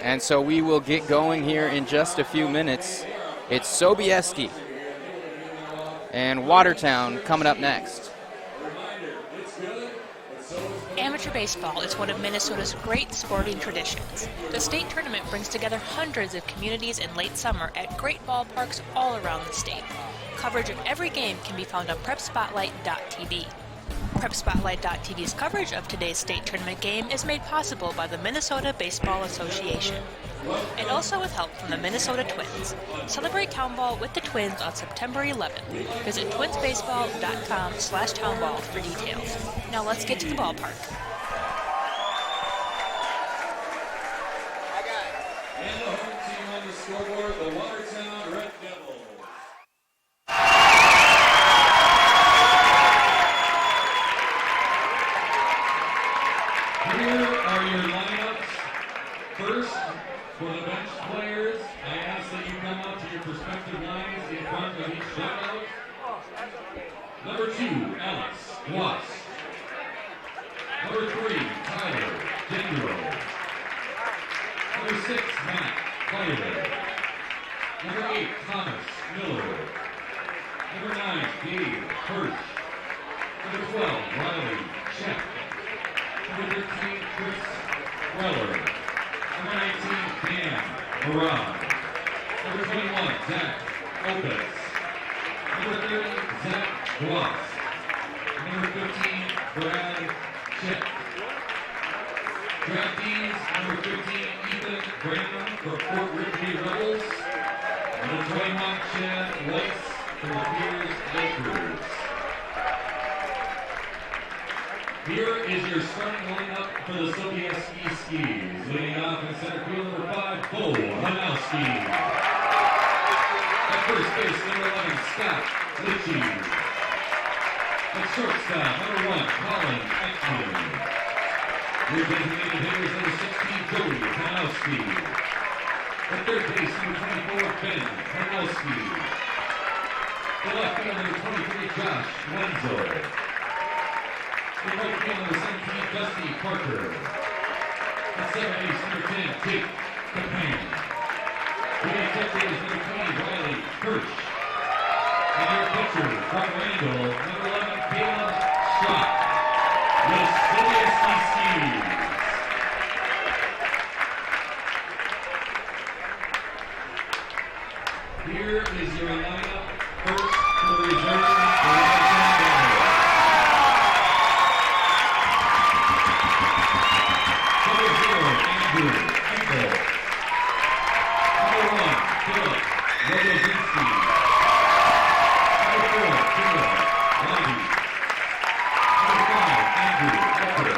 And so we will get going here in just a few minutes. It's Sobieski and Watertown coming up next. Amateur baseball is one of Minnesota's great sporting traditions. The state tournament brings together hundreds of communities in late summer at great ballparks all around the state. Coverage of every game can be found on PrepSpotlight.tv. PrepSpotlight.tv's coverage of today's state tournament game is made possible by the Minnesota Baseball Association, and also with help from the Minnesota Twins. Celebrate Townball with the Twins on September 11th. Visit twinsbaseball.com/townball for details. Now let's get to the ballpark. And the home team on the scoreboard, the Watertown Red Devils. Here are your lineups. First, for the bench players, I ask that you come up to your respective lines in front of each dugout. Number 2, Alex Watts. Number 3, Tyler Gendro. Number 6, Matt Clay. Number 8, Thomas Miller. Number 9, Dave Hirsch. Number 12, Riley Check. Number 13, Chris Weller. Number 19, Dan Moran. Number 21, Zach Opus. Number 30, Zach Gloss. Number 15, Brad Chet. Draftees, number 15, Ethan Brandon for Fort Ridgely Rebels. Number 21, Chad Weiss for the Piers Lakers. Here is your starting lineup for the Sobieski Skis. Leading off in center field, number 5, Bo Hanowski. At first base, number 11, Scott Litchie. At shortstop, number 1, Colin Eichmann. Your designated hitters, number 16, Joey Hanowski. At third base, number 24, Ben Hanowski. The left field, number 23, Josh Wenzel. The right field, number 17, Dusty Parker. At second base, number 10, Jake Capan. Hitting third base, number 20, Riley Hirsch. And your pitcher from Randall, number 11, Caleb Scott. The Sobieski Skis. Here is your lineup. First for the reserve, the Number 0, Andrew Engel. Number 1, Philip Rogozinski. Number 4, Philip Lobby. Number 5, Andrew Becker.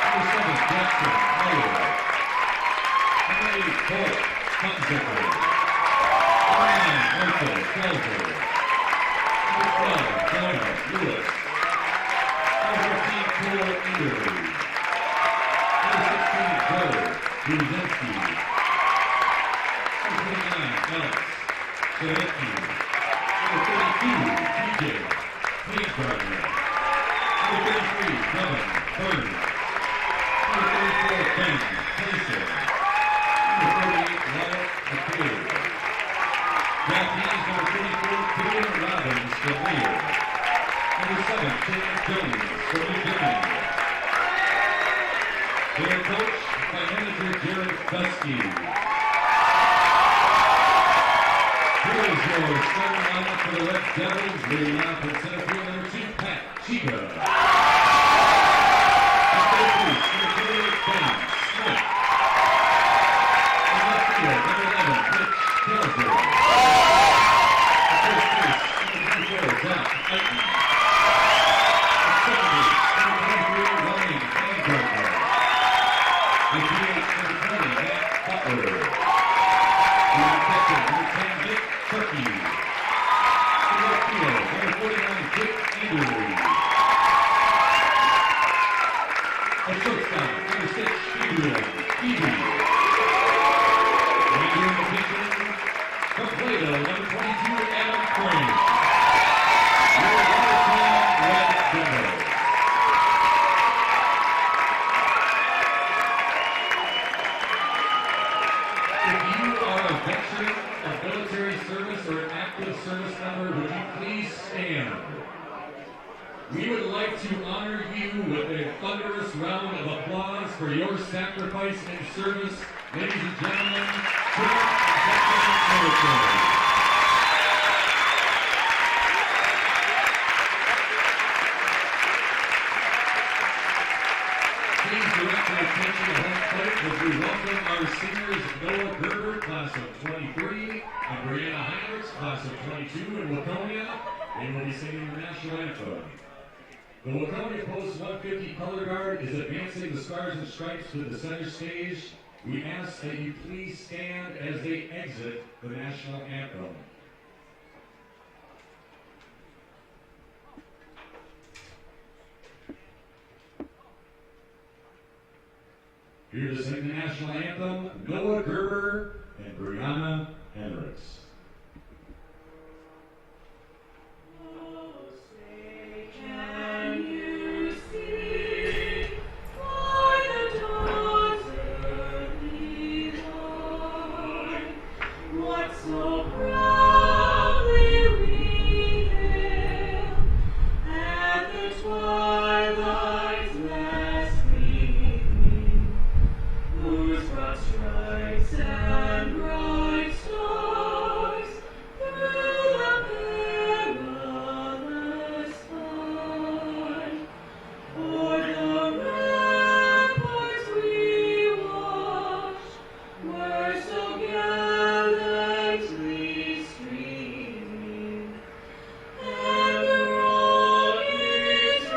Number 7, Jackson Miller. Number 8, Colt Hunziker. Number 9, Michael Felser. Number 12, Jonah Lewis. Number 15, Cole Enderby. Number 16, Joe Buzinski. Number 29, Alex Sobieski. Number 32, TJ Pagegartner. Number 33, Kevin Burns. Number 34, Ben Clayson. Number 38, Wyatt McCabe. Draftees, number 24, Peter Robbins for Lear. Number 7, Tim Jones for New Jersey. Their coach by manager Jared Busky. Here is your starting lineup for the Red Devils. Leading off in center field, number 2, Pat Chica. At third base, number 28, Ben Smith. In left field, number 11, Rich Kelzer. At first base, number 24, Zach Eichmann. At second base, number 23, Ryan Pagegartner. With DH number 20, Matt Butler. Leading catcher, number 10, Nick Turkey. In left field, number 49, Jake Enderby. At shortstop, number 6, Adrian Eby. And here in the pitching, from Plato, number 22, Adam Crane. Your Watertown Red Devils. service member, would you please stand? We would like to honor you with a thunderous round of applause for your sacrifice and service, ladies and gentlemen, to the military. Please direct your attention to home plate as we welcome our seniors Noah Gerber, class of 23, and Brianna Heinrichs, class of 22 in Waconia. They will be singing the national anthem. The Waconia Post 150 color guard is advancing the Stars and Stripes to the center stage. We ask that you please stand as they exit the national anthem. Here to sing the national anthem, Noah Gerber and Brianna Heinrichs. Can you see why the daughter be born? What so proudly we hail at the twilight's last gleaming, whose broad stripes and bright stars through the perilous fight, o'er the ramparts we watched, were so gallantly streaming, and the rolling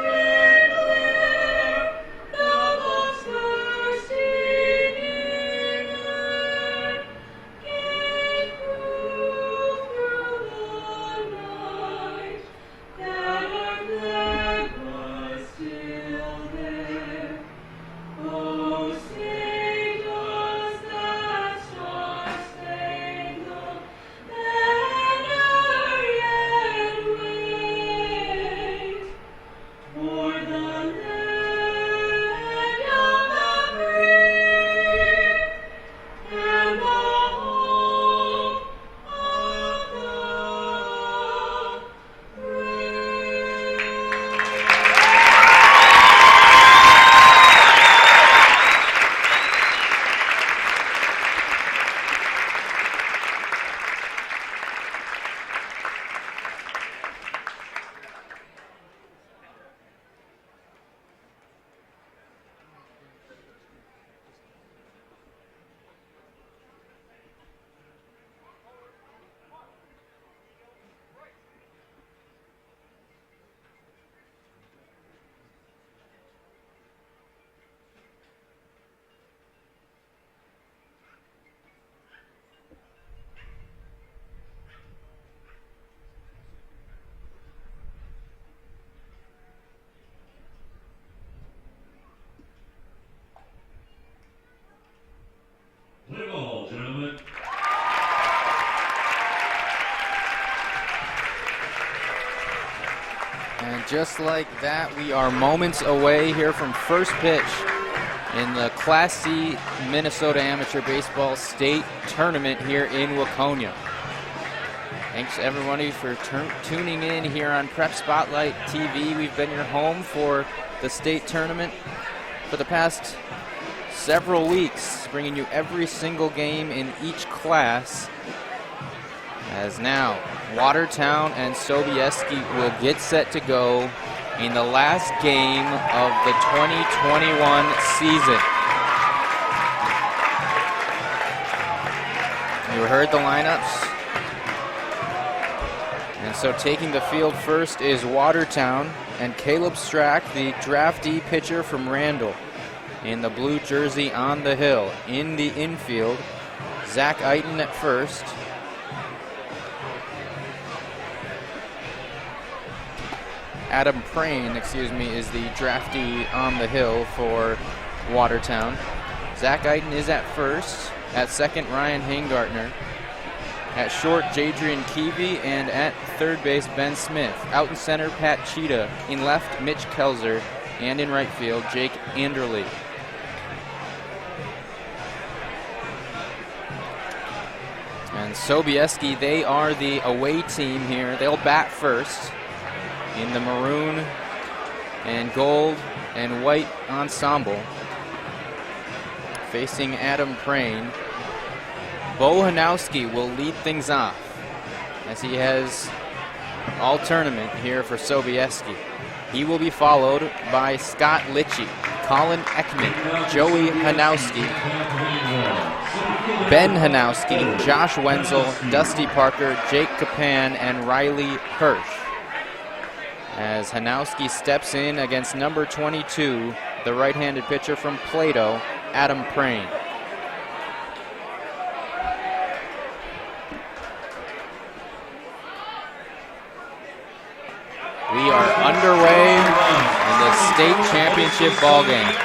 red glare, the bombs bursting in air, gave proof through the night that our flag was still there. Oh, sing us that star-spangled banner yet wave, o'er the land of the free and the home of the brave. Play ball, gentlemen. And just like that, we are moments away here from first pitch in the Class C Minnesota Amateur Baseball State Tournament here in Waconia. Thanks everybody for tuning in here on Prep Spotlight TV. We've been your home for the state tournament for the past several weeks, bringing you every single game in each class. As now, Watertown and Sobieski will get set to go in the last game of the 2021 season. You heard the lineups. And so taking the field first is Watertown and Caleb Strack, the draftee pitcher from Randall, in the blue jersey on the hill. In the infield, Zach Eiten at first. Adam Prane, is the draftee on the hill for Watertown. Zach Eiten is at first. At second, Ryan Hangartner. At short, Jadrian Keevy, and at third base, Ben Smith. Out in center, Pat Cheetah. In left, Mitch Kelzer. And in right field, Jake Anderley. And Sobieski, they are the away team here. They'll bat first in the maroon and gold and white ensemble, facing Adam Prane. Bo Hanowski will lead things off, as he has all tournament here for Sobieski. He will be followed by Scott Litchie, Colin Ekman, Joey Hanowski, Ben Hanowski, Josh Wenzel, Dusty Parker, Jake Kapan, and Riley Hirsch. As Hanowski steps in against number 22, the right-handed pitcher from Plato, Adam Prane. We are underway in the state championship ball game.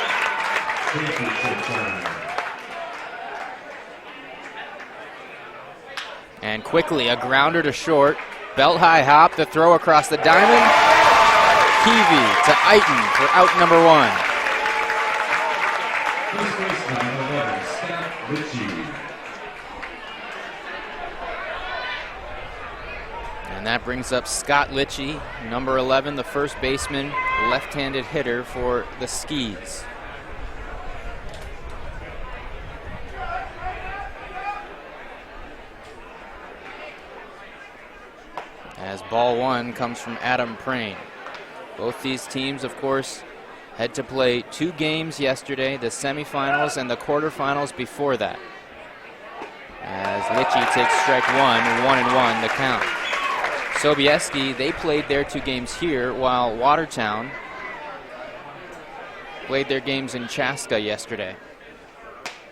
And quickly, a grounder to short. Belt high hop, the throw across the diamond. Keevy to Eiton for out number 1. And that brings up Scott Litchie, number 11, the first baseman, left-handed hitter for the Skis. As ball 1 comes from Adam Prane. Both these teams, of course, had to play 2 games yesterday, the semifinals and the quarterfinals before that. As Litchie takes strike 1-1 the count. Sobieski, they played their 2 games here, while Watertown played their games in Chaska yesterday.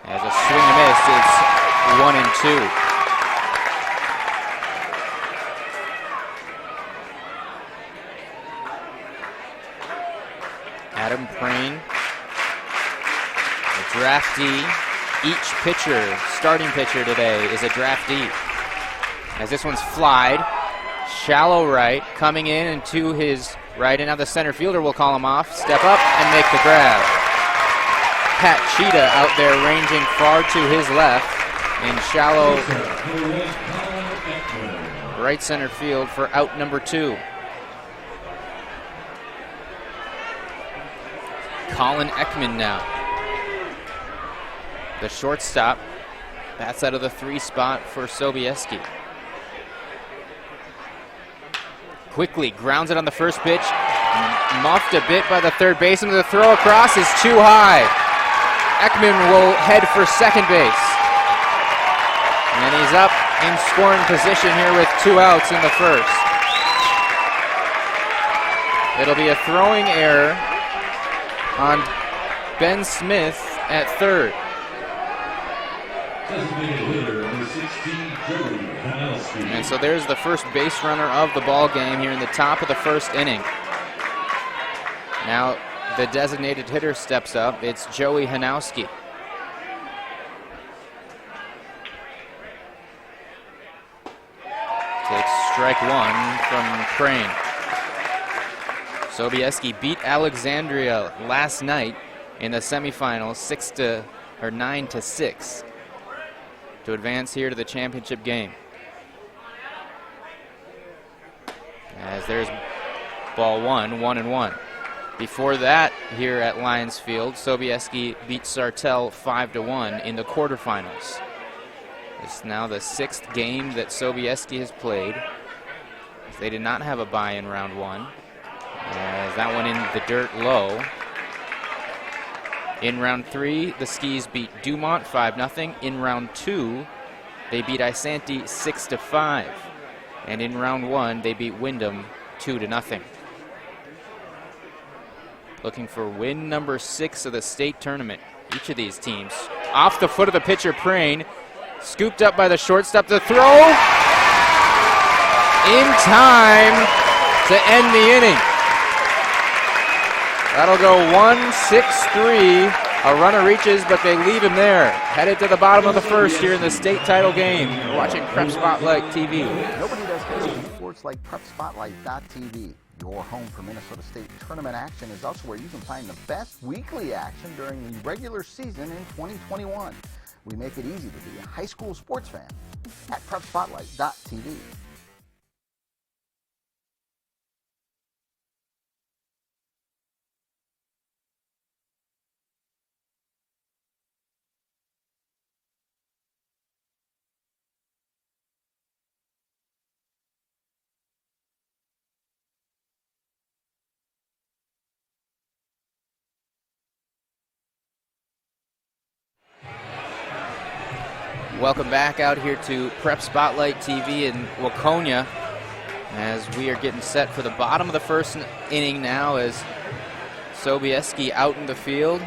As a swing and miss, it's 1-2. Adam Prane, a draftee. Each pitcher, starting pitcher today, is a draftee. As this one's flied, shallow right, coming in and to his right, and now the center fielder will call him off, step up and make the grab. Pat Cheetah out there ranging far to his left in shallow right center field for out number 2. Colin Ekman now. The shortstop bats out of the 3 spot for Sobieski. Quickly grounds it on the first pitch. Muffed a bit by the third baseman. The throw across is too high. Ekman will head for second base. And he's up in scoring position here with 2 outs in the first. It'll be a throwing error on Ben Smith at third. And so there's the first base runner of the ball game here in the top of the first inning. Now the designated hitter steps up. It's Joey Hanowski. Takes strike 1 from Prane. Sobieski beat Alexandria last night in the semifinals 9-6 to advance here to the championship game. As there's ball 1-1. Before that, here at Lions Field, Sobieski beat Sartell 5-1 in the quarterfinals. It's now the 6th game that Sobieski has played. They did not have a bye in round 1. As that one in the dirt low. In round 3, the Skis beat Dumont 5-0. In round 2, they beat Isanti 6-5. And in round 1, they beat Wyndham 2-0. Looking for win number 6 of the state tournament. Each of these teams. Off the foot of the pitcher, Prane. Scooped up by the shortstop. The throw in time to end the inning. That'll go 1-6-3. A runner reaches, but they leave him there. Headed to the bottom of the first here in the state title game. You're watching Prep Spotlight TV. Nobody does baseball sports like PrepSpotlight.tv. Your home for Minnesota State tournament action is also where you can find the best weekly action during the regular season in 2021. We make it easy to be a high school sports fan at prepspotlight.tv. Welcome back out here to Prep Spotlight TV in Waconia as we are getting set for the bottom of the first inning now as Sobieski out in the field.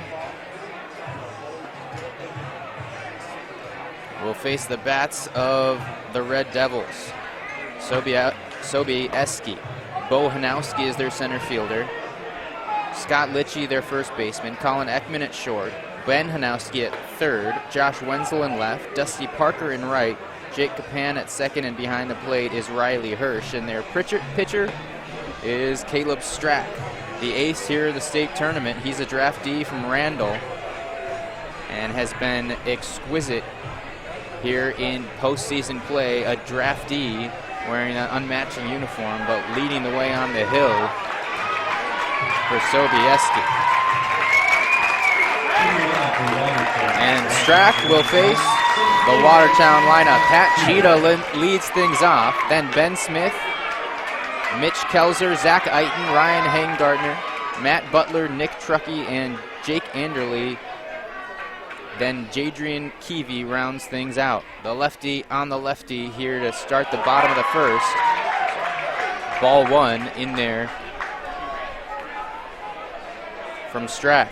Will face the bats of the Red Devils. Sobieski. Bo Hanowski is their center fielder. Scott Litchie, their first baseman. Colin Ekman at short. Ben Hanowski at third, Josh Wenzel in left, Dusty Parker in right, Jake Kapan at second, and behind the plate is Riley Hirsch. And their pitcher is Caleb Strack, the ace here of the state tournament. He's a draftee from Randall and has been exquisite here in postseason play. A draftee wearing an unmatching uniform, but leading the way on the hill for Sobieski. And Strack will face the Watertown lineup. Pat Cheetah leads things off. Then Ben Smith, Mitch Kelzer, Zach Eiton, Ryan Hangartner, Matt Butler, Nick Truckee, and Jake Anderley. Then Jadrian Keevy rounds things out. The lefty on the lefty here to start the bottom of the first. Ball one in there from Strack.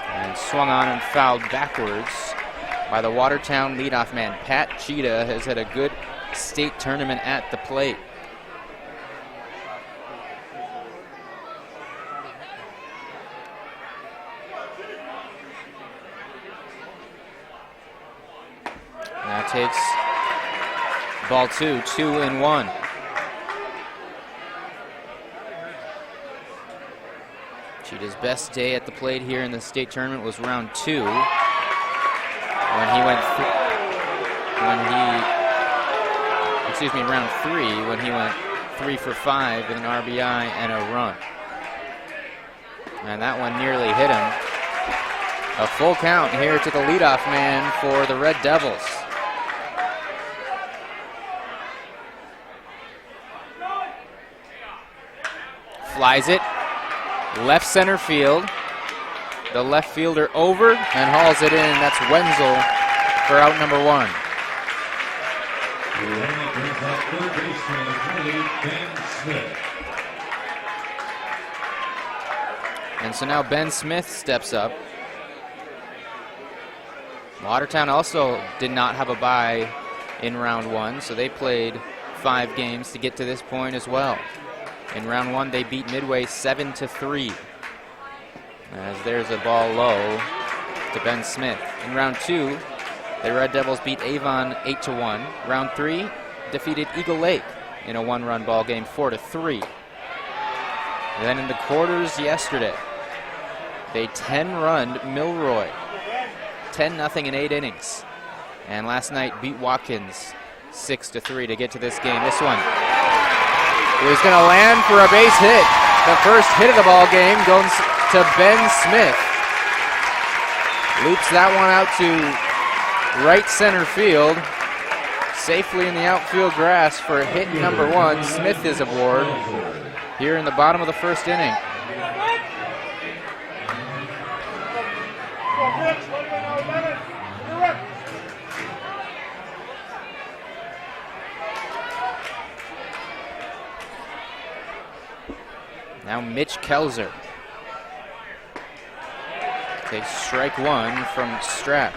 And swung on and fouled backwards by the Watertown leadoff man. Pat Cheetah has had a good state tournament at the plate. Now takes ball two, 2-1. Cheetah's best day at the plate here in the state tournament was round two, round three, when he went 3 for 5 with an RBI and a run. And that one nearly hit him. A full count here to the leadoff man for the Red Devils. Flies it. Left center field. The left fielder over and hauls it in. That's Wenzel for out number one. And so now Ben Smith steps up. Watertown also did not have a bye in round one, so they played 5 games to get to this point as well. In round one, they beat Midway 7-3. As there's a ball low to Ben Smith. In round two, the Red Devils beat Avon 8-1. Round three, defeated Eagle Lake in a 1-run ball game 4-3. Then in the quarters yesterday, they 10-runned Milroy, 10-0 in 8 innings. And last night beat Watkins 6-3 to get to this game. This one is going to land for a base hit. The first hit of the ball game goes to Ben Smith. Loops that one out to right center field. Safely in the outfield grass for hit number 1. Smith is aboard here in the bottom of the first inning. Now Mitch Kelzer takes strike 1 from Strack.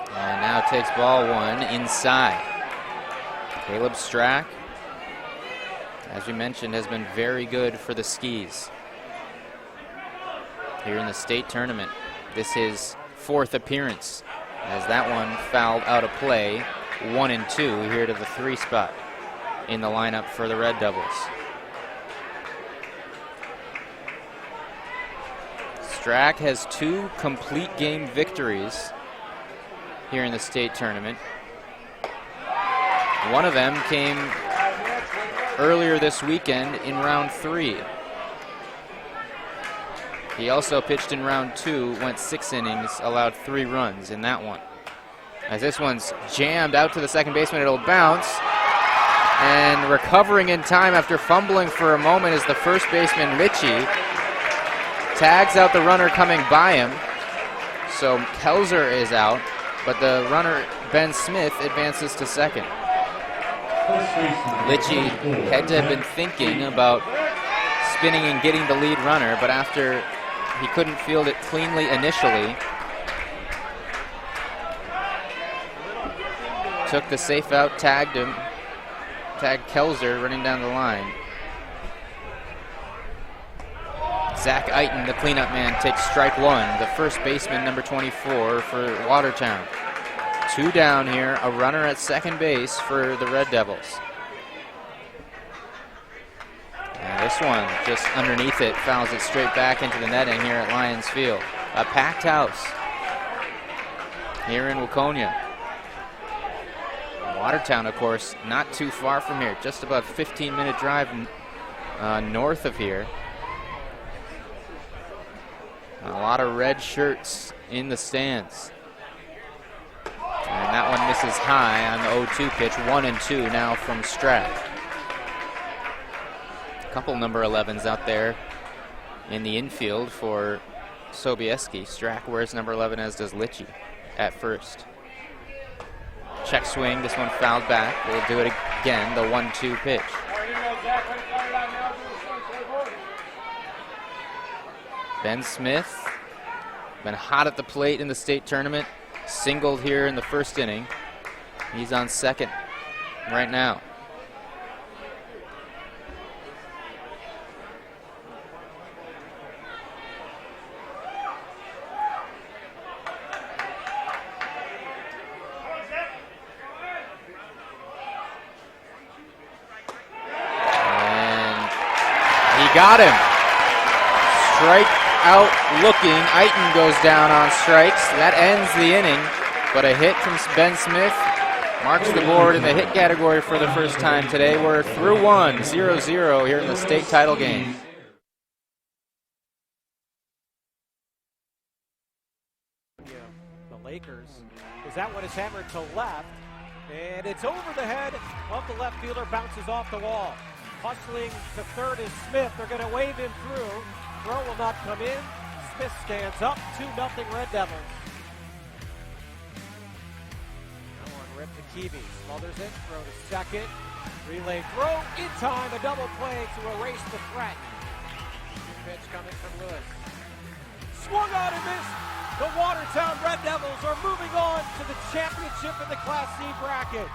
And now takes ball 1 inside. Caleb Strack, as we mentioned, has been very good for the Skis here in the state tournament. This is his 4th appearance, as that one fouled out of play. 1-2 here to the 3 spot. in the lineup for the Red Devils. Strack has 2 complete game victories here in the state tournament. One of them came earlier this weekend in round 3. He also pitched in round 2, went 6 innings, allowed 3 runs in that one. As this one's jammed out to the second baseman, it'll bounce. And recovering in time after fumbling for a moment is the first baseman, Litchi. Tags out the runner coming by him. So Kelzer is out, but the runner, Ben Smith, advances to second. Litchi had to have been thinking about spinning and getting the lead runner, but after he couldn't field it cleanly initially, took the safe out, tagged him, tagged Kelzer running down the line. Zach Eiton, the cleanup man, takes strike 1, the first baseman, number 24 for Watertown. 2 down here, a runner at second base for the Red Devils. And this one, just underneath it, fouls it straight back into the netting here at Lions Field. A packed house here in Waconia. Watertown, of course, not too far from here, just about 15-minute drive north of here. A lot of red shirts in the stands. And that one misses high on the 0-2 pitch. 1-2 now from Strack. A couple number 11s out there in the infield for Sobieski. Strack wears number 11, as does Litchi at first. Check swing, this one fouled back. We'll do it again, the 1-2 pitch. Ben Smith, been hot at the plate in the state tournament. Singled here in the first inning. He's on second right now. And he got him. Strike out looking. Eiton goes down on strikes. That ends the inning, but a hit from Ben Smith marks the board in the hit category for the first time today. We're through 1, 0-0 here in the state title game. The Lakers, is that one is hammered to left, and it's over the head of the left fielder, bounces off the wall. Hustling to third is Smith. They're going to wave him through. Throw will not come in. Smith stands up. 2-0 Red Devils. That one ripped to Keevy. Smothers it. Throw to second. Relay throw in time. A double play to erase the threat. Pitch coming from Lewis. Swung on and missed. The Watertown Red Devils are moving on to the championship in the Class C bracket.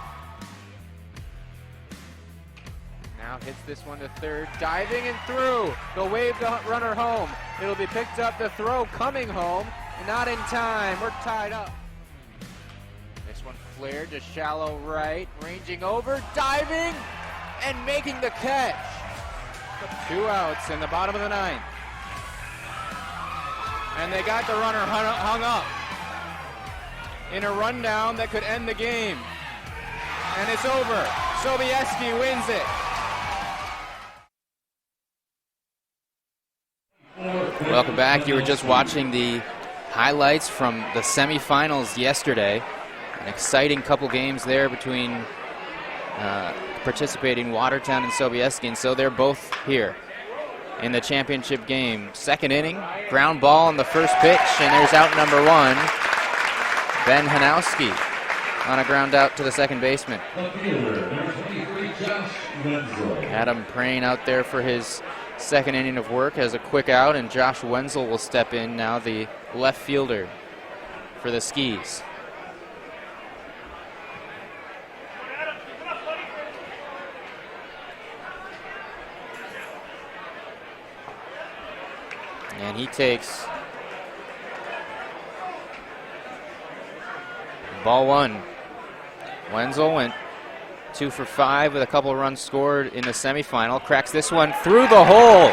Now hits this one to third, diving and through. They'll wave the runner home. It'll be picked up, the throw coming home. Not in time, we're tied up. This one flared to shallow right, ranging over, diving, and making the catch. 2 outs in the bottom of the 9th. And they got the runner hung up in a rundown that could end the game. And it's over. Sobieski wins it. Welcome back. You were just watching the highlights from the semifinals yesterday. An exciting couple games there between participating Watertown and Sobieski, and so they're both here in the championship game. Second inning, ground ball on the first pitch, and there's out number 1, Ben Hanowski, on a ground out to the second baseman. Adam Prain out there for his second inning of work has a quick out, and Josh Wenzel will step in now, the left fielder for the Skis. And he takes ball 1. Wenzel went 2 for 5 with a couple of runs scored in the semifinal. Cracks this one through the hole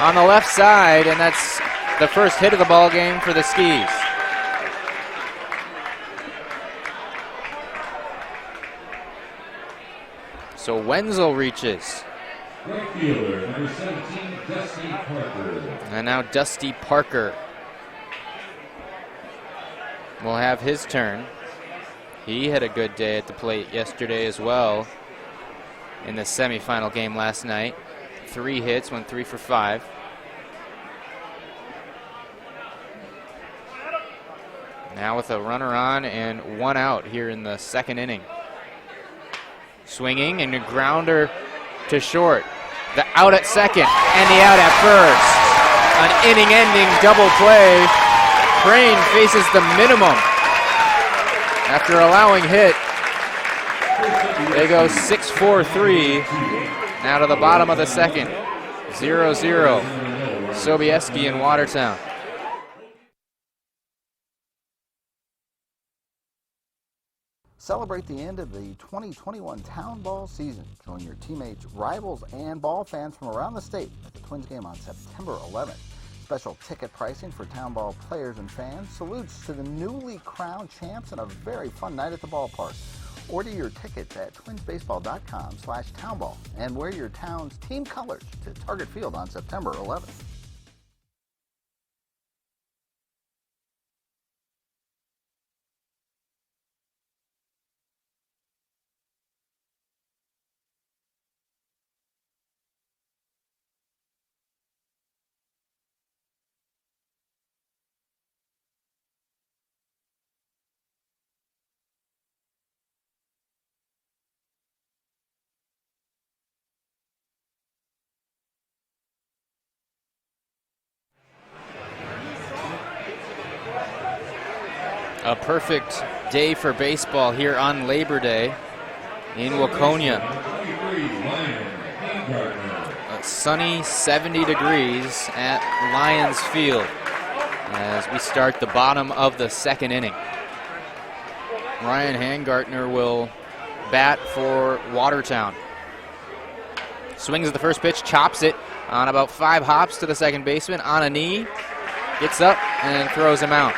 on the left side, and that's the first hit of the ball game for the Skis. So Wenzel reaches. Right fielder, number 17, Dusty Parker. And now Dusty Parker will have his turn. He had a good day at the plate yesterday as well in the semifinal game last night. 3 hits, went 3 for 5. Now with a runner on and 1 out here in the second inning. Swinging and a grounder to short. The out at second and the out at first. An inning-ending double play. Crane faces the minimum after allowing hit. They go 6-4-3. Now to the bottom of the second. 0-0. Sobieski in Watertown. Celebrate the end of the 2021 Town Ball season. Join your teammates, rivals, and ball fans from around the state at the Twins game on September 11th. Special ticket pricing for Town Ball players and fans. Salutes to the newly crowned champs and a very fun night at the ballpark. Order your tickets at twinsbaseball.com/townball and wear your town's team colors to Target Field on September 11th. A perfect day for baseball here on Labor Day in Waconia. A sunny 70 degrees at Lions Field as we start the bottom of the second inning. Ryan Hangartner will bat for Watertown. Swings at the first pitch, chops it on about 5 hops to the second baseman on a knee, gets up and throws him out.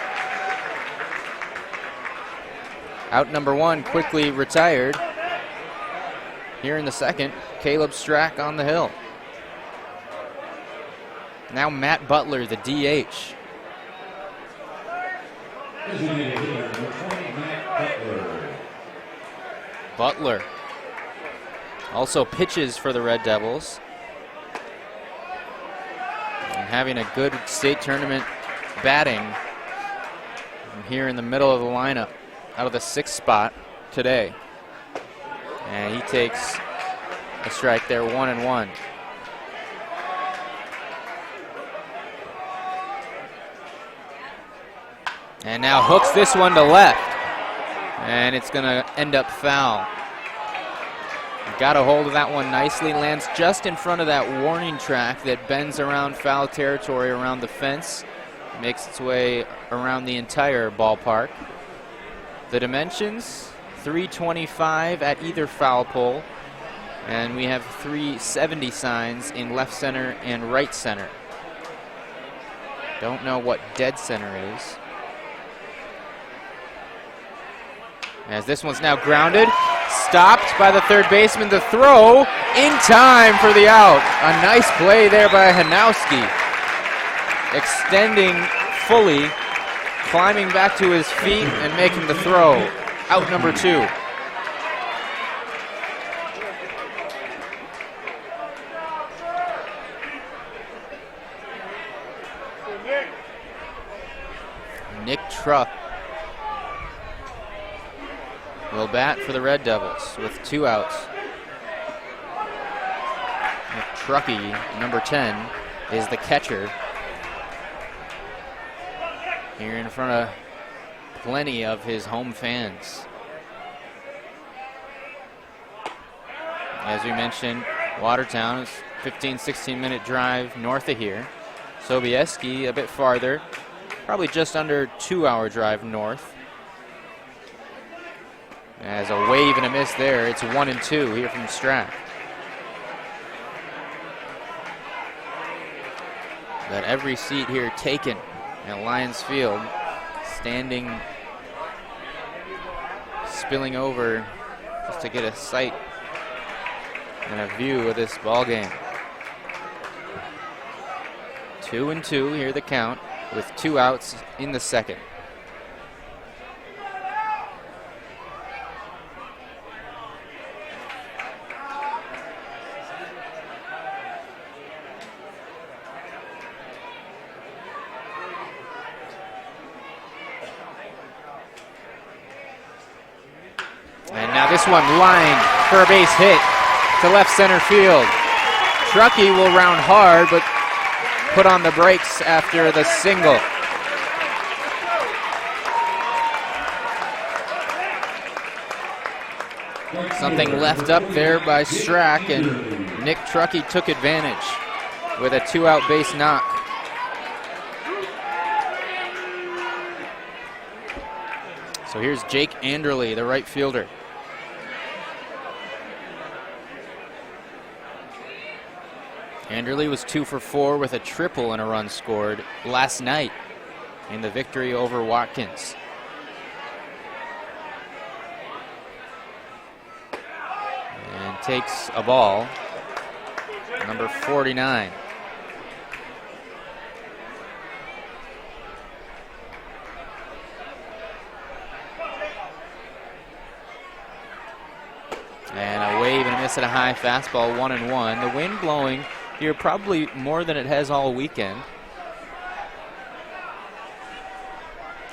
Out number 1 quickly retired. Here in the second, Caleb Strack on the hill. Now Matt Butler, the DH. Butler also pitches for the Red Devils. And having a good state tournament batting here in the middle of the lineup. Out of the 6th spot today. And he takes a strike there, 1-1. And now hooks this one to left. And it's going to end up foul. Got a hold of that one nicely. Lands just in front of that warning track that bends around foul territory around the fence. Makes its way around the entire ballpark. The dimensions, 325 at either foul pole, and we have 370 signs in left center and right center. Don't know what dead center is. As this one's now grounded, stopped by the third baseman. The throw in time for the out. A nice play there by Hanowski. Extending fully, climbing back to his feet and making the throw. Out number 2. Nick Truck will bat for the Red Devils with 2 outs. Truckee, number 10, is the catcher. Here in front of plenty of his home fans. As we mentioned, Watertown is 15-16 minute drive north of here. Sobieski a bit farther, probably just under 2-hour drive north. As a wave and a miss there, it's 1-2 here from Strack. Got every seat here taken at Lions Field, standing, spilling over just to get a sight and a view of this ball game. 2-2, here the count, with 2 outs in the second. And now this one lined for a base hit to left center field. Truckee will round hard, but put on the brakes after the single. Something left up there by Strack, and Nick Truckee took advantage with a 2-out base knock. So here's Jake Anderley, the right fielder. Anderley was 2 for 4 with a triple and a run scored last night in the victory over Watkins. And takes a ball, number 49. And a wave and a miss at a high fastball, 1-1. The wind blowing here probably more than it has all weekend.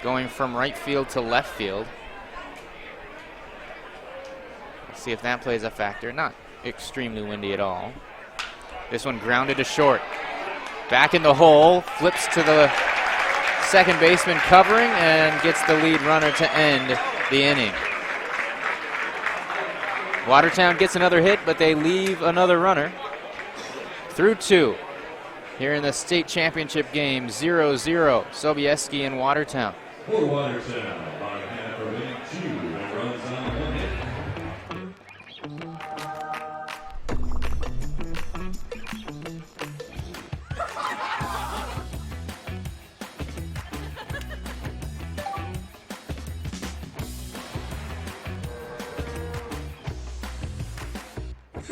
Going from right field to left field. Let's see if that plays a factor. Not extremely windy at all. This one grounded to short. Back in the hole, flips to the second baseman covering and gets the lead runner to end the inning. Watertown gets another hit, but they leave another runner. Through 2 here in the state championship game, 0-0, Sobieski and Watertown. For Watertown, Montana for winning 2 and runs on 1 hit.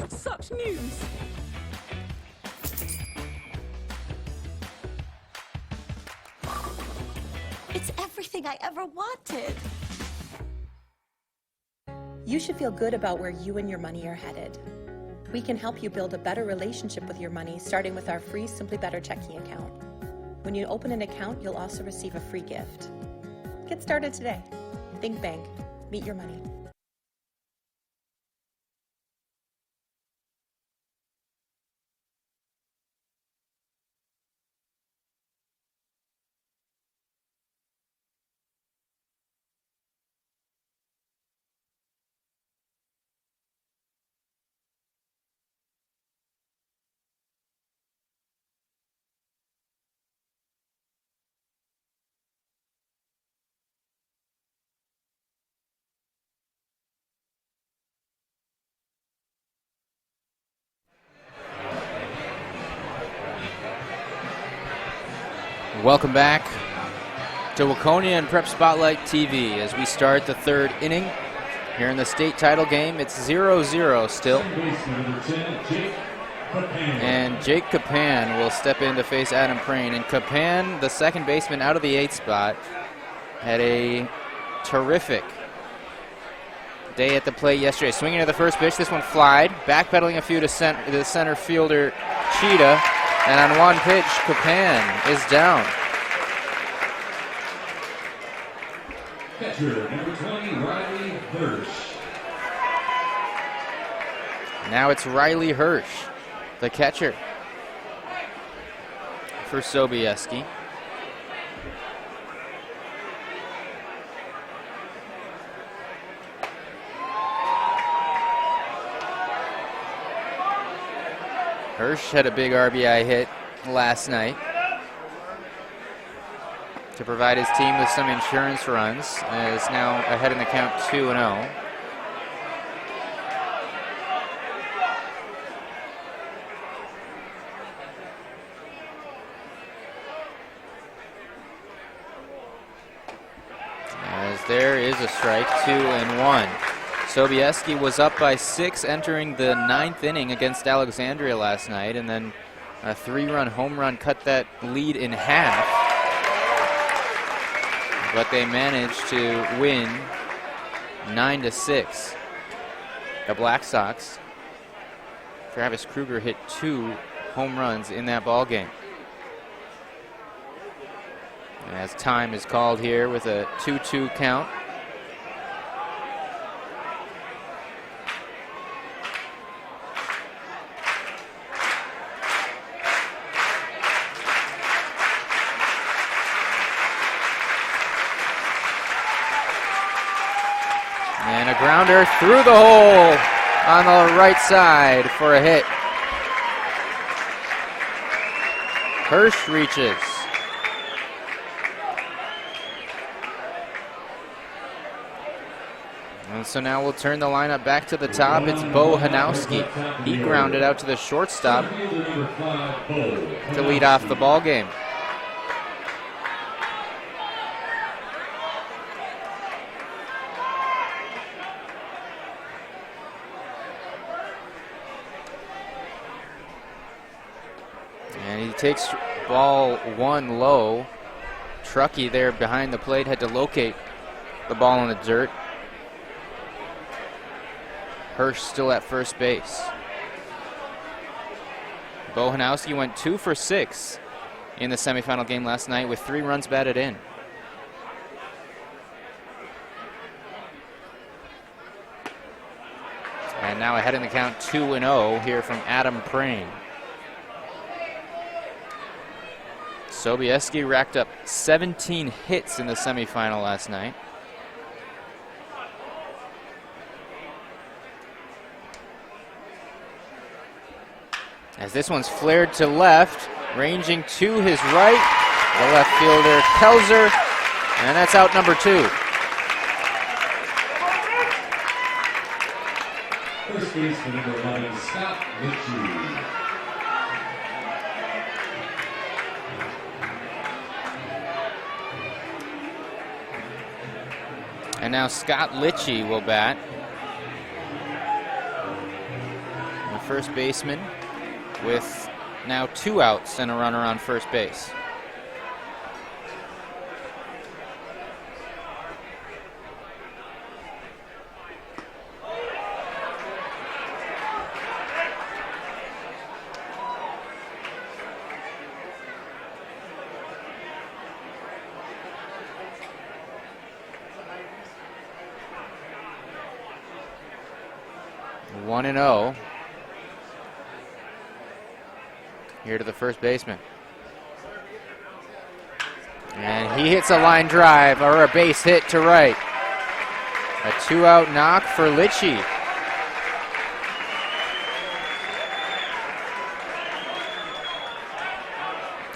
Such news! It's everything I ever wanted. You should feel good about where you and your money are headed. We can help you build a better relationship with your money, starting with our free Simply Better checking account. When you open an account, you'll also receive a free gift. Get started today. Think Bank. Meet your money. Welcome back to Waconia and Prep Spotlight TV as we start the 3rd inning here in the state title game. It's 0-0 still. And Jake Capan will step in to face Adam Prane. And Capan, the second baseman out of the 8th spot, had a terrific day at the plate yesterday. Swinging to the first pitch, this one flied. Backpedaling a few to the center fielder, Cheetah. And on one pitch, Capan is down. Catcher, number 20, Riley Hirsch. Now it's Riley Hirsch, the catcher for Sobieski. Hirsch had a big RBI hit last night to provide his team with some insurance runs, and is now ahead in the count 2-0. There is a strike, 2-1. Sobieski was up by 6 entering the 9th inning against Alexandria last night, and then a 3-run home run cut that lead in half. But they managed to win 9-6. The Black Sox. Travis Kruger hit 2 home runs in that ball game. And as time is called here with a 2-2 count. And a grounder through the hole on the right side for a hit. Hirsch reaches. And so now we'll turn the lineup back to the top. It's Bo Hanowski. He grounded out to the shortstop to lead off the ball game. And he takes ball 1 low. Truckee there behind the plate had to locate the ball in the dirt. Hirsch still at first base. Bo Hanowski went 2 for 6 in the semifinal game last night with 3 runs batted in. And now ahead in the count, 2-0 here from Adam Prane. Sobieski racked up 17 hits in the semifinal last night. As this one's flared to left, ranging to his right, the left fielder Kelzer, and that's out number 2. First baseman number 11, Scott Litchie. And now Scott Litchie will bat. The first baseman with now 2 outs and a runner on first base. One and 0. Here to the first baseman. And he hits a line drive or a base hit to right. A 2-out knock for Litchie.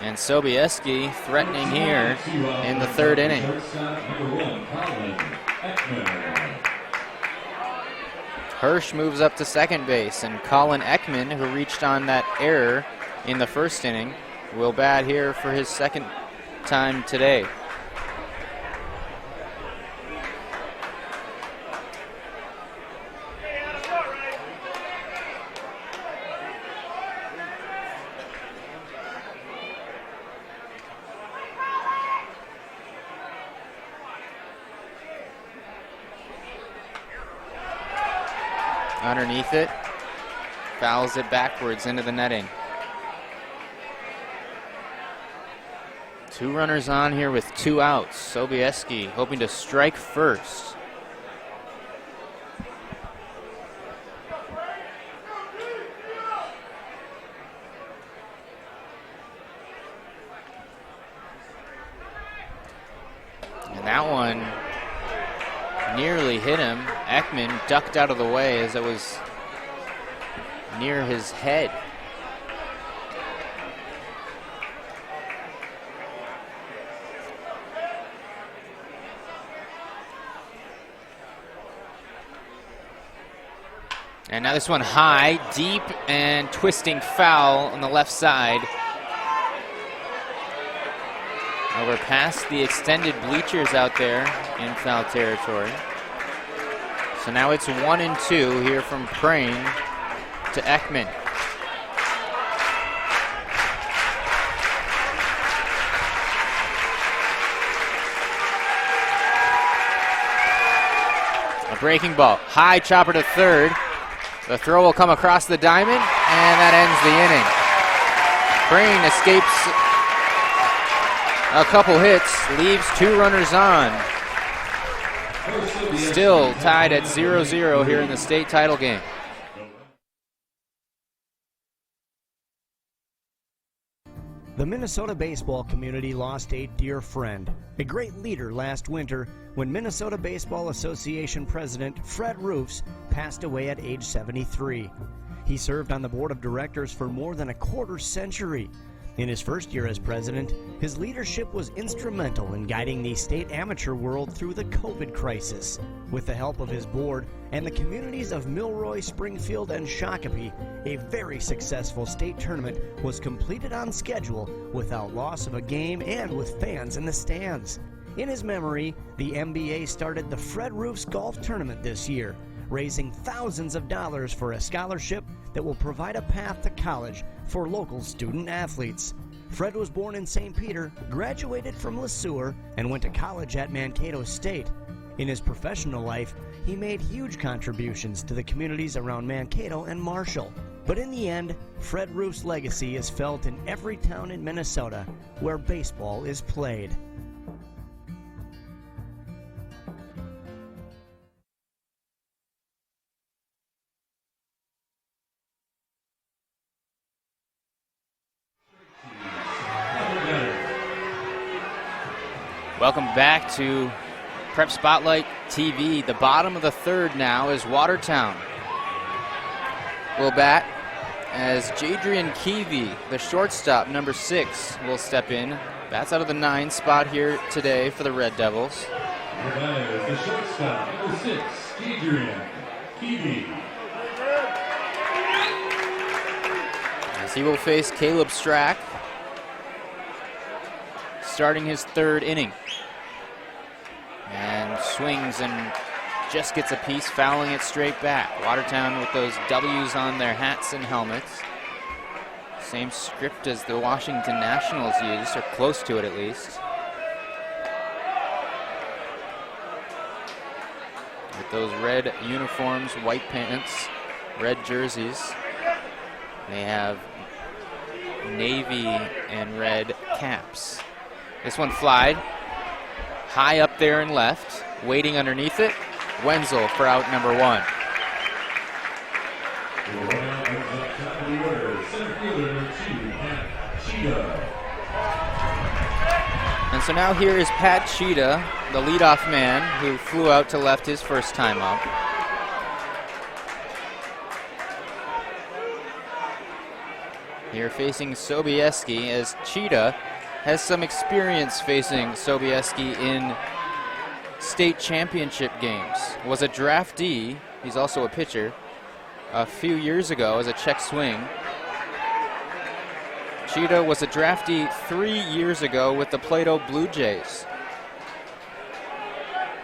And Sobieski threatening here in the 3rd inning. Hirsch moves up to second base, and Colin Ekman, who reached on that error in the 1st inning, will bat here for his 2nd time today. Underneath it, fouls it backwards into the netting. 2 runners on here with 2 outs. Sobieski hoping to strike first. And that one nearly hit him. Ekman ducked out of the way as it was near his head. And now this one high, deep, and twisting foul on the left side. we're past the extended bleachers out there in foul territory. So now it's 1-2 here from Crane to Ekman. A breaking ball, high chopper to third. The throw will come across the diamond, and that ends the inning. Crane escapes a couple hits, leaves 2 runners on. Still tied at 0-0 here in the state title game. The Minnesota baseball community lost a dear friend, a great leader last winter when Minnesota Baseball Association President Fred Roofs passed away at age 73. He served on the board of directors for more than a quarter century. In his first year as president, his leadership was instrumental in guiding the state amateur world through the COVID crisis. With the help of his board and the communities of Milroy, Springfield, and Shakopee, a very successful state tournament was completed on schedule without loss of a game and with fans in the stands. In his memory, the MBA started the Fred Roofs Golf Tournament this year, raising thousands of dollars for a scholarship that will provide a path to college for local student athletes. Fred was born in St. Peter, graduated from LeSueur, and went to college at Mankato State. In his professional life, he made huge contributions to the communities around Mankato and Marshall. But in the end, Fred Roofs' legacy is felt in every town in Minnesota where baseball is played. Welcome back to Prep Spotlight TV. The bottom of the third now is Watertown will bat as Jadrian Keevy, the shortstop, number 6, will step in. Bats out of the 9 spot here today for the Red Devils. The shortstop, number 6, Jadrian Keevy. As he will face Caleb Strack, starting his 3rd inning. And swings and just gets a piece, fouling it straight back. Watertown with those W's on their hats and helmets. Same script as the Washington Nationals used, or close to it at least. With those red uniforms, white pants, red jerseys. They have navy and red caps. This one flied high up there and left, waiting underneath it. Wenzel for out number 1. And so now here is Pat Cheetah, the leadoff man who flew out to left his first time up. Here facing Sobieski, as Cheetah has some experience facing Sobieski in state championship games. Was a draftee, he's also a pitcher, a few years ago as a check swing. Cheetah was a draftee 3 years ago with the Plato Blue Jays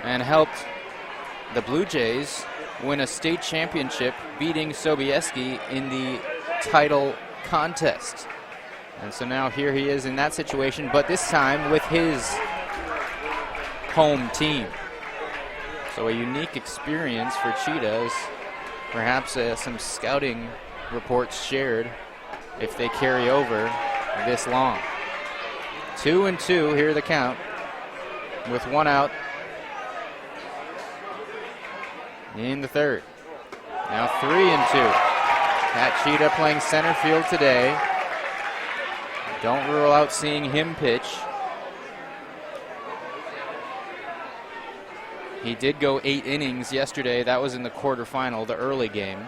and helped the Blue Jays win a state championship, beating Sobieski in the title contest. And so now here he is in that situation, but this time with his home team. So a unique experience for Cheetahs. Perhaps some scouting reports shared if they carry over this long. 2-2, here the count, with 1 out in the 3rd. Now 3-2. Pat Cheetah playing center field today. Don't rule out seeing him pitch. He did go 8 innings yesterday. That was in the quarterfinal, the early game.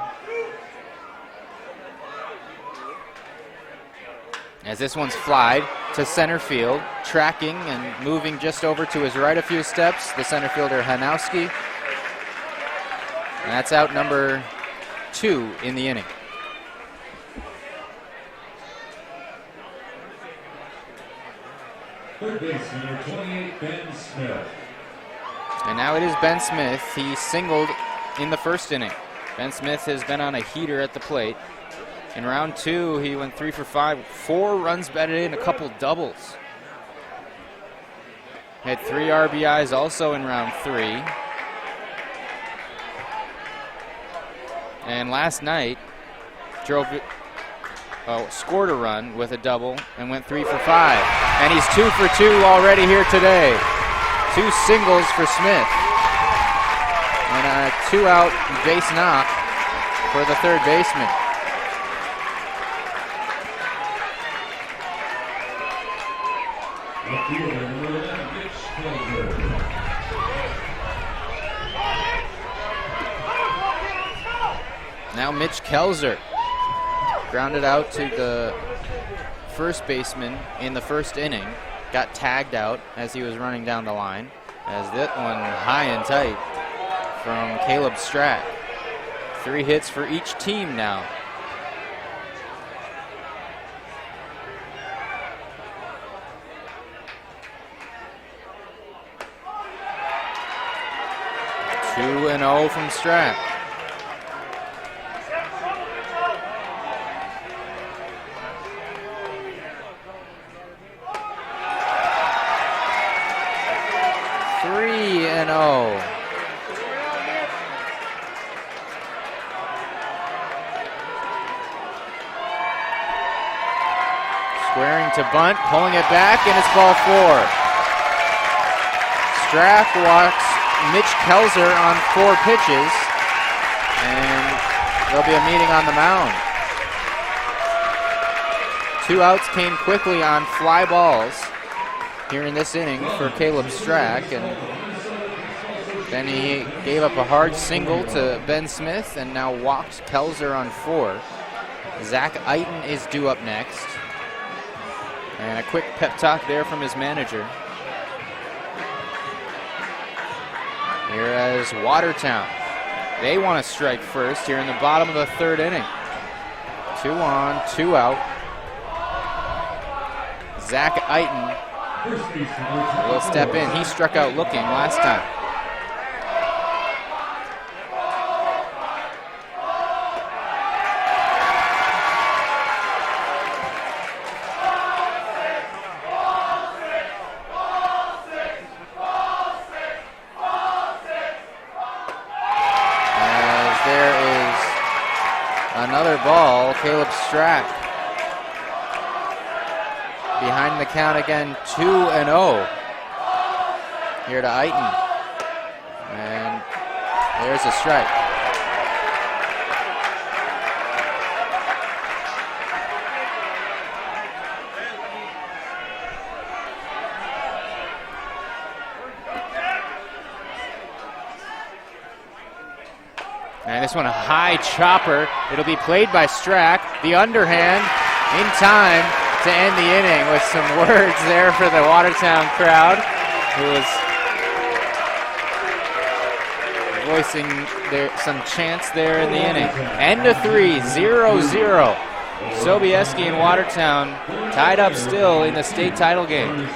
As this one's flied to center field, tracking and moving just over to his right a few steps, the center fielder Hanowski. And that's out number 2 in the inning. Third base, number 28, Ben Smith. And now it is Ben Smith. He singled in the first inning. Ben Smith has been on a heater at the plate. In round 2, he went 3 for 5, 4 runs batted in, a couple doubles. Had 3 RBIs also in round 3. And last night, scored a run with a double and went 3 for 5. And he's 2 for 2 already here today. 2 singles for Smith. And a 2-out base knock for the third baseman. Now Mitch Kelzer grounded out to the first baseman in the first inning. Got tagged out as he was running down the line. As that one high and tight from Caleb Strack. 3 hits for each team now. Two and 0 from Strack. Squaring to bunt, pulling it back, and it's ball 4. Strack walks Mitch Kelzer on 4 pitches, and there'll be a meeting on the mound. 2 outs came quickly on fly balls here in this inning for Caleb Strack, and then he gave up a hard single to Ben Smith and now walked Kelzer on 4. Zach Eiten is due up next. And a quick pep talk there from his manager. Here is Watertown. They want to strike first here in the bottom of the third inning. 2 on, 2 out. Zach Eiten will step in. He struck out looking last time. Ball, Caleb Strack behind the count again, 2-0 here to Eiten, and there's a strike. And this one a high chopper. It'll be played by Strack. The underhand in time to end the inning with some words there for the Watertown crowd, who was voicing some chants there in the inning. End of 3, 0-0. Sobieski and Watertown tied up still in the state title game.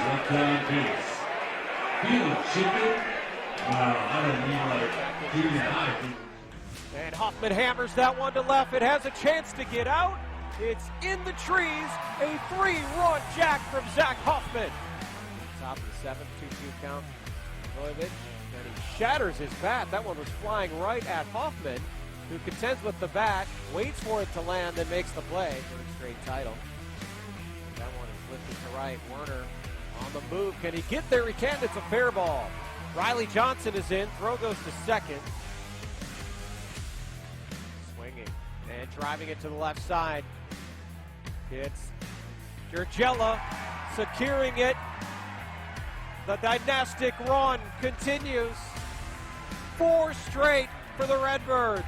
And Hoffman hammers that one to left. It has a chance to get out. It's in the trees. A 3-run jack from Zach Hoffman. Top of the 7th, 2-2 count. Goyevich, and he shatters his bat. That one was flying right at Hoffman, who contends with the bat, waits for it to land, then makes the play for a straight title. That one is lifted to right. Werner on the move. Can he get there? He can. It's a fair ball. Riley Johnson is in. Throw goes to second. Swinging and driving it to the left side. It's Gergella securing it. The dynastic run continues. 4 straight for the Redbirds.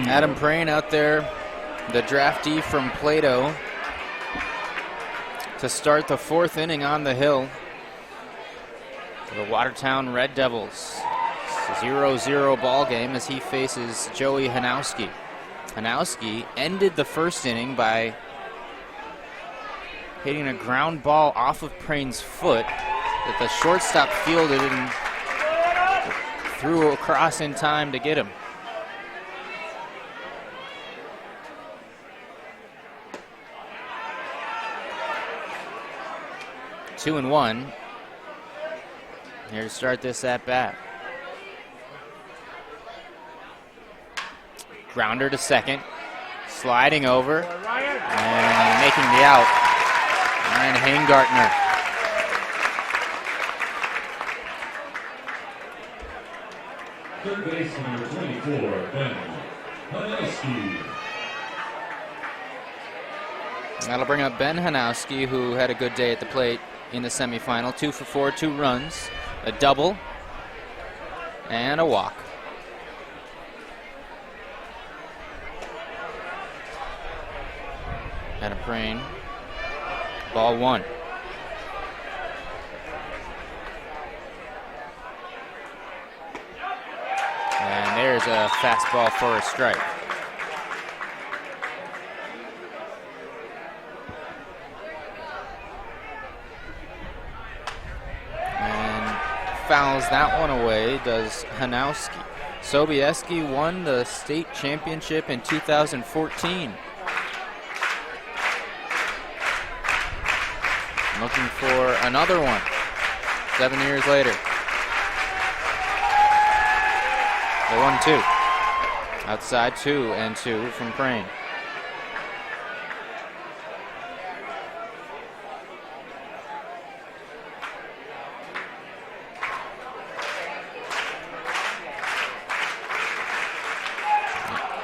Adam Prane out there the draftee from Plato, to start the 4th inning on the hill for the Watertown Red Devils. It's a 0-0 ball game as he faces Joey Hanowski. Hanowski ended the 1st inning by hitting a ground ball off of Prain's foot that the shortstop fielded and threw across in time to get him. Two and one. Here to start this at bat. Grounder to second. Sliding over and making the out. Ryan Hangartner. Third base number 24, Ben Hanowski. That'll bring up Ben Hanowski, who had a good day at the plate in the semifinal. 2 for 4, 2 runs, a double, and a walk. And a Prain. Ball 1. And there's a fastball for a strike. And fouls that one away, does Hanowski. Sobieski won the state championship in 2014. Looking for another one 7 years later. The 1-2. Outside 2-2 from Prain.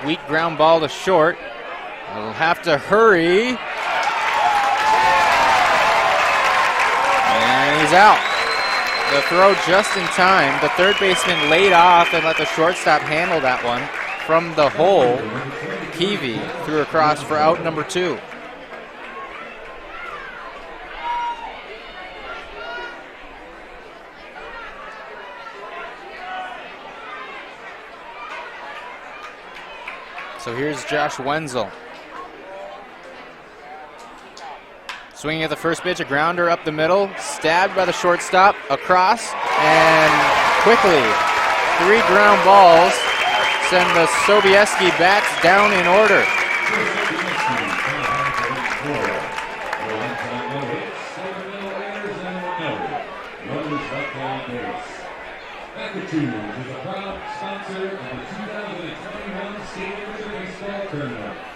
Weak ground ball to short. We'll have to hurry. And he's out. The throw just in time. The third baseman laid off and let the shortstop handle that one from the hole. Keevy threw across for out number 2. So here's Josh Wenzel. Swinging at the first pitch, a grounder up the middle, stabbed by the shortstop, across, and quickly 3 ground balls send the Sobieski bats down in order.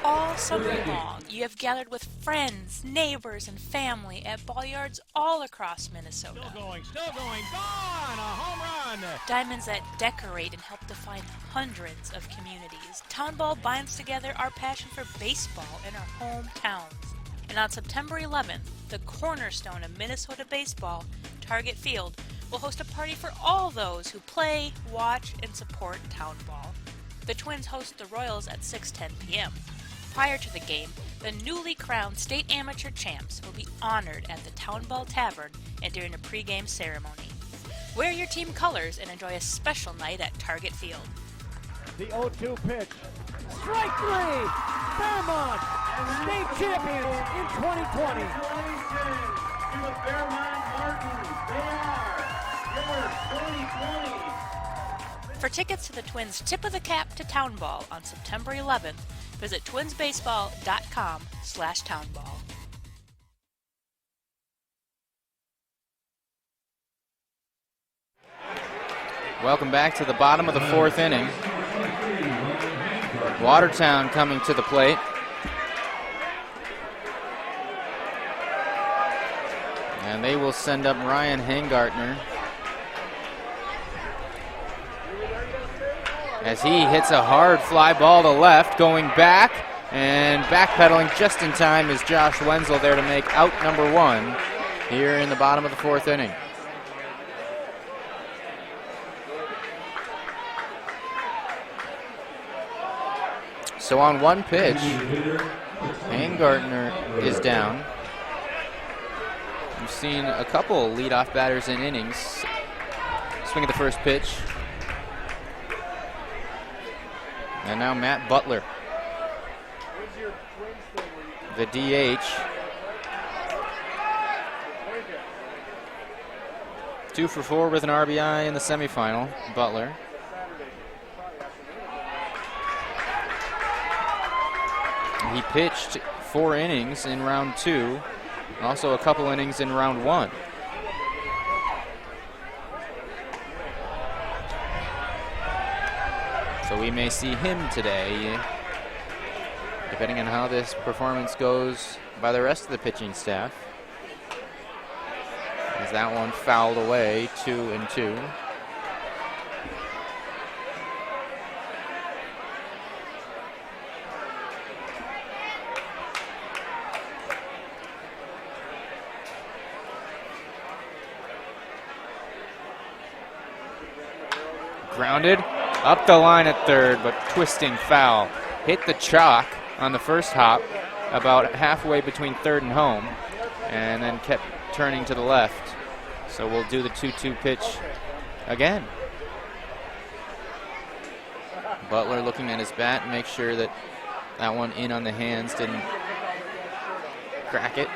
All summer long, you have gathered with friends, neighbors, and family at ball yards all across Minnesota. Still going, gone! A home run! Diamonds that decorate and help define hundreds of communities. Town Ball binds together our passion for baseball in our hometowns. And on September 11th, the cornerstone of Minnesota baseball, Target Field, will host a party for all those who play, watch, and support Town Ball. The Twins host the Royals at 6:10 p.m. Prior to the game, the newly crowned state amateur champs will be honored at the Town Ball Tavern and during a pregame ceremony. Wear your team colors and enjoy a special night at Target Field. The 0-2 pitch. Strike 3! Fairmont, state champions in 2020. Congratulations to the Fairmont Martins. They are your 2020. For tickets to the Twins' Tip of the Cap to Town Ball on September 11th, visit twinsbaseball.com/townball. Welcome back to the bottom of the 4th inning. Watertown coming to the plate. And they will send up Ryan Hangartner as he hits a hard fly ball to left, going back and backpedaling just in time is Josh Wenzel there to make out number 1 here in the bottom of the 4th inning. So on one pitch, Hangartner is down. We've seen a couple leadoff batters in innings. Swing at the first pitch. And now Matt Butler, the DH. 2 for 4 with an RBI in the semifinal, Butler. He pitched 4 innings in round 2, also a couple innings in round 1. So we may see him today, depending on how this performance goes by the rest of the pitching staff. As that one fouled away, 2-2. Grounded up the line at third, but twisting foul. Hit the chalk on the first hop, about halfway between third and home, and then kept turning to the left. So we'll do the 2-2 pitch again. Butler looking at his bat and make sure that that one in on the hands didn't crack it.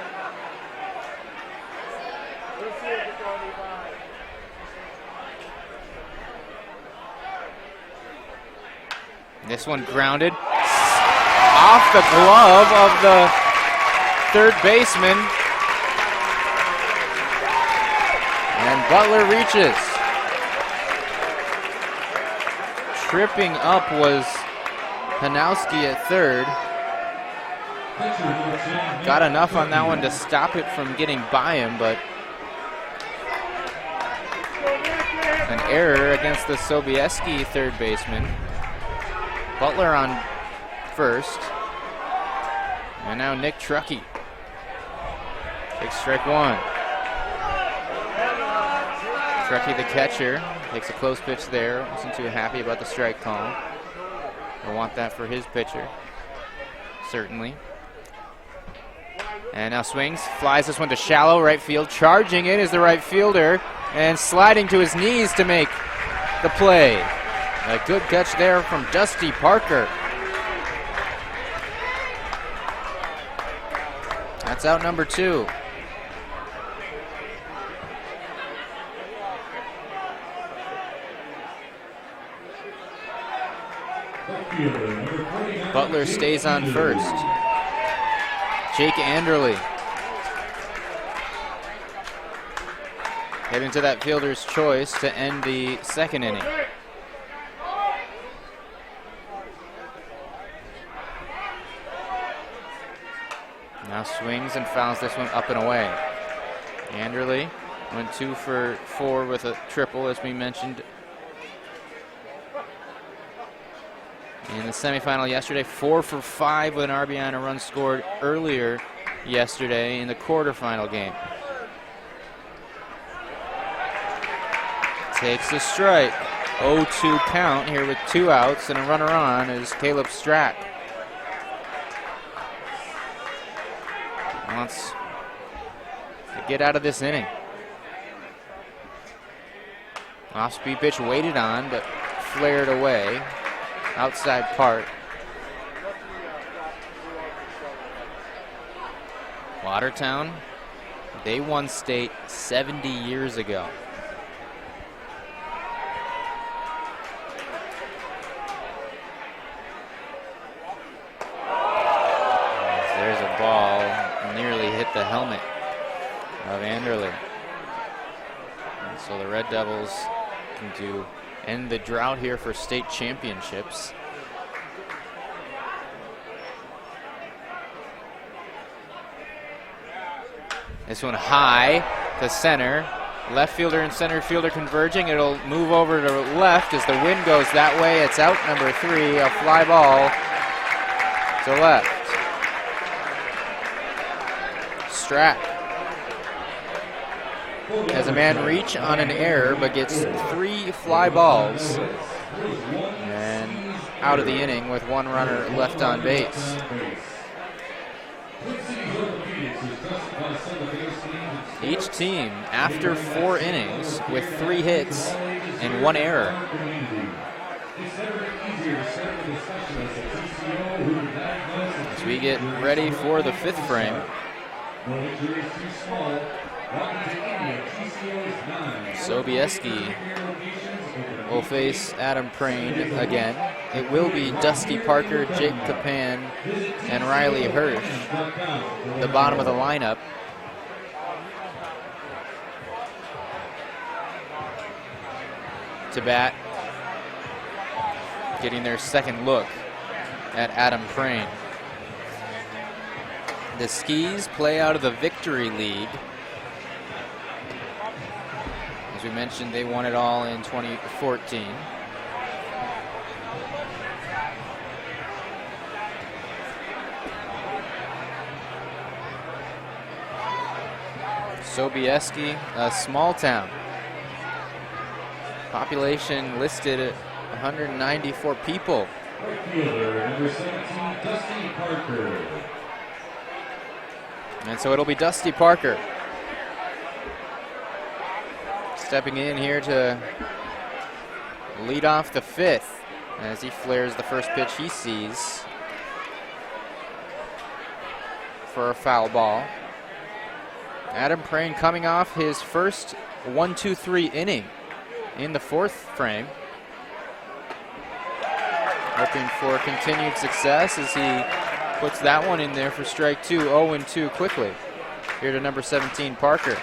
This one grounded off the glove of the third baseman. And Butler reaches. Tripping up was Hanowski at third. Got enough on that one to stop it from getting by him, but an error against the Sobieski third baseman. Butler on first. And now Nick Truckee. Takes strike one. Truckee, the catcher, takes a close pitch there. Wasn't too happy about the strike call. He'll want that for his pitcher, certainly. And now swings, flies this one to shallow right field. Charging it is the right fielder, and sliding to his knees to make the play. A good catch there from Dusty Parker. That's out number 2. Butler stays on first. Jake Anderle heading to that fielder's choice to end the second inning. Now swings and fouls this one up and away. Anderle went 2 for 4 with a triple, as we mentioned in the semifinal yesterday. 4 for 5 with an RBI and a run scored earlier yesterday in the quarterfinal game. Takes the strike. 0-2 count here with 2 outs, and a runner on is Caleb Strack. Wants to get out of this inning. Off-speed pitch waited on, but flared away. Outside part. Watertown, they won state 70 years ago. There's a ball, nearly hit the helmet of Anderle. And so the Red Devils can end the drought here for state championships. This one high to center. Left fielder and center fielder converging. It'll move over to left as the wind goes that way. It's out number 3, a fly ball to left. Strack has a man reach on an error, but gets 3 fly balls. And out of the inning with one runner left on base. Each team, after 4 innings, with 3 hits and 1 error. As we get ready for the 5th frame, Sobieski will face Adam Prain again. It will be Dusty Parker, Jake Capan, and Riley Hirsch, the bottom of the lineup. To bat, getting their second look at Adam Prain. The Skis play out of the Victory League. As we mentioned, they won it all in 2014. Sobieski, a small town. Population listed at 194 people. Number 17, Dusty Parker. And so it'll be Dusty Parker stepping in here to lead off the 5th as he flares the first pitch he sees for a foul ball. Adam Prain coming off his first 1-2-3 inning in the 4th frame. Hoping for continued success as he puts that one in there for strike 2, 0-2 quickly. Here to number 17, Parker.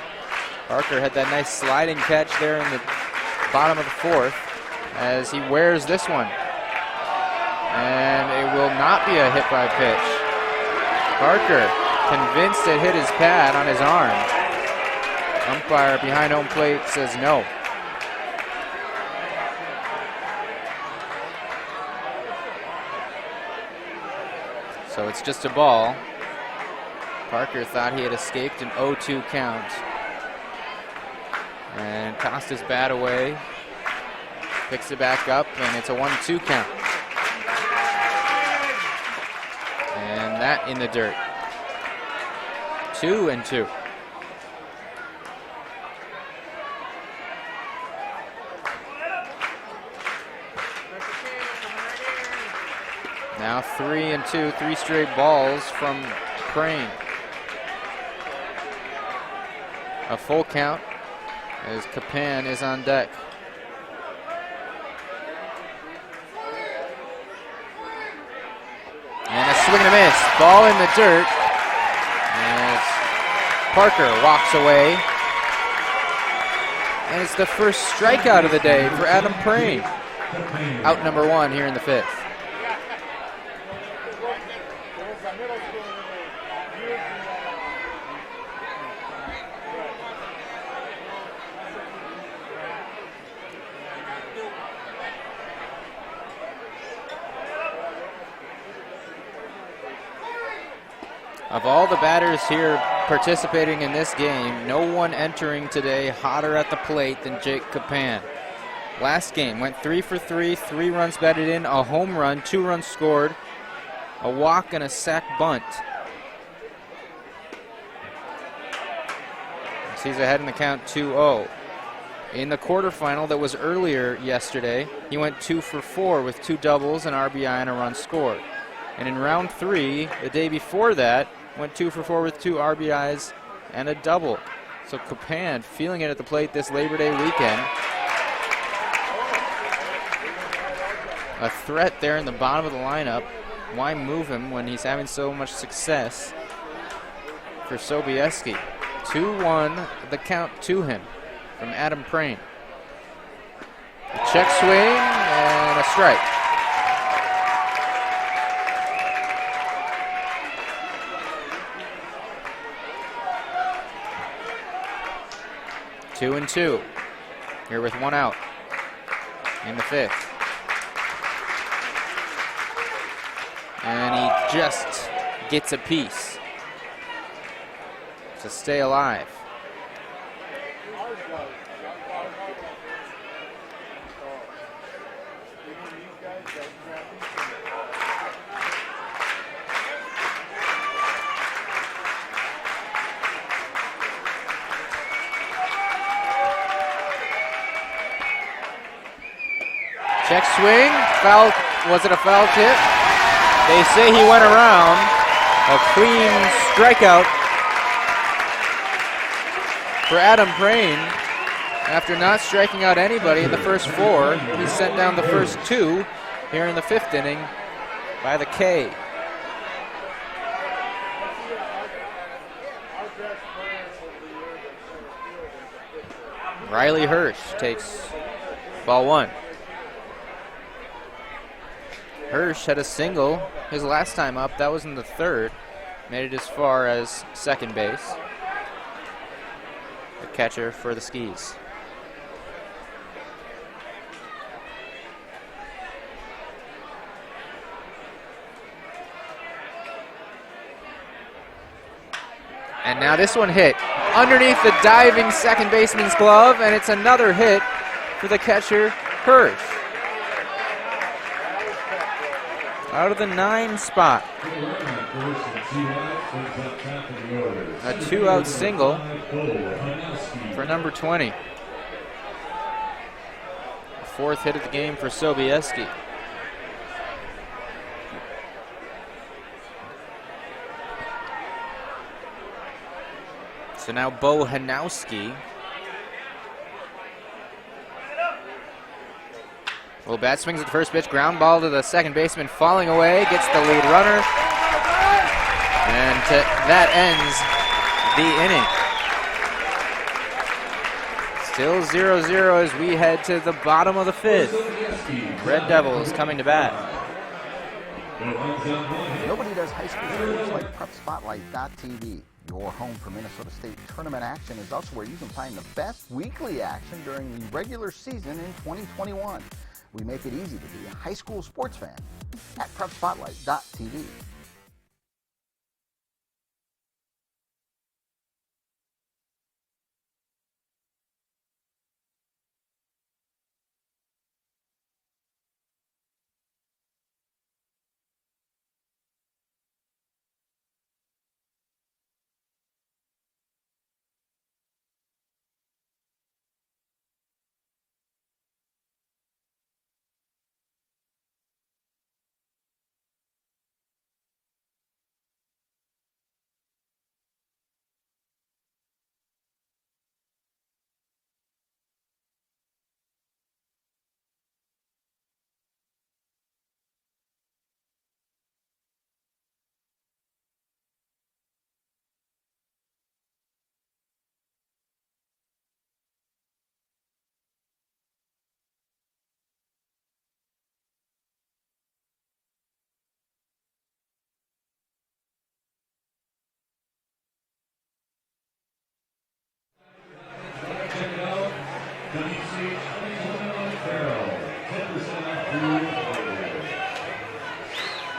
Parker had that nice sliding catch there in the bottom of the 4th as he wears this one. And it will not be a hit by pitch. Parker convinced it hit his pad on his arm. Umpire behind home plate says no. So it's just a ball. Parker thought he had escaped an 0-2 count. And tossed his bat away. Picks it back up, and it's a 1-2 count. And that in the dirt. 2-2. Now 3-2, 3 straight balls from Prain. A full count as Capan is on deck. And a swing and a miss. Ball in the dirt as Parker walks away. And it's the first strikeout of the day for Adam Prain. Out number 1 here in the 5th. Of all the batters here participating in this game, no one entering today hotter at the plate than Jake Capan. Last game went 3 for 3, 3 runs batted in, a home run, 2 runs scored, a walk and a sac bunt. He's ahead in the count 2-0. In the quarterfinal that was earlier yesterday, he went 2 for 4 with 2 doubles, an RBI, and a run scored. And in round 3, the day before that, went 2 for 4 with 2 RBIs and a double. So Capan feeling it at the plate this Labor Day weekend. A threat there in the bottom of the lineup. Why move him when he's having so much success for Sobieski? 2-1, the count to him from Adam Prain. A check swing and a strike. Two and 2 here with 1 out in the 5th. And he just gets a piece to stay alive. Check swing, foul, was it a foul tip? They say he went around. A clean strikeout for Adam Prain. After not striking out anybody in the first 4, he sent down the first 2 here in the 5th inning by the K. Riley Hirsch takes ball 1. Hirsch had a single his last time up. That was in the 3rd. Made it as far as second base. The catcher for the Skis. And now this one hit underneath the diving second baseman's glove, and it's another hit for the catcher, Hirsch. Out of the 9 spot. A 2-out single for number 20. The 4th hit of the game for Sobieski. So now Bo Hanowski. Well, bat swings at the first pitch, ground ball to the second baseman, falling away, gets the lead runner, and that ends the inning. Still 0-0 as we head to the bottom of the 5th. Red Devils coming to bat. Nobody does high school sports like PrepSpotlight.tv. Your home for Minnesota State tournament action is also where you can find the best weekly action during the regular season in 2021. We make it easy to be a high school sports fan at PrepSpotlight.tv.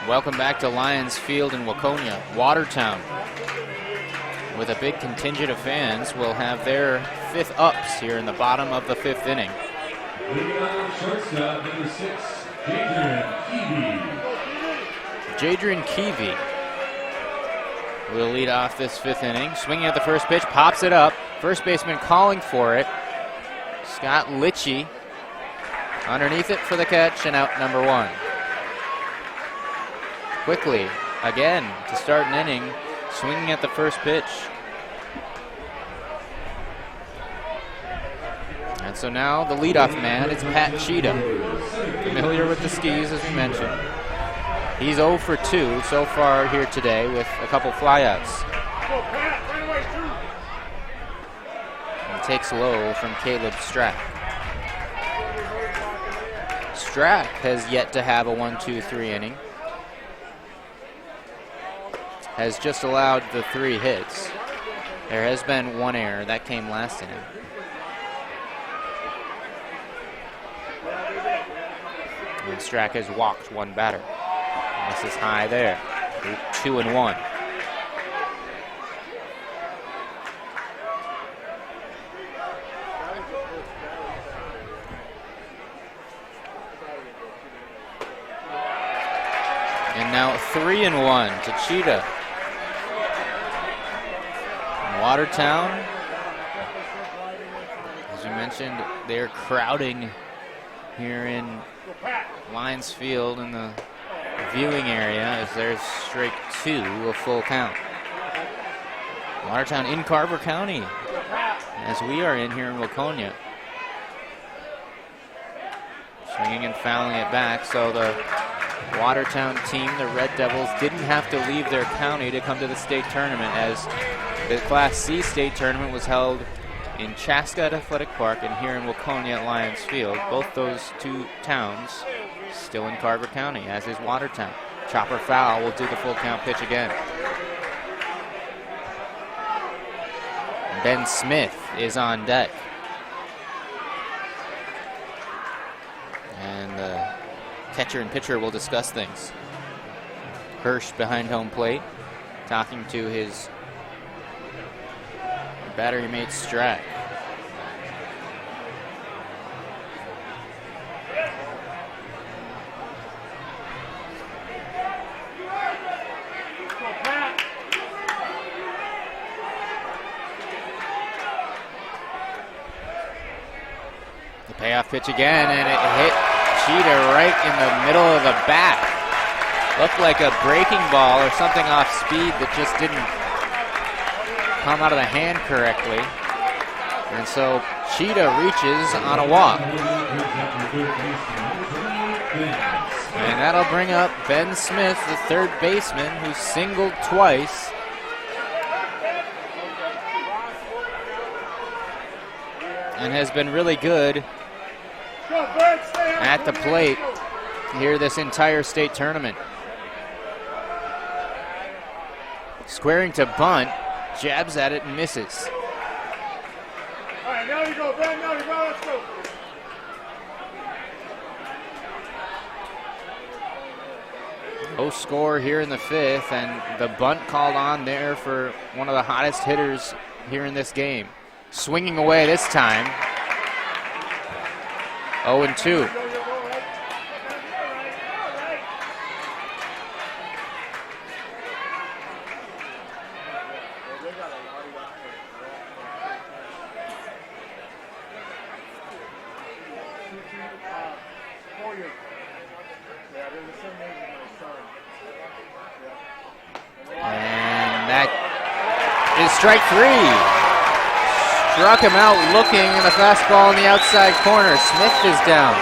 Welcome back to Lions Field in Waconia. Watertown, with a big contingent of fans, will have their 5th ups here in the bottom of the 5th inning. Shortstop, number 6, Jadrian Keevy will lead off this 5th inning. Swinging at the first pitch, pops it up. First baseman calling for it. Scott Litchie underneath it for the catch, and out number 1. Quickly, again, to start an inning, swinging at the first pitch. And so now the leadoff man, it's Pat Cheatham. Familiar with the Skis, as we mentioned. He's 0 for 2 so far here today with a couple flyouts. And takes low from Caleb Strack. Strack has yet to have a 1-2-3 inning. Has just allowed the 3 hits. There has been 1 error. That came last inning. And Strack has walked 1 batter. And this is high there. 2-1. And now 3-1 to Cheetah. Watertown, as you mentioned, they're crowding here in Lions Field in the viewing area as there's strike 2, a full count. Watertown in Carver County, as we are in here in Waconia. Swinging and fouling it back, so the Watertown team, the Red Devils, didn't have to leave their county to come to the state tournament, as the Class C state tournament was held in Chaska at Athletic Park and here in Waconia at Lions Field. Both those two towns still in Carver County, as is Watertown. Chopper foul will do the full count pitch again. Ben Smith is on deck. And the catcher and pitcher will discuss things. Hirsch behind home plate, talking to his battery mate Strack. The payoff pitch again, and it hit Cheetah right in the middle of the bat. Looked like a breaking ball or something off speed that just didn't come out of the hand correctly. And so Cheetah reaches on a walk. And that'll bring up Ben Smith, the third baseman, who singled twice. And has been really good at the plate here this entire state tournament. Squaring to bunt, jabs at it and misses. All right, now you go, Ben, now you go, let's go. No score here in the fifth, and the bunt called on there for one of the hottest hitters here in this game. Swinging away this time. 0-2. And that is strike 3. Struck him out looking, and the fastball in the outside corner. Smith is down.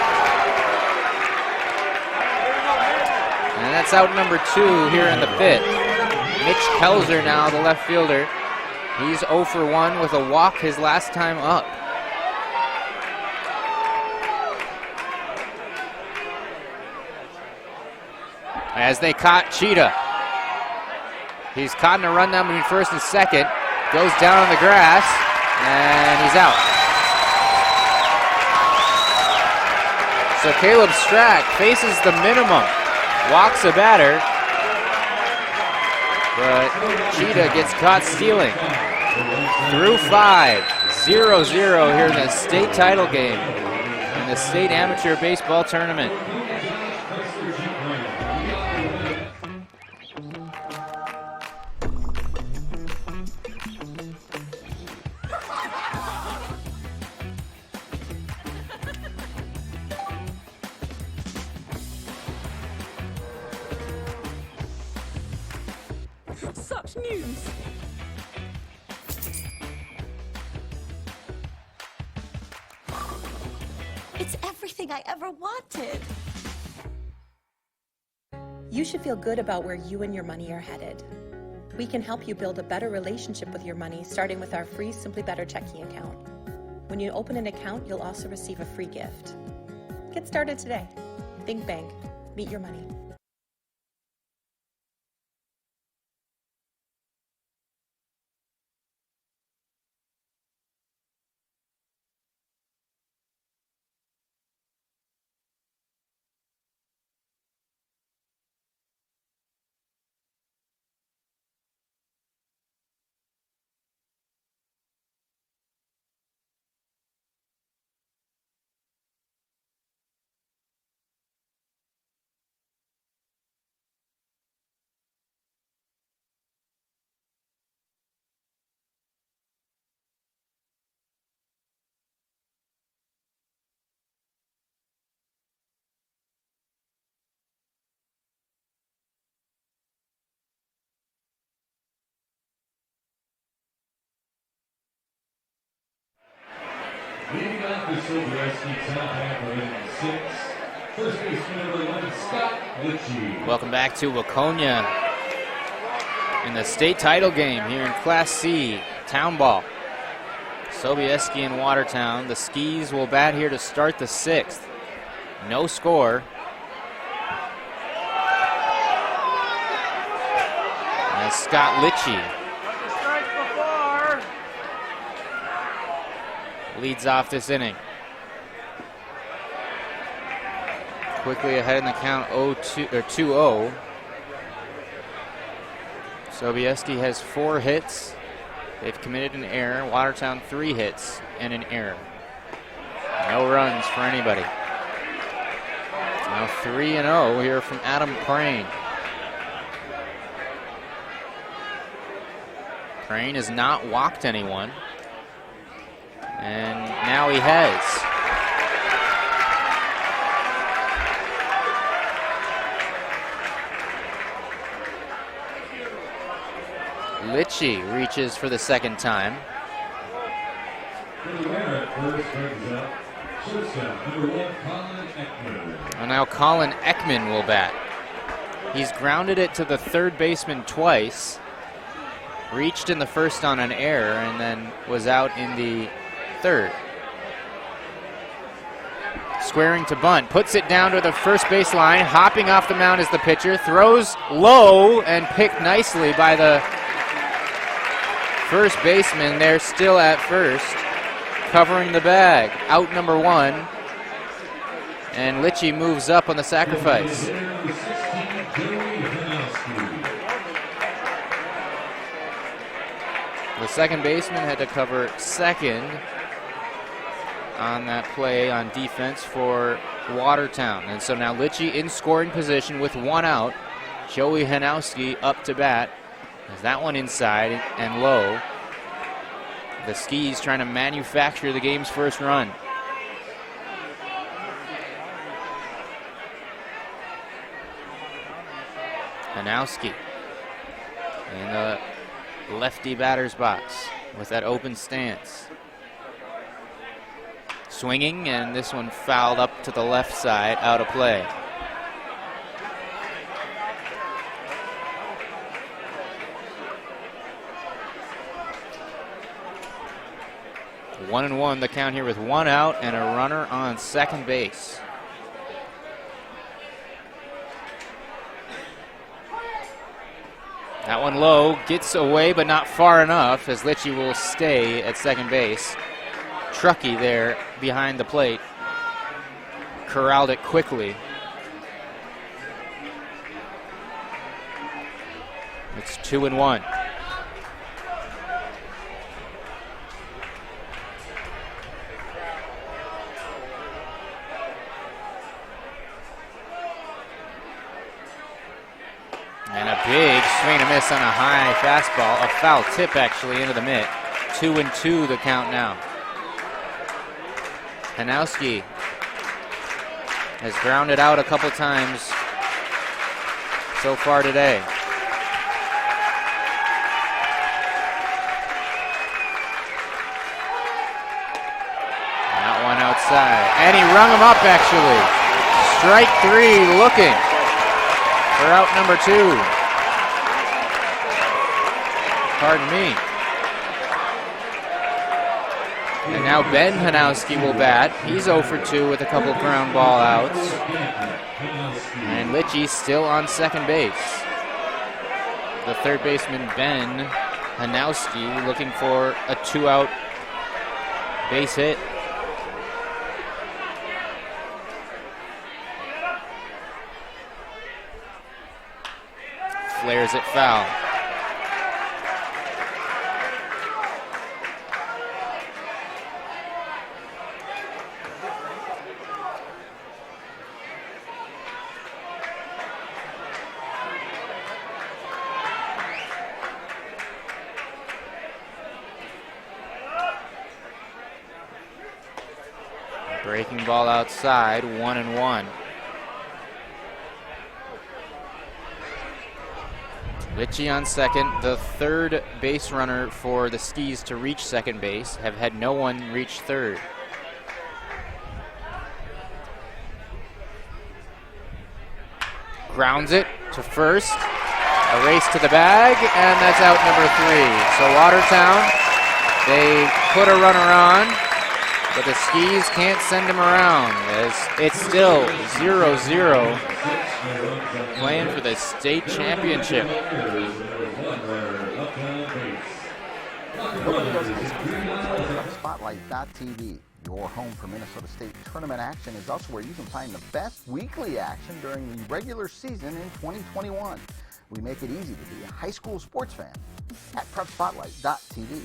And that's out number 2 here in the fifth. Mitch Kelzer now, the left fielder. He's 0 for 1 with a walk his last time up. As they caught Cheetah. He's caught in a run down between first and second. Goes down on the grass. And he's out. So Caleb Strack faces the minimum. Walks a batter. But Cheetah gets caught stealing. Through 5. 0-0 here in the state title game. In the state amateur baseball tournament. Such news! It's everything I ever wanted. You should feel good about where you and your money are headed. We can help you build a better relationship with your money, starting with our free Simply Better checking account. When you open an account, you'll also receive a free gift. Get started today. Think Bank. Meet your money. for Sobieski, top half of inning 6. First baseman number 11, Scott Litchie. Welcome back to Waconia in the state title game here in Class C, Town Ball. Sobieski and Watertown. The Skis will bat here to start the 6th. No score. As Scott Litchie leads off this inning. Quickly ahead in the count 2-0. Sobieski has 4 hits. They've committed an error. Watertown 3 hits and an error. No runs for anybody. Now 3-0 here from Adam Crane. Crane has not walked anyone. And now he has. Litchie reaches for the second time. And now Colin Ekman will bat. He's grounded it to the third baseman twice. Reached in the first on an error and then was out in the third. Squaring to bunt, puts it down to the first base line, hopping off the mound is the pitcher, throws low and picked nicely by the first baseman. They're still at first, covering the bag. Out number 1, and Litchie moves up on the sacrifice. The second baseman had to cover second on that play on defense for Watertown. And so now Litchie in scoring position with 1 out. Joey Hanowski up to bat. As that one inside and low. The Skis trying to manufacture the game's first run. Hanowski in the lefty batter's box with that open stance. Swinging, and this one fouled up to the left side, out of play. One and one, the count here with 1 out and a runner on second base. That one low, gets away but not far enough as Litchie will stay at second base. Truckee there behind the plate. Corralled it quickly. It's 2-1. And a big swing and a miss on a high fastball. A foul tip actually into the mitt. 2-2 the count now. Hanowski has grounded out a couple times so far today. That one outside. And he rung him up actually. Strike 3 looking for out number 2. Pardon me. And now Ben Hanowski will bat. He's 0 for 2 with a couple ground ball outs. And Litchie still on second base. The third baseman, Ben Hanowski, looking for a 2-out base hit. Flares it foul. Breaking ball outside, 1-1. Litchie on second, the third base runner for the Skis to reach second base. Have had no one reach third. Grounds it to first. A race to the bag, and that's out number 3. So Watertown, they put a runner on, but the Skis can't send him around as it's still 0-0, playing for the state championship. Spotlight.tv, your home for Minnesota State tournament action, is also where you can find the best weekly action during the regular season in 2021. We make it easy to be a high school sports fan at PrepSpotlight.tv.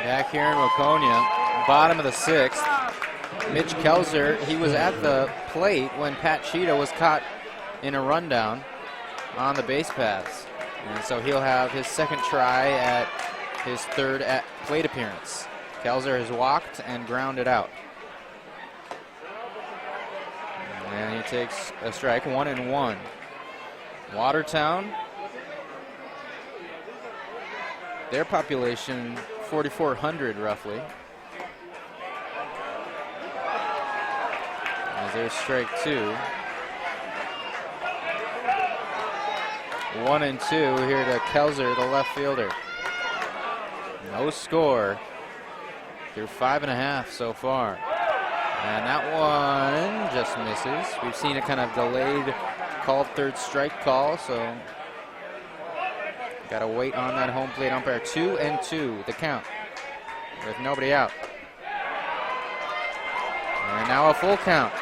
Back here in Waconia, bottom of the 6th. Mitch Kelzer, he was at the plate when Pat Cheetah was caught in a rundown on the base paths. And so he'll have his second try at his third plate appearance. Kelzer has walked and grounded out. And he takes a strike, 1-1. Watertown, their population 4,400 roughly. As there's strike 2. 1-2 here to Kelzer, the left fielder. No score through 5.5 so far. And that one just misses. We've seen it kind of delayed, called third strike call, so got to wait on that home plate umpire. 2-2 the count with nobody out. And now a full count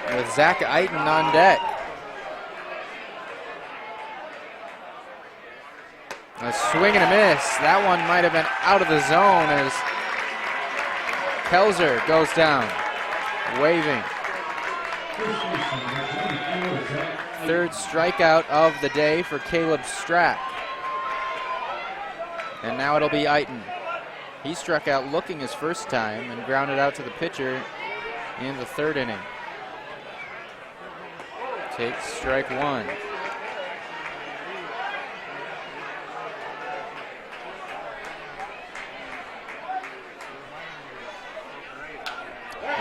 with Zach Eiten on deck. A swing and a miss. That one might have been out of the zone as Kelzer goes down, waving. Third strikeout of the day for Caleb Strack. And now it'll be Eiten. He struck out looking his first time and grounded out to the pitcher in the 3rd inning. Takes strike 1.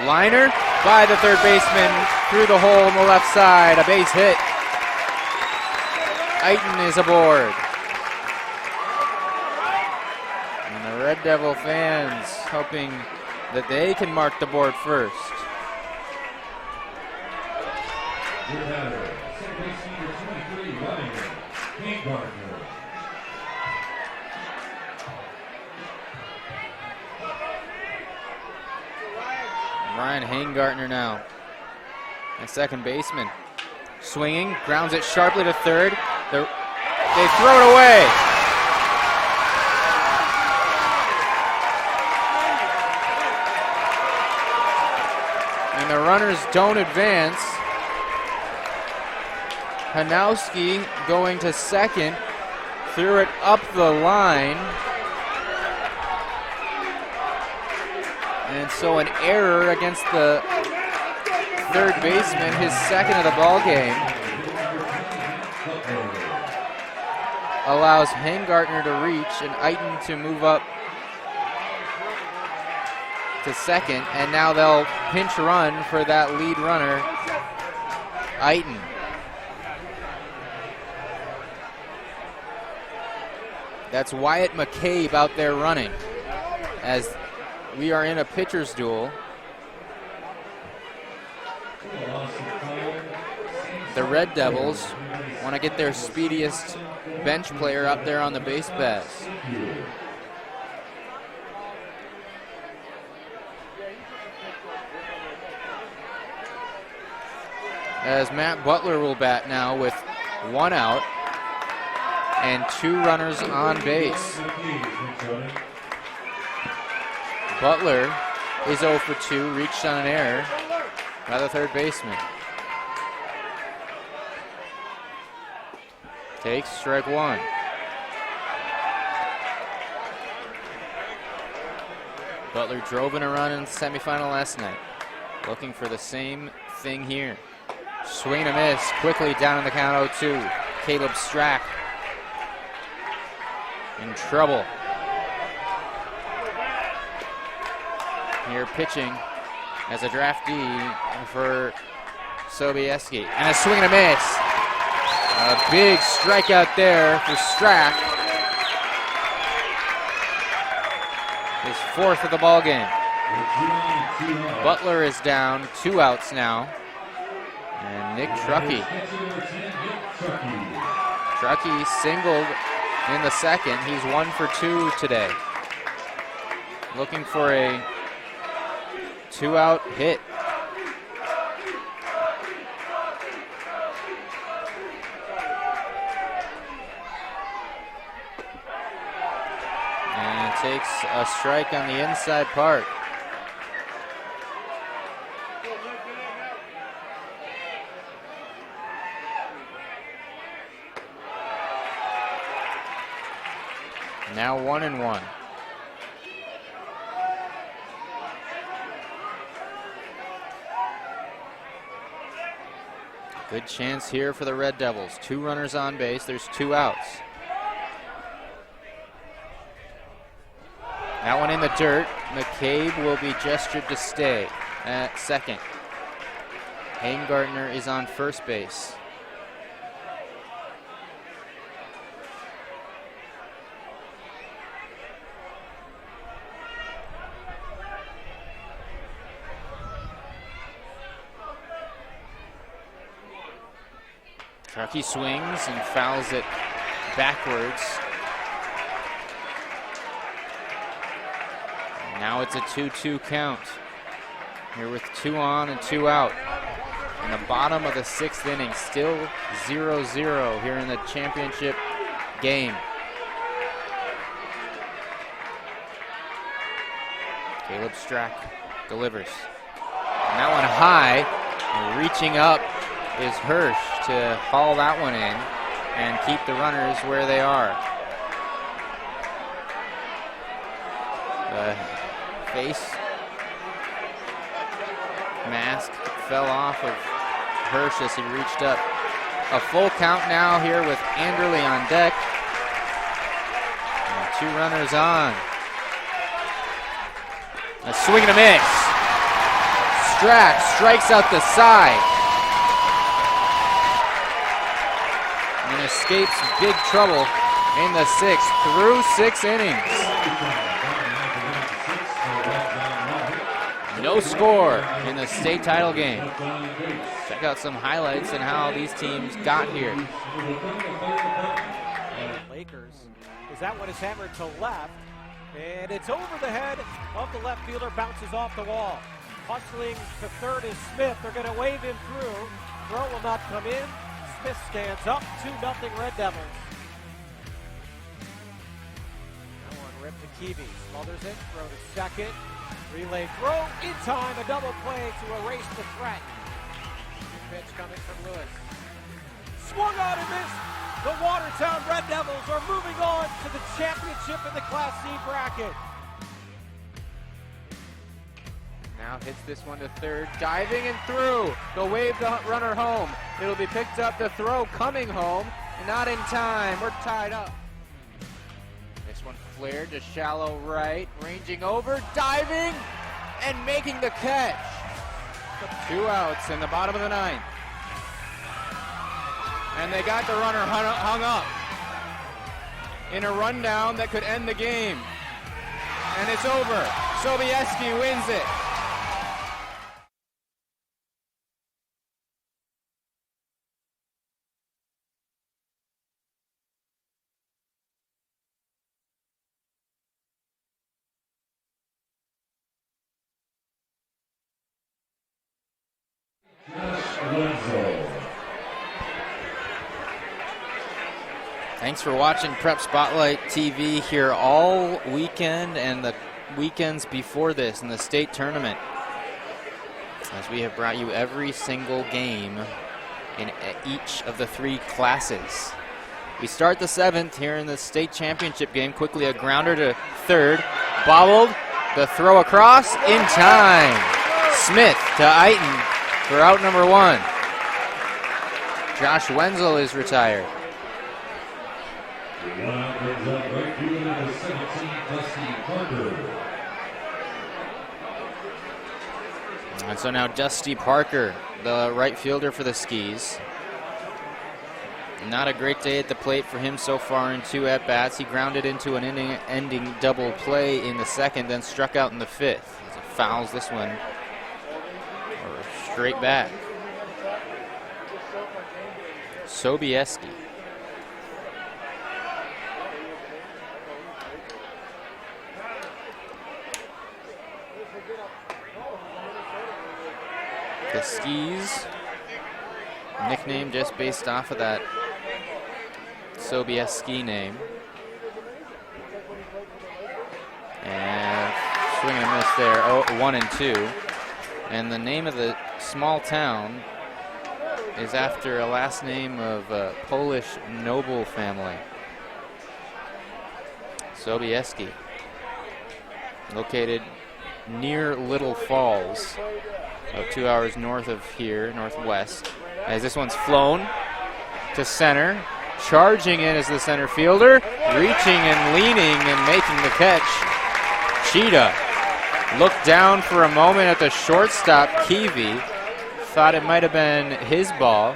Liner by the third baseman through the hole on the left side. A base hit. Eiten is aboard. And the Red Devil fans hoping that they can mark the board first. Good batter, second base number 23, Ryan Haygartner. Ryan Haygartner now, a second baseman. Swinging, grounds it sharply to third. They throw it away. And the runners don't advance. Hanowski going to second, threw it up the line. And so an error against the third baseman, his second of the ball game, allows Haygartner to reach and Eiten to move up to second. And now they'll pinch run for that lead runner, Eiten. That's Wyatt McCabe out there running as we are in a pitcher's duel. the Red Devils want to get their speediest bench player up there on the base paths. As Matt Butler will bat now with 1 out and 2 runners on base. Butler is 0 for 2, reached on an error by the third baseman. Takes strike 1. Butler drove in a run in the semifinal last night. Looking for the same thing here. Swing and a miss, quickly down in the count 0-2. Caleb Strack in trouble. Here pitching as a draftee for Sobieski. And a swing and a miss. A big strikeout there for Strack. His 4th of the ball game. Butler is down, 2 outs now. And Nick Truckee. Truckee singled in the second. He's 1 for 2 today. Looking for a 2-out hit. And takes a strike on the inside part. Now 1-1. Good chance here for the Red Devils. 2 runners on base. There's 2 outs. That one in the dirt. McCabe will be gestured to stay at second. Hagengartner is on first base. Truckee swings and fouls it backwards. And now it's a 2-2 count. Here with 2 on and 2 out. In the bottom of the 6th inning, still 0-0 here in the championship game. Caleb Strack delivers. And that one high, and reaching up is Hirsch to follow that one in and keep the runners where they are. The face mask fell off of Hirsch as he reached up. A full count now here with Anderle on deck. And 2 runners on. A swing and a miss. Strack strikes out the side. And escapes big trouble in the 6th through 6 innings. No score in the state title game. Check out some highlights and how these teams got here. Lakers, as that one is hammered to left, and it's over the head of the left fielder, bounces off the wall. Hustling to third is Smith. They're going to wave him through. Throw will not come in. Smith stands up, 2-0 Red Devils. Now on rip to Keevy. Smothers it, throw to second. Relay throw in time, a double play to erase the threat. Pitch coming from Lewis. Swung on and missed. The Watertown Red Devils are moving on to the championship in the Class C bracket. Now hits this one to third, diving and through. They'll wave the runner home. It'll be picked up, the throw coming home. Not in time, we're tied up. This one flared to shallow right, ranging over, diving, and making the catch. 2 outs in the bottom of the 9th. And they got the runner hung up in a rundown that could end the game. And it's over. Sobieski wins it. Thanks for watching Prep Spotlight TV here all weekend and the weekends before this in the state tournament, as we have brought you every single game in each of the 3 classes. We start the 7th here in the state championship game. Quickly a grounder to third, bobbled, the throw across in time. Smith to Eiton for out number 1. Josh Wenzel is retired. One brings up right fielder number 17, Dusty Parker. And so now Dusty Parker, the right fielder for the Skis. Not a great day at the plate for him so far in 2 at-bats. He grounded into an ending double play in the 2nd, then struck out in the 5th. As he fouls this one straight back. Sobieski. The Skis, nickname just based off of that Sobieski name. And swing and a miss there, 1 and 2. And the name of the small town is after a last name of a Polish noble family. Sobieski, located near Little Falls, about 2 hours north of here, northwest. As this one's flown to center, charging in as the center fielder, reaching and leaning and making the catch. Cheetah looked down for a moment at the shortstop, Keevy. Thought it might have been his ball,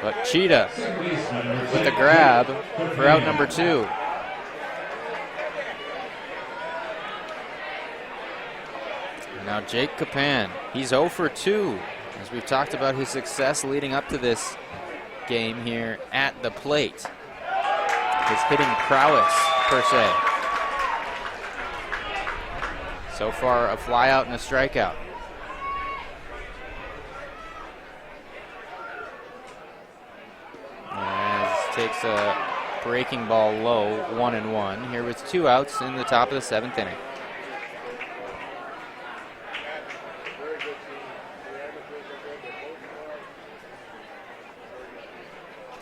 but Cheetah with the grab for out number 2. Now Jake Capan, he's 0 for 2, as we've talked about his success leading up to this game here at the plate. His hitting prowess, per se. So far, a flyout and a strikeout. As takes a breaking ball low, 1 and 1. Here with 2 outs in the top of the 7th inning.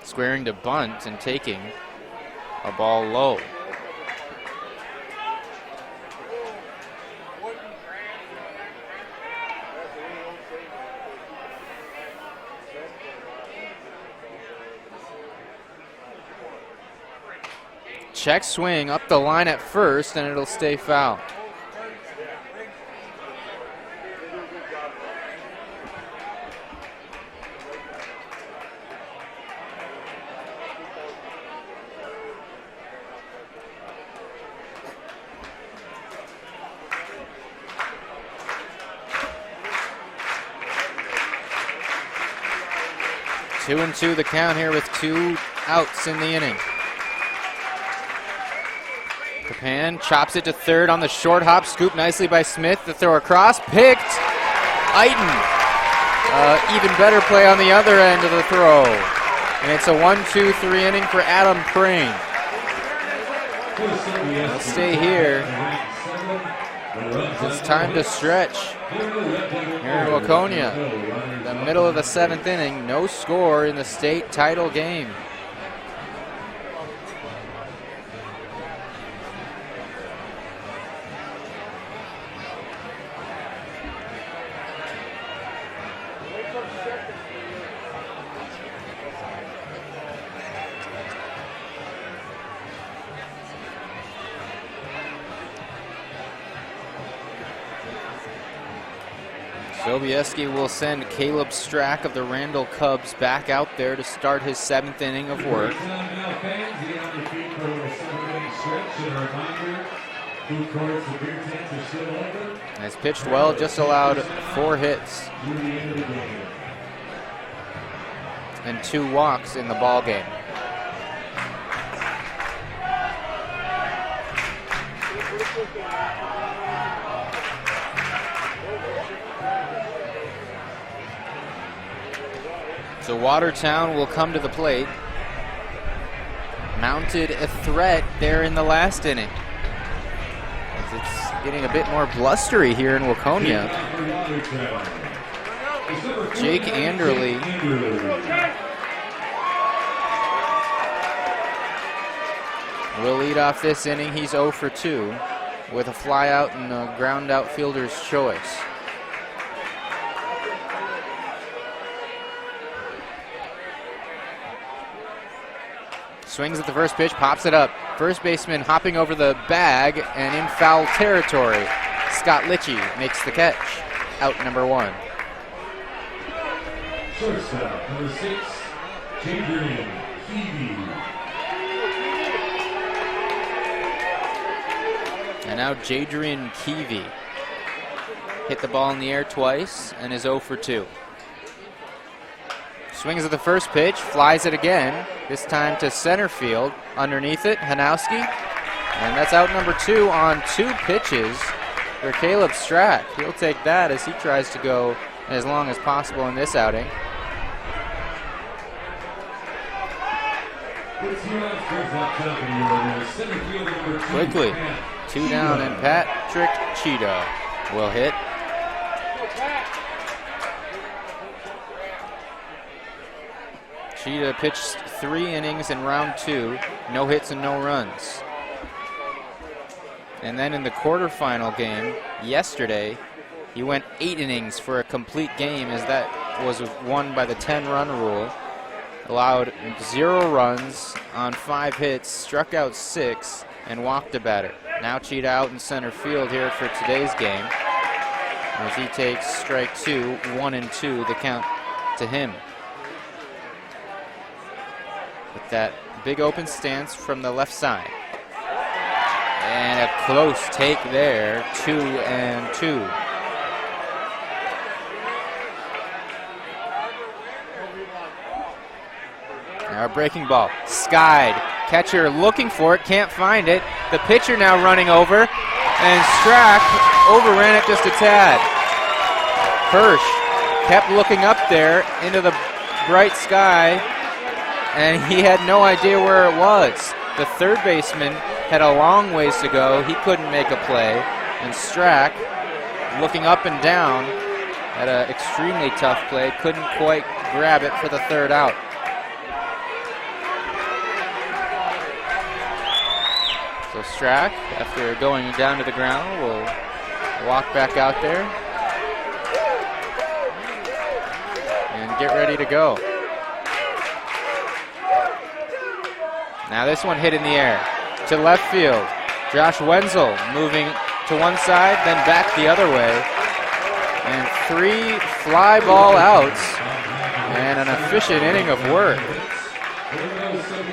Squaring to bunt and taking a ball low. Check swing up the line at first, and it'll stay foul. Two and 2 the count here with 2 outs in the inning. Capan chops it to third on the short hop, scooped nicely by Smith. The throw across, picked. Eiton, even better play on the other end of the throw. And it's a 1-2-3 inning for Adam Prane. He'll stay here. It's time to stretch here in Waconia. The middle of the 7th inning, no score in the state title game. Sobieski will send Caleb Strack of the Randall Cubs back out there to start his 7th inning of work. Has pitched well, just allowed 4 hits and 2 walks in the ball game. So Watertown will come to the plate. mounted a threat there in the last inning. As it's getting a bit more blustery here in Waconia. Jake Anderle will lead off this inning. He's 0 for 2 with a fly out and a ground out fielder's choice. Swings at the first pitch, pops it up. First baseman hopping over the bag and in foul territory. Scott Litchie makes the catch. Out number 1. Shortstop, number 6, Jadrian Keevy. And now Jadrian Keevy hit the ball in the air twice and is 0 for 2. Swings at the first pitch, flies it again, this time to center field. Underneath it, Hanowski. And that's out number 2 on 2 pitches for Caleb Strack. He'll take that as he tries to go as long as possible in this outing. Quickly, 2 down, and Patrick Cheetah will hit. Cheetah pitched 3 innings in round 2, no hits and no runs. And then in the quarterfinal game yesterday, he went 8 innings for a complete game, as that was won by the 10-run rule. Allowed 0 runs on 5 hits, struck out 6, and walked a batter. Now Cheetah out in center field here for today's game, as he takes strike 2, 1 and 2, the count to him. With that big open stance from the left side. And a close take there, 2 and 2. Now a breaking ball, skied. Catcher looking for it, can't find it. The pitcher now running over, and Strack overran it just a tad. Hirsch kept looking up there into the bright sky, and he had no idea where it was. The third baseman had a long ways to go. He couldn't make a play. And Strack, looking up and down, had an extremely tough play. Couldn't quite grab it for the third out. So Strack, after going down to the ground, will walk back out there and get ready to go. Now this one hit in the air to left field. Josh Wenzel moving to one side, then back the other way. And 3 fly ball outs and an efficient inning of work.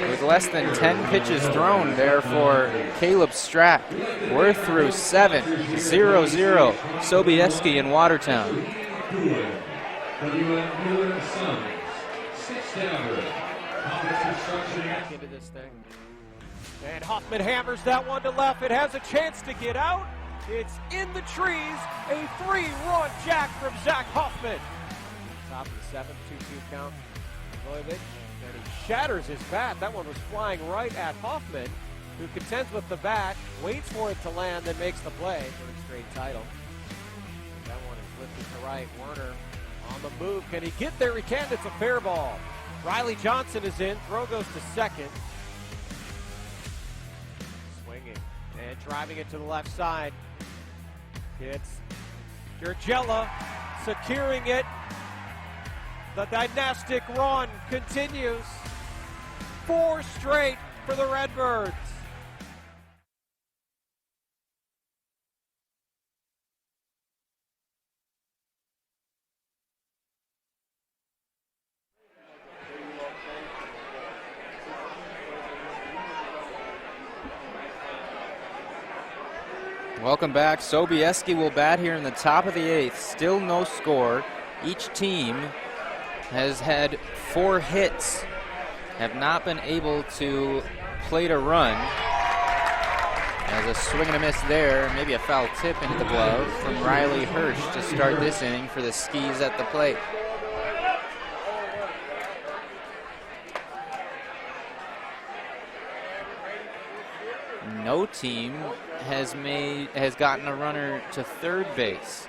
With less than 10 pitches thrown there for Caleb Strack. We're through 7, 0-0, Sobieski in Watertown. Into this thing. And Hoffman hammers that one to left. It has a chance to get out. It's in the trees. A 3-run jack from Zach Hoffman. Top of the 7th, 2-2 count. Loyevich, and he shatters his bat. That one was flying right at Hoffman, who contends with the bat, waits for it to land, then makes the play for his straight title. That one is lifted to right. Werner on the move. Can he get there? He can. It's a fair ball. Riley Johnson is in. Throw goes to second. Swinging and driving it to the left side. It's Gergella securing it. The dynastic run continues. 4 straight for the Redbirds. Welcome back. Sobieski will bat here in the top of the 8th. Still no score. Each team has had 4 hits, have not been able to plate a run. As a swing and a miss there, maybe a foul tip into the glove from Riley Hirsch to start this inning for the Skis at the plate. no team has gotten a runner to third base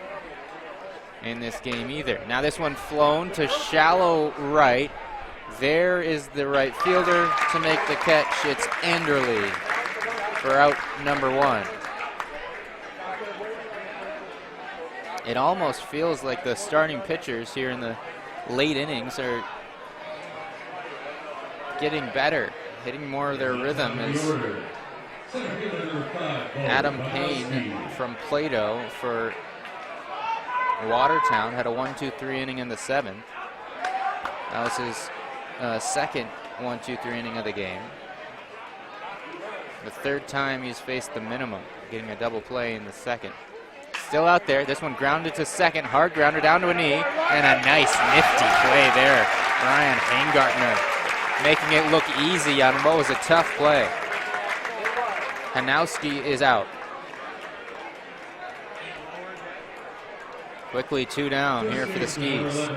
in this game either. Now this one flown to shallow right. There is the right fielder to make the catch. It's Enderly for out number 1. It almost feels like the starting pitchers here in the late innings are getting better, hitting more of their rhythm. As Adam Payne from Plato for Watertown had a 1-2-3 inning in the 7th. That was his second 1-2-3 inning of the game. The third time he's faced the minimum, getting a double play in the 2nd. Still out there. This one grounded to second. Hard grounder down to a knee. And a nice, nifty play there. Brian Hangartner making it look easy on what was a tough play. Hanowski is out. Quickly 2 down here for the Skis.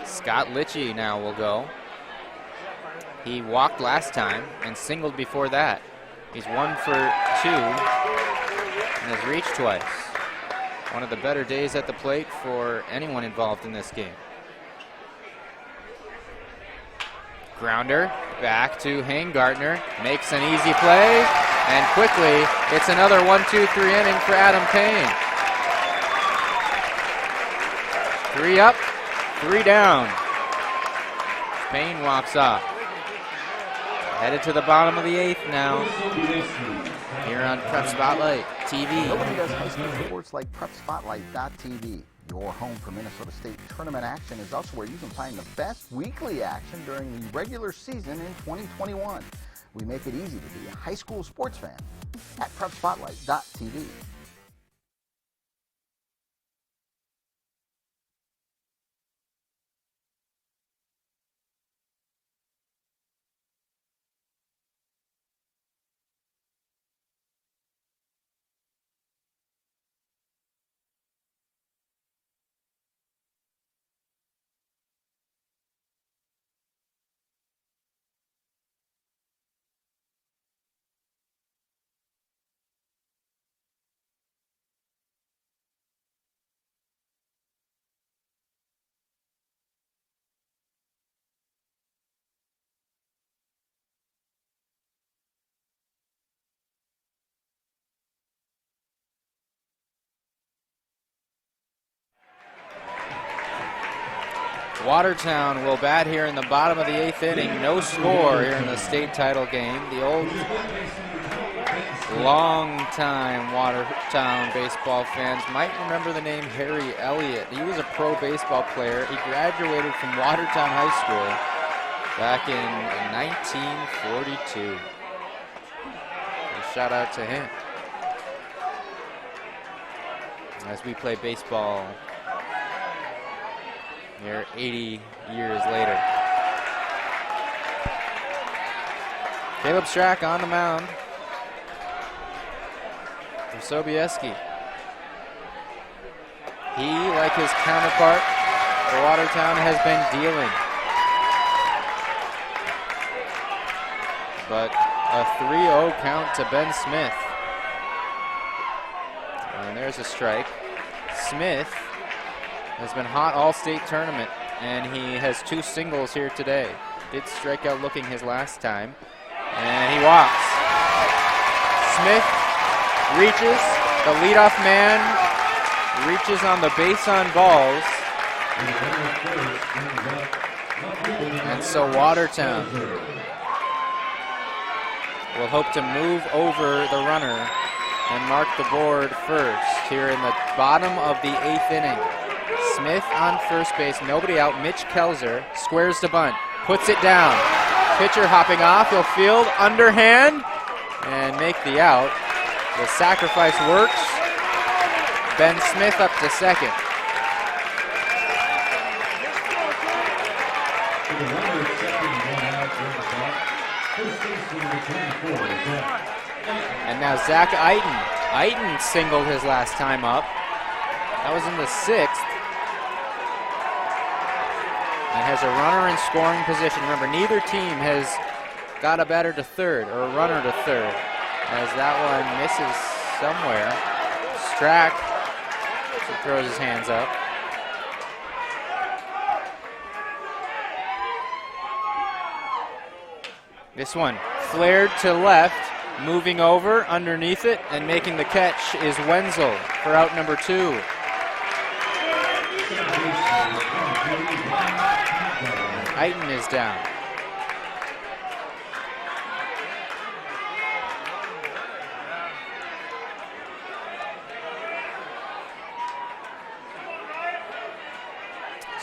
Scott Litchie now will go. He walked last time and singled before that. He's 1 for 2 and has reached twice. One of the better days at the plate for anyone involved in this game. Grounder back to Hangartner, makes an easy play, and quickly it's another 1-2-3 inning for Adam Payne. 3 up, 3 down. Payne walks off. Headed to the bottom of the 8th now. Here on Prep Spotlight TV. Nobody does high school sports like PrepSpotlight.tv. Your home for Minnesota State tournament action is also where you can find the best weekly action during the regular season in 2021. We make it easy to be a high school sports fan at PrepSpotlight.tv. Watertown will bat here in the bottom of the 8th inning. No score here in the state title game. The old long-time Watertown baseball fans might remember the name Harry Elliott. He was a pro baseball player. He graduated from Watertown High School back in 1942. A shout out to him as we play baseball here 80 years later. Caleb Strack on the mound for Sobieski. He, like his counterpart for Watertown, has been dealing. But a 3-0 count to Ben Smith. And there's a strike. Smith has been hot all state tournament, and he has 2 singles here today. Did strike out looking his last time, and he walks. Smith reaches, the leadoff man reaches on the base on balls, and so Watertown will hope to move over the runner and mark the board first here in the bottom of the 8th inning. Smith on first base, nobody out. Mitch Kelzer squares the bunt, puts it down. Pitcher hopping off, he'll field, underhand, and make the out. The sacrifice works. Ben Smith up to second. And now Zach Eiten. Eiten singled his last time up. That was in the 6th. And has a runner in scoring position. Remember, neither team has got a batter to third, or a runner to third, as that one misses somewhere. Strack throws his hands up. This one flared to left, moving over underneath it, and making the catch is Wenzel for out number 2. Eiton is down.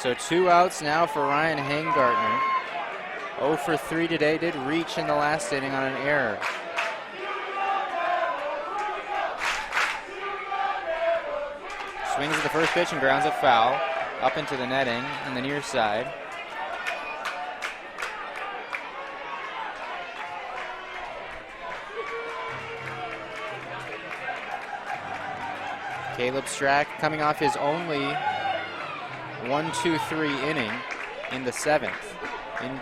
So 2 outs now for Ryan Hangartner. 0 for 3 today, did reach in the last inning on an error. Swings at the first pitch and grounds it foul, up into the netting in the near side. Caleb Strack coming off his only 1-2-3 inning in the 7th. In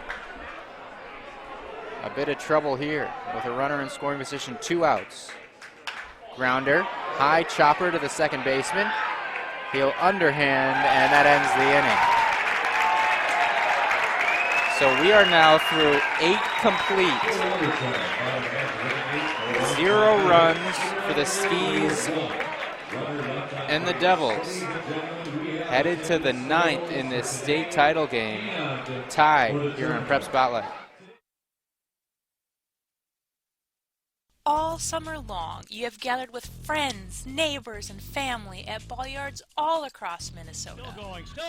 a bit of trouble here with a runner in scoring position, 2 outs. Grounder, high chopper to the second baseman. He'll underhand, and that ends the inning. So we are now through 8 complete. 0 runs for the Skis and the Devils. Headed to the 9th in this state title game, tied here on Prep Spotlight. All summer long, you have gathered with friends, neighbors, and family at ball yards all across Minnesota. Still going, gone! A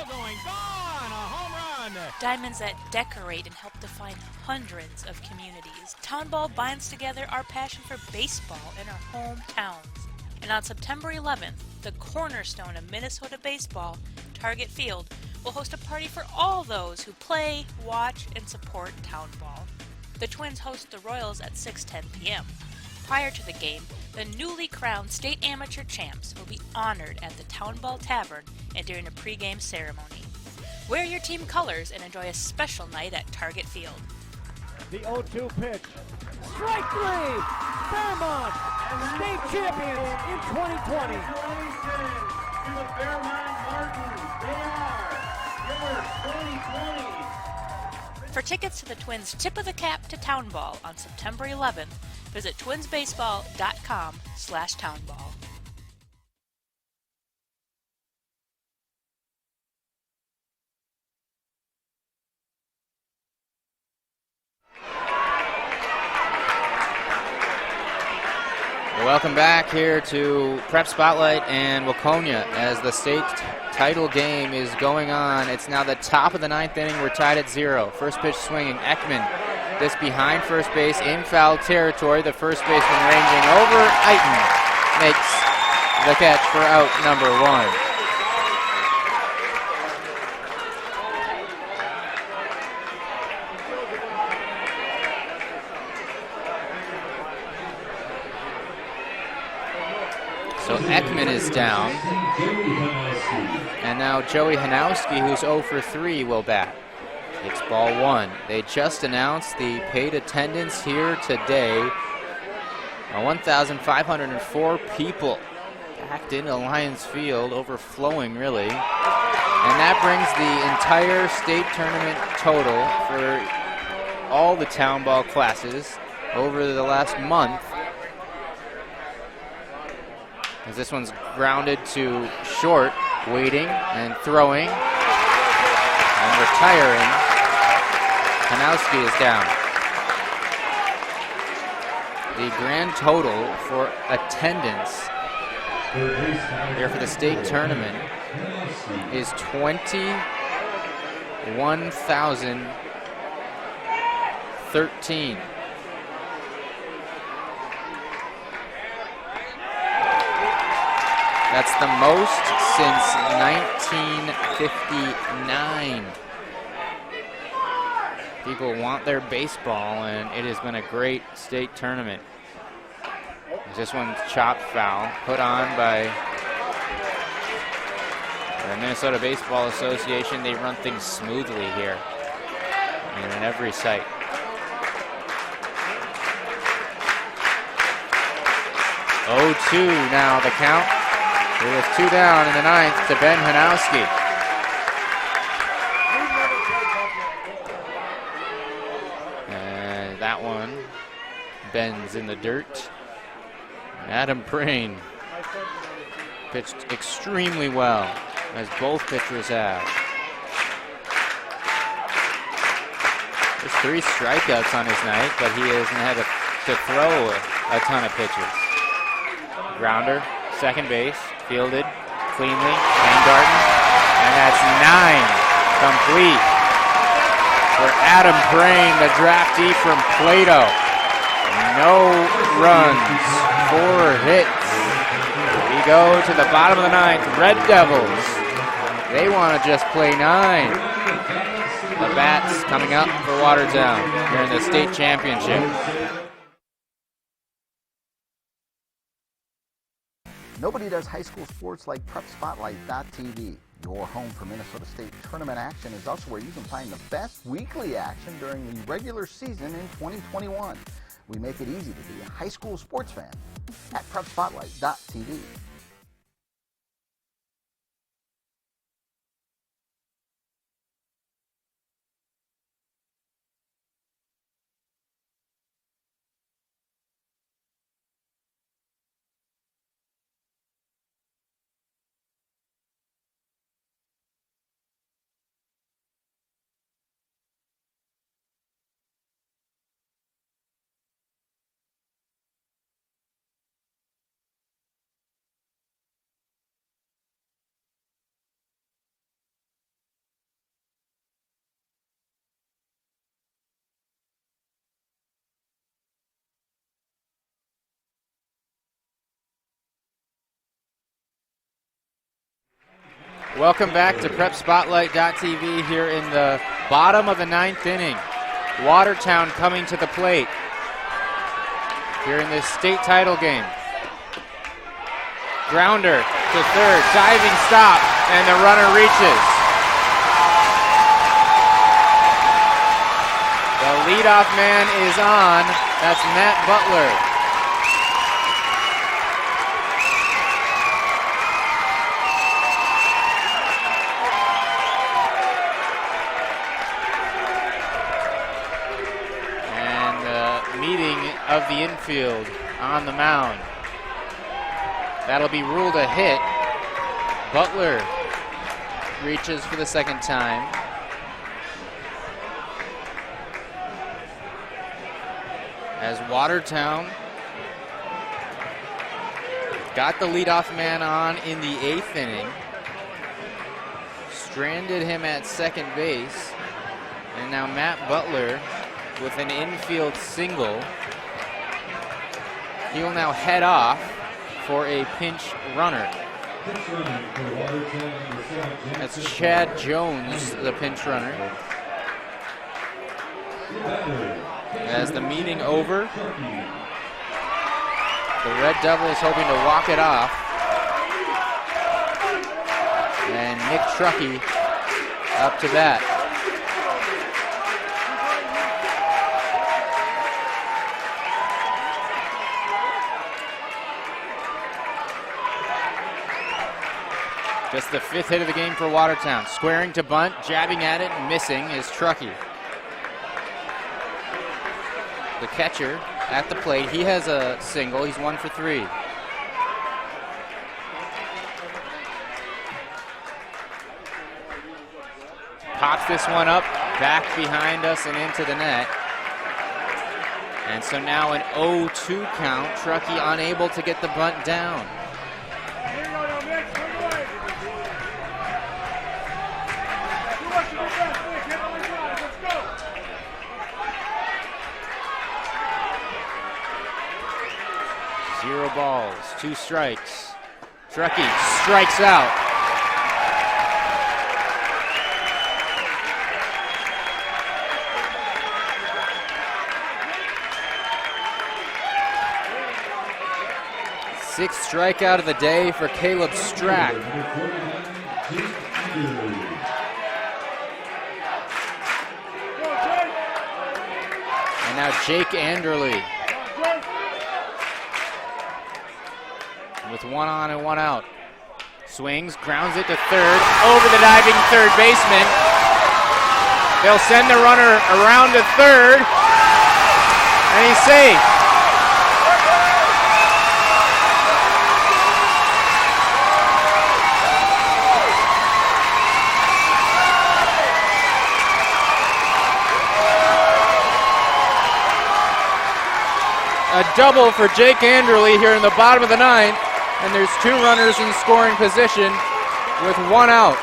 home run! Diamonds that decorate and help define hundreds of communities. Town Ball binds together our passion for baseball in our hometowns. And on September 11th, the cornerstone of Minnesota baseball, Target Field, will host a party for all those who play, watch, and support Town Ball. The Twins host the Royals at 6:10 p.m. Prior to the game, the newly crowned state amateur champs will be honored at the Town Ball Tavern and during a pregame ceremony. Wear your team colors and enjoy a special night at Target Field. The 0-2 pitch. Strike 3! Fairmont, state champions in 2020. Congratulations to the Fairmont Martins. They are your 2020. For tickets to the Twins' Tip of the Cap to Town Ball on September 11th, visit twinsbaseball.com/townball. Welcome back here to Prep Spotlight and Waconia as the state title game is going on. It's now the top of the 9th inning. We're tied at 0. First pitch swinging. Ekman, this behind first base in foul territory. The first baseman ranging over. Eiton makes the catch for out number 1. So Ekman is down. And now Joey Hanowski, who's 0 for 3, will bat. It's ball 1. They just announced the paid attendance here today. 1,504 people packed into Lions Field, overflowing really. And that brings the entire state tournament total for all the town ball classes over the last month. As this one's grounded to short, waiting and throwing and retiring. Hanowski is down. The grand total for attendance here for the state tournament is 21,013. That's the most since 1959. People want their baseball, and it has been a great state tournament. This one's chopped foul, put on by the Minnesota Baseball Association. They run things smoothly here and in every site. 0-2 now the count. It was 2 down in the 9th to Ben Hanowski. And that one, Ben's in the dirt. Adam Prain pitched extremely well, as both pitchers have. There's 3 strikeouts on his night, but he hasn't had to throw a ton of pitches. Grounder, second base, fielded cleanly, Darton, and that's 9 complete for Adam Prain, the draftee from Plato. No runs, 4 hits. We go to the bottom of the 9th. Red Devils, they want to just play 9. The bats coming up for Watertown here in the state championship. Nobody does high school sports like PrepSpotlight.tv. Your home for Minnesota State tournament action is also where you can find the best weekly action during the regular season in 2021. We make it easy to be a high school sports fan at PrepSpotlight.tv. Welcome back to PrepSpotlight.tv here in the bottom of the 9th inning. Watertown coming to the plate here in this state title game. Grounder to third, diving stop, and the runner reaches. The leadoff man is on. That's Matt Butler. Of the infield on the mound. That'll be ruled a hit. Butler reaches for the second time. As Watertown got the leadoff man on in the 8th inning, stranded him at second base, and now Matt Butler with an infield single. He'll now head off for a pinch runner. That's Chad Jones, the pinch runner. As the meeting over, the Red Devils hoping to walk it off. And Nick Truckee up to bat. Just the 5th hit of the game for Watertown. Squaring to bunt, jabbing at it, missing is Truckee. The catcher at the plate, he has a single. He's 1 for 3. Pops this one up, back behind us and into the net. And so now an 0-2 count. Truckee unable to get the bunt down. 0 balls, 2 strikes. Truckee strikes out. Sixth strikeout of the day for Caleb Strack. And now Jake Anderley. with 1 on and 1 out. Swings, grounds it to third, over the diving third baseman. They'll send the runner around to third, and he's safe. A double for Jake Anderle here in the bottom of the 9th, and there's 2 runners in scoring position with 1 out.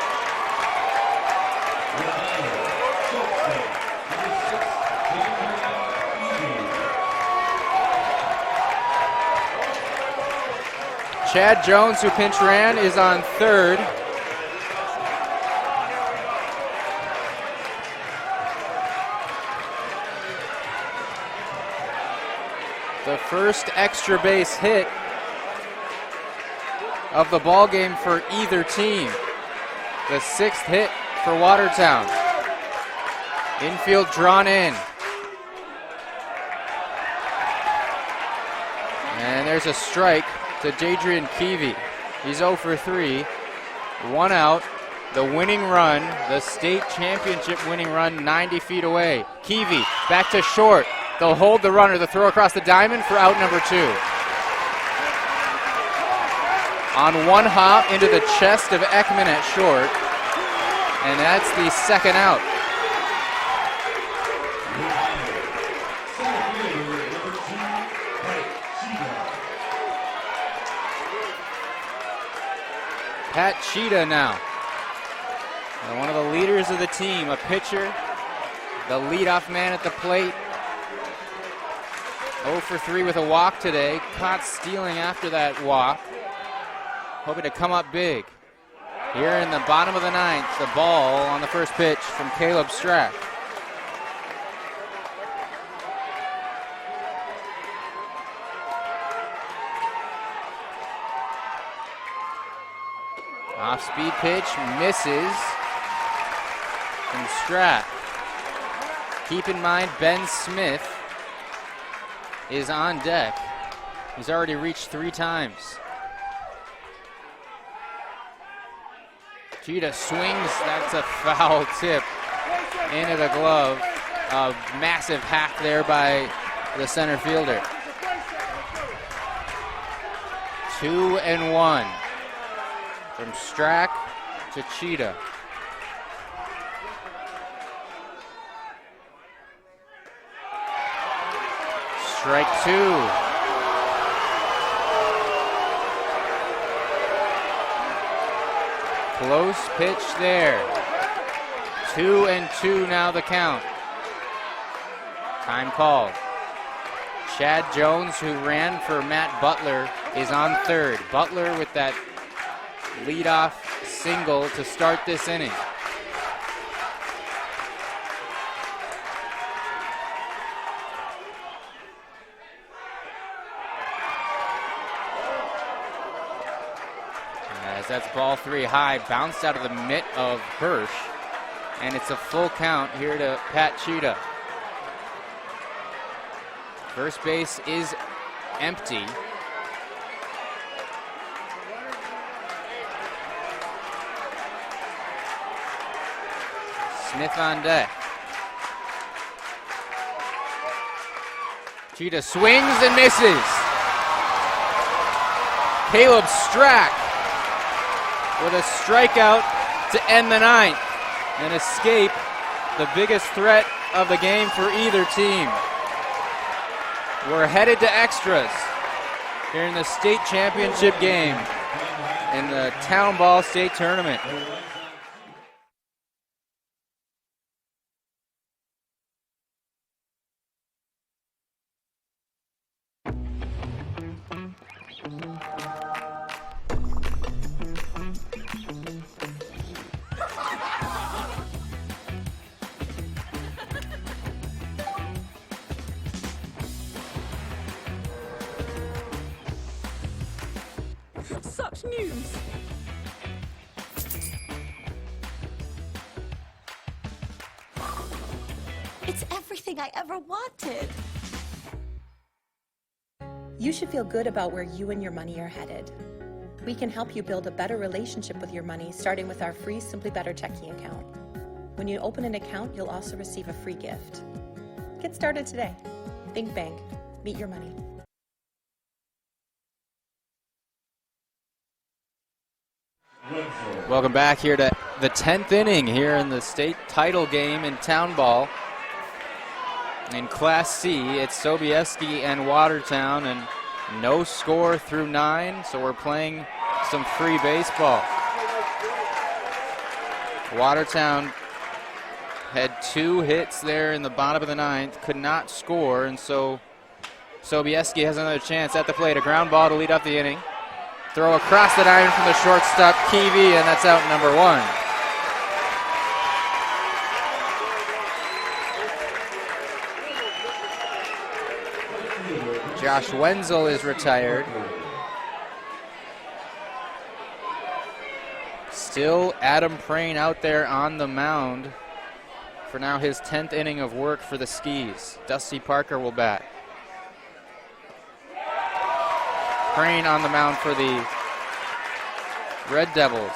Chad Jones, who pinch ran, is on third. The first extra base hit of the ball game for either team. The 6th hit for Watertown. Infield drawn in. And there's a strike to Jadrian Keevy. He's 0 for 3. 1 out. The winning run, the state championship winning run, 90 feet away. Keevy back to short. They'll hold the runner. The throw across the diamond for out number 2. On 1 hop into the chest of Ekman at short. And that's the 2nd out. Pat Cheetah now. One of the leaders of the team, a pitcher, the leadoff man at the plate. 0 for 3 with a walk today. Caught stealing after that walk. Hoping to come up big. Here in the bottom of the 9th, the ball on the first pitch from Caleb Strack. Off-speed pitch, misses from Strack. Keep in mind, Ben Smith is on deck. He's already reached 3 times. Cheetah swings, that's a foul tip into the glove. A massive hack there by the center fielder. 2-1 from Strack to Cheetah. Strike 2. Close pitch there. 2-2 now the count. Time called. Chad Jones, who ran for Matt Butler, is on third. Butler with that leadoff single to start this inning. As that's ball 3 high, bounced out of the mitt of Hirsch, and it's a full count here to Pat Cheetah. First base is empty. Smith on deck. Cheetah swings and misses. Caleb Strack with a strikeout to end the 9th and escape the biggest threat of the game for either team. We're headed to extras here in the state championship game in the Town Ball State Tournament. Such news! It's everything I ever wanted. You should feel good about where you and your money are headed. We can help you build a better relationship with your money, starting with our free Simply Better checking account. When you open an account, you'll also receive a free gift. Get started today. Think Bank. Meet your money. Welcome back here to the 10th inning here in the state title game in town ball. In Class C, it's Sobieski and Watertown, and no score through 9, so we're playing some free baseball. Watertown had 2 hits there in the bottom of the 9th, could not score, and so Sobieski has another chance at the plate. A ground ball to lead up the inning. Throw across the iron from the shortstop, Keevy, and that's out number 1. Josh Wenzel is retired. Still Adam Prane out there on the mound for now his 10th inning of work for the Skis. Dusty Parker will bat. Prane on the mound for the Red Devils.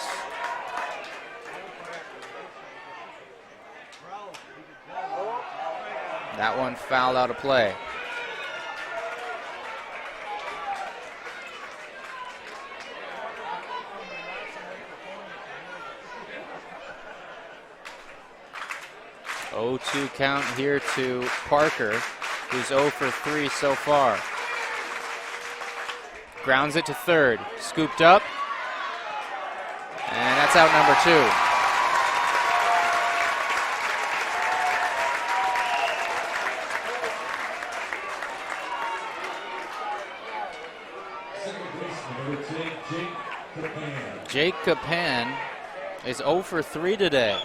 That one fouled out of play. Oh-2 count here to Parker, who's 0 for 3 so far. Grounds it to third, scooped up, and that's out number 2. Jake Capan is 0 for 3 today.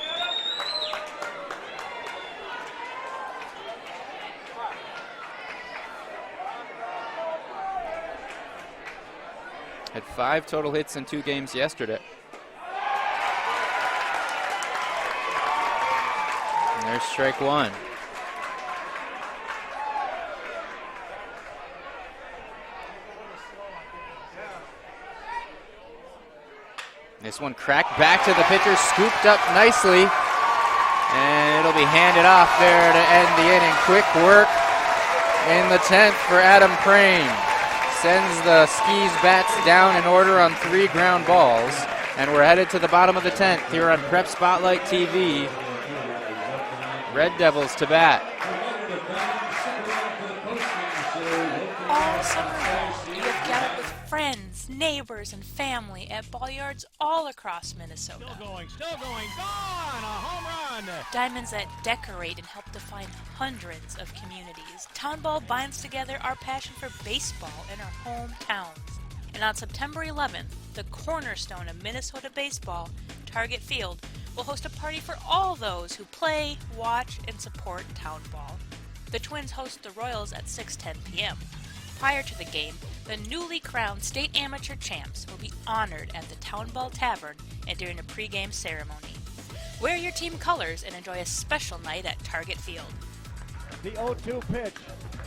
Had 5 total hits in 2 games yesterday. And there's strike 1. This one cracked back to the pitcher, scooped up nicely, and it'll be handed off there to end the inning. Quick work in the 10th for Adam Prane. Sends the Skis bats down in order on 3 ground balls, and we're headed to the bottom of the 10th here on Prep Spotlight TV. Red Devils to bat. All summer long, you have gathered with friends, neighbors, and family at ball yards all across Minnesota. Still going, gone! A home run! Diamonds that decorate and help define hundreds of communities. Town Ball binds together our passion for baseball in our hometowns. And on September 11th, the cornerstone of Minnesota baseball, Target Field, will host a party for all those who play, watch, and support Town Ball. The Twins host the Royals at 6:10 p.m. Prior to the game, the newly crowned state amateur champs will be honored at the Town Ball Tavern and during a pregame ceremony. Wear your team colors and enjoy a special night at Target Field. The 0-2 pitch.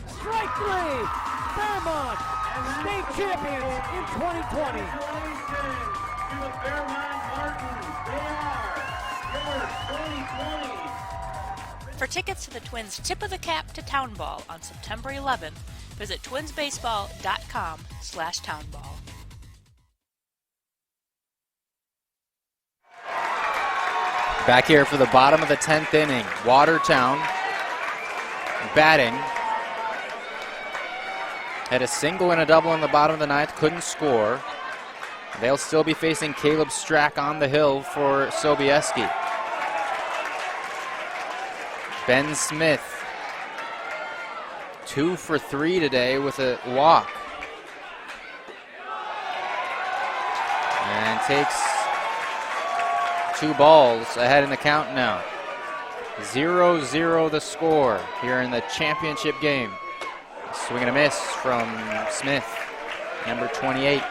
Strike 3! Fairmont, state champions in 2020. To the Fairmont Martins. They are your 2020. For tickets to the Twins' Tip of the Cap to Town Ball on September 11th, visit twinsbaseball.com/townball. Back here for the bottom of the 10th inning. Watertown batting. Had a single and a double in the bottom of the 9th, couldn't score. They'll still be facing Caleb Strack on the hill for Sobieski. Ben Smith, 2 for 3 today with a walk. And takes 2 balls ahead in the count now. 0-0 the score here in the championship game. Swing and a miss from Smith, number 28.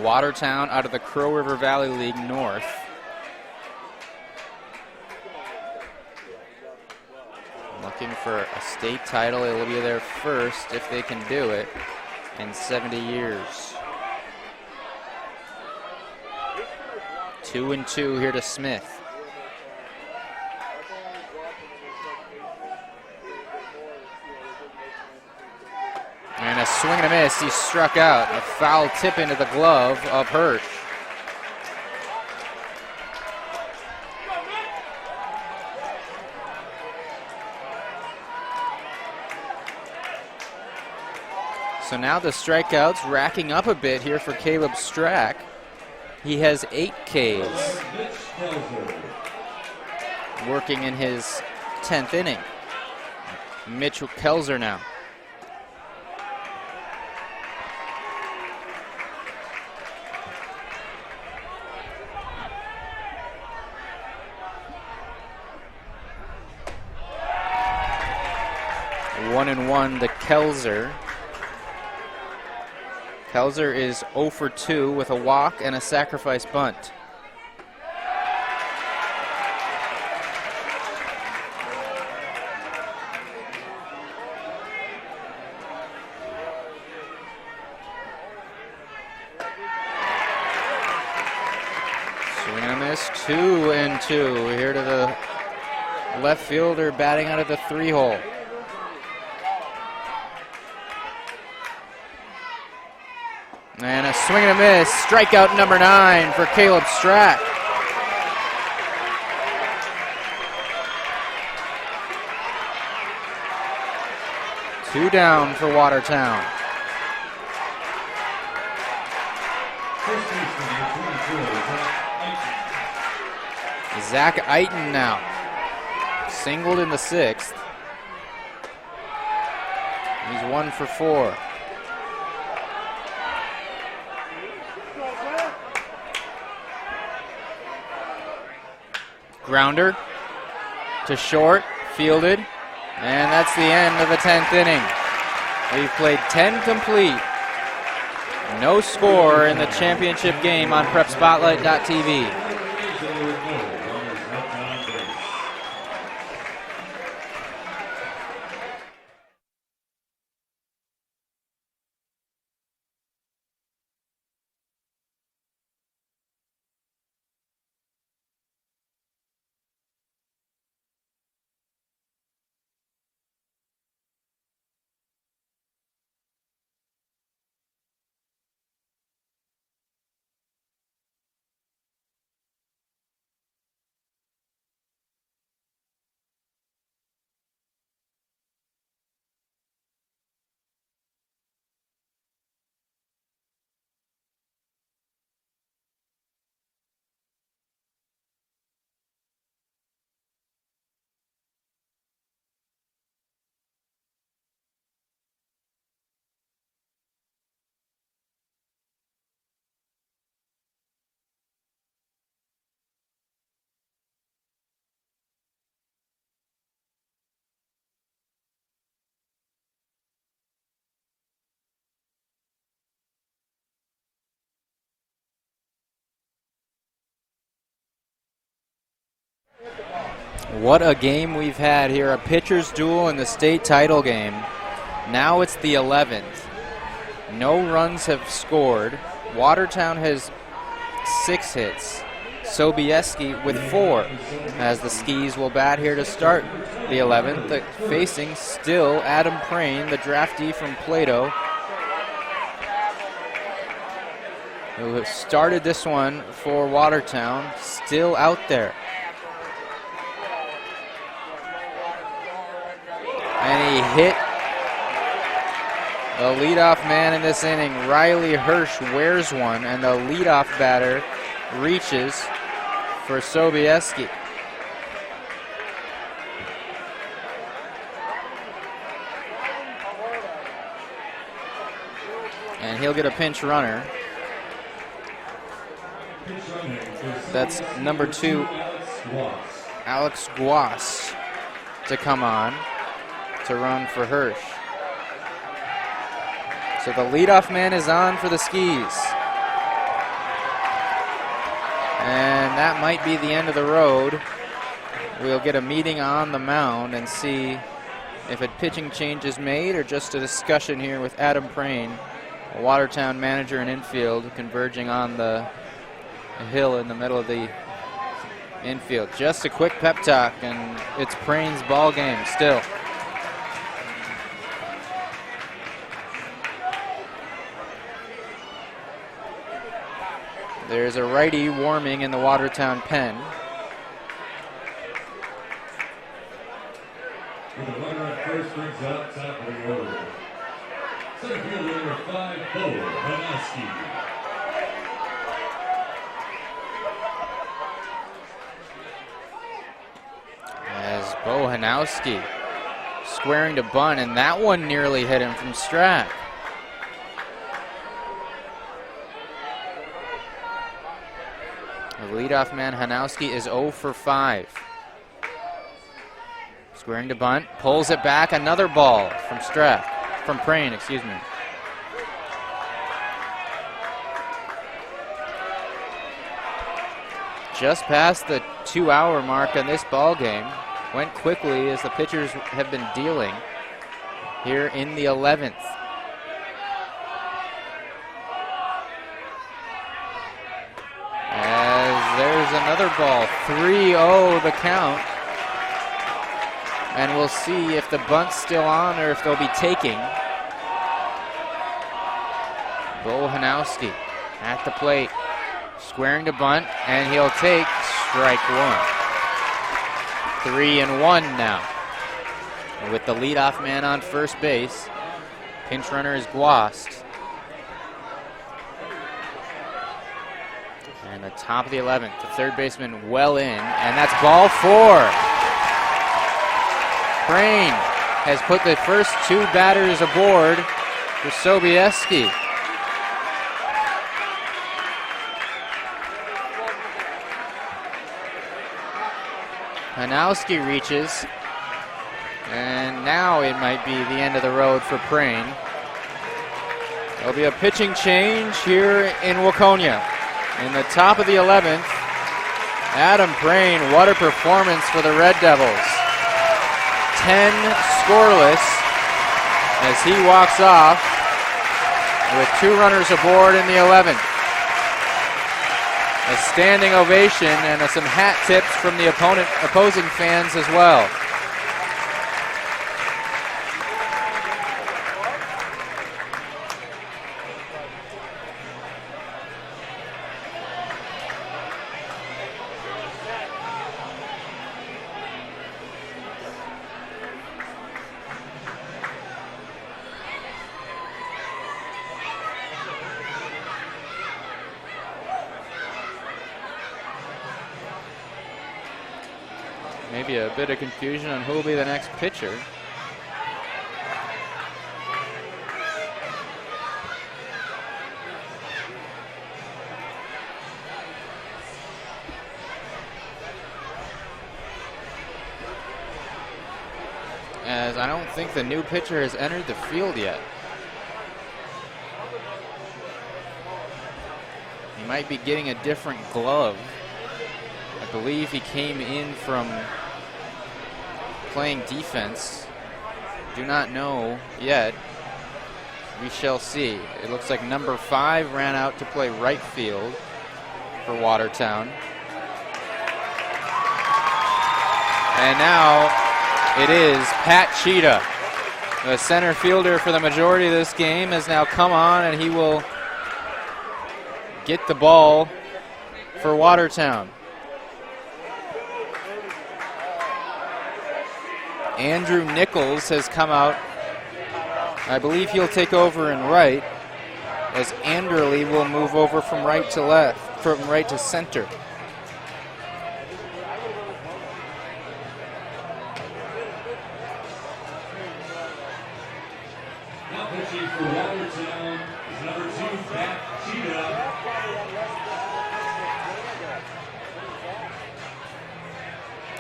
Watertown out of the Crow River Valley League North. Looking for a state title. It'll be their first if they can do it. in 70 years. 2-2 here to Smith. And a swing and a miss. He struck out. A foul tip into the glove of Hirsch. So now the strikeouts racking up a bit here for Caleb Strack. He has 8 Ks. Working in his 10th inning. Mitch Kelzer now. One and one to Kelzer. Kelzer is 0 for 2 with a walk and a sacrifice bunt. Swing and a miss, 2-2. Here to the left fielder batting out of the 3-hole. And a swing and a miss. Strikeout number 9 for Caleb Strack. Two down for Watertown. Zach Eiton now. Singled in the 6th. He's 1 for 4. Grounder to short, fielded, and that's the end of the 10th inning. We've played 10 complete. No score in the championship game on PrepSpotlight.tv. What a game we've had here, a pitcher's duel in the state title game. Now it's the 11th. No runs have scored. Watertown has 6 hits. Sobieski with 4, as the Skis will bat here to start the 11th. Facing still Adam Prane, the draftee from Plato, who has started this one for Watertown, still out there. And he hit the leadoff man in this inning. Riley Hirsch wears one, and the leadoff batter reaches for Sobieski. And he'll get a pinch runner. That's number 2, Alex Guas, to come on to run for Hirsch. So the leadoff man is on for the Skis. And that might be the end of the road. We'll get a meeting on the mound and see if a pitching change is made or just a discussion here with Adam Prane a Watertown manager and infield converging on the hill in the middle of the infield. Just a quick pep talk, and it's Prain's ball game still. There's a righty warming in the Watertown pen. The runner at first brings up top of the order. Center fielder number 5, Bo Hanowski. As Bo Hanowski squaring to bunt, and that one nearly hit him from Strack. The leadoff man, Hanowski, is 0 for 5. Squaring to bunt, pulls it back, another ball from Prain, excuse me. Just past the 2-hour mark on this ball game. Went quickly as the pitchers have been dealing here in the 11th. As there's another ball, 3-0 the count. And we'll see if the bunt's still on or if they'll be taking. Bo Hanowski at the plate, squaring to bunt, and he'll take strike one. 3-1 now. And with the leadoff man on first base, pinch runner is Guast. And the top of the 11th, the third baseman well in, and that's ball 4. Prain has put the first 2 batters aboard for Sobieski. Hanowski reaches, and now it might be the end of the road for Prain. There'll be a pitching change here in Waconia. In the top of the 11th, Adam Prain, what a performance for the Red Devils. 10 scoreless as he walks off with 2 runners aboard in the 11th. A standing ovation and some hat tips from the opposing fans as well. Maybe a bit of confusion on who will be the next pitcher. As I don't think the new pitcher has entered the field yet. He might be getting a different glove. I believe he came in from playing defense. Do not know yet. We shall see. It looks like number 5 ran out to play right field for Watertown. And now it is Pat Cheetah. The center fielder for the majority of this game has now come on, and he will get the ball for Watertown. Andrew Nichols has come out. I believe he'll take over in right, as Anderley will move over from right to left, from right to center. Now pitching for Watertown is number 2, Pat Cheetah.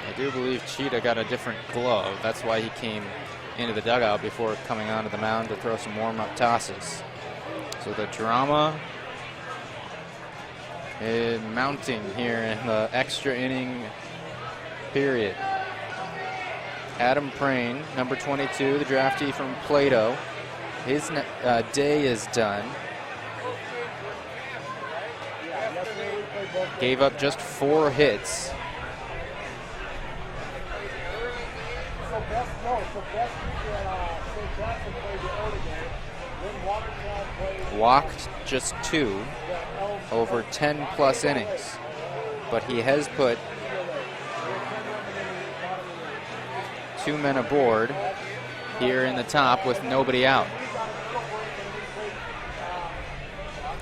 I do believe Cheetah got a different glove. That's why he came into the dugout before coming onto the mound to throw some warm-up tosses. So the drama is mounting here in the extra inning period. Adam Prain, number 22, the draftee from Plato. His day is done. gave up just 4 hits. Walked just 2 over 10 plus innings. But he has put 2 men aboard here in the top with nobody out.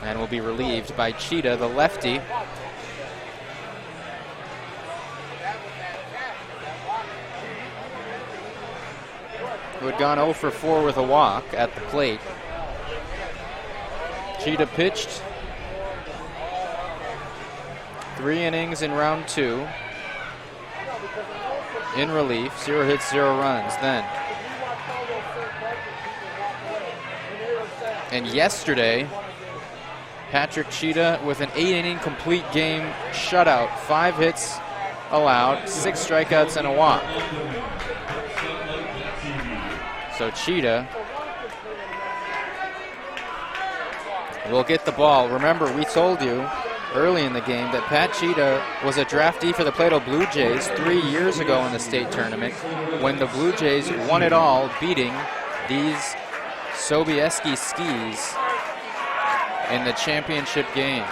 And will be relieved by Cheetah, the lefty. Who had gone 0 for 4 with a walk at the plate. Cheetah pitched 3 innings in round 2. In relief, 0 hits, 0 runs then. And yesterday, Patrick Cheetah with an 8-inning complete game shutout. 5 hits allowed, 6 strikeouts and a walk. So Cheetah will get the ball. Remember, we told you early in the game that Pat Cheetah was a draftee for the Plato Blue Jays 3 years ago in the state tournament when the Blue Jays won it all, beating these Sobieski Skis in the championship game.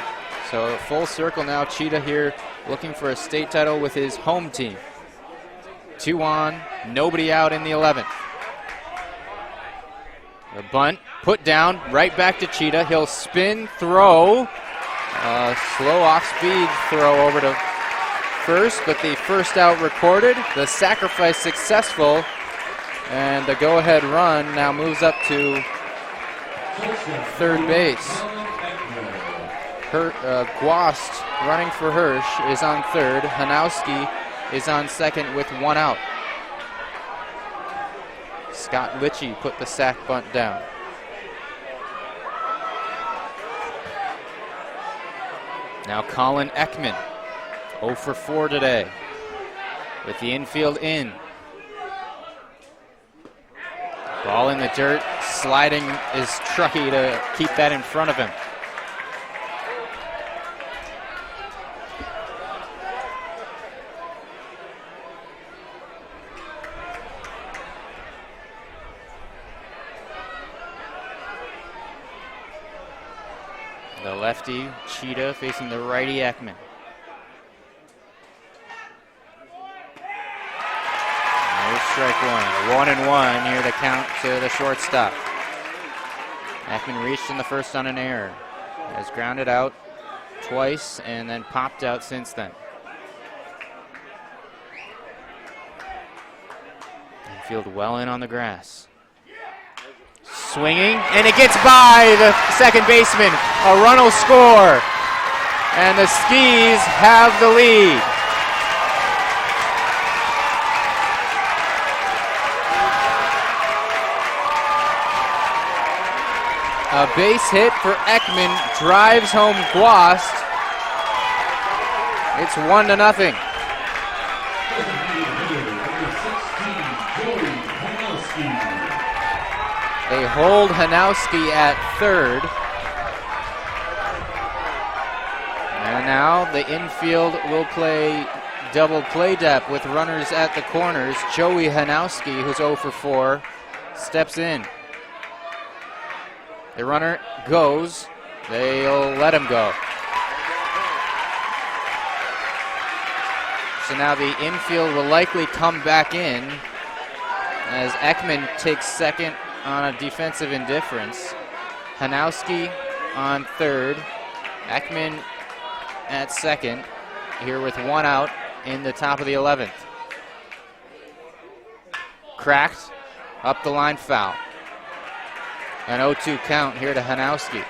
So full circle now, Cheetah here looking for a state title with his home team. 2 on, nobody out in the 11th. The bunt, put down, right back to Cheetah. He'll spin, throw. Slow off-speed throw over to first, but the first out recorded. The sacrifice successful, and the go-ahead run now moves up to third base. Guast running for Hirsch is on third. Hanowski is on second with 1 out. Scott Litchie put the sac bunt down. Now Colin Ekman, 0 for 4 today, with the infield in. Ball in the dirt, sliding is Truckee to keep that in front of him. The lefty, Cheetah, facing the righty, Ekman. No strike one. 1-1 near the count to the shortstop. Ekman reached in the first on an error. Has grounded out twice and then popped out since then. Infield well in on the grass. Swinging, and it gets by the second baseman. A run will score, and the Skis have the lead. A base hit for Ekman drives home Guast. It's 1-0. They hold Hanowski at third. And now the infield will play double play depth with runners at the corners. Joey Hanowski, who's 0 for 4, steps in. The runner goes. They'll let him go. So now the infield will likely come back in as Ekman takes second on a defensive indifference. Hanowski on third. Ekman at second, here with 1 out in the top of the 11th. Cracked, up the line, foul. An 0-2 count here to Hanowski.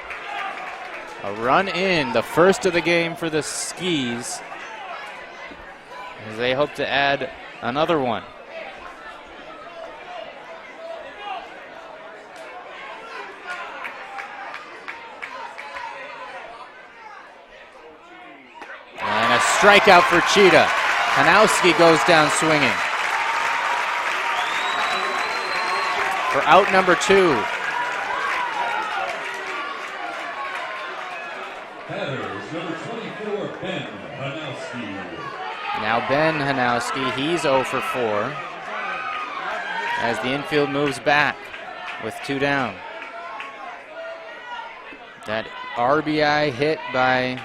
A run in, the first of the game for the Skis, as they hope to add another one. And a strikeout for Cheetah. Hanowski goes down swinging. For out number 2. Batters, number 24, Ben Hanowski. Now Ben Hanowski, he's 0 for 4 as the infield moves back with 2 down. That RBI hit by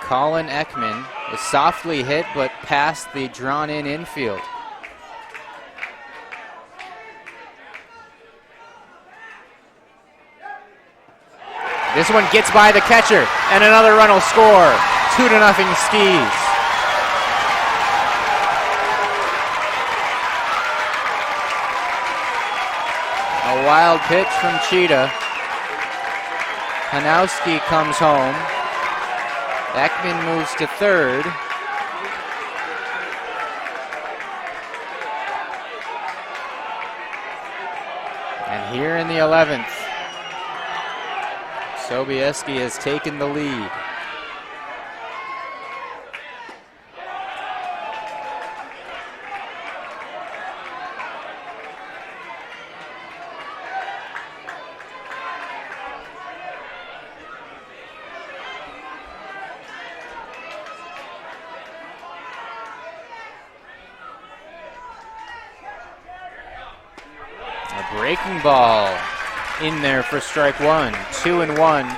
Colin Ekman was softly hit but past the drawn-in infield. This one gets by the catcher, and another run will score. 2-0 Skis. A wild pitch from Cheetah. Hanowski comes home. Ekman moves to third. And here in the 11th, Sobieski has taken the lead. A breaking ball in there for strike one. 2-1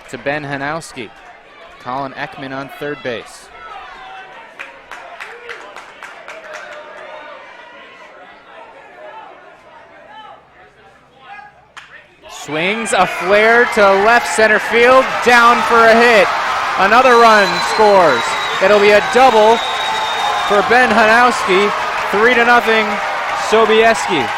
to Ben Hanowski. Colin Ekman on third base. Swings a flare to left center field, down for a hit. Another run scores. It'll be a double for Ben Hanowski. 3-0 Sobieski.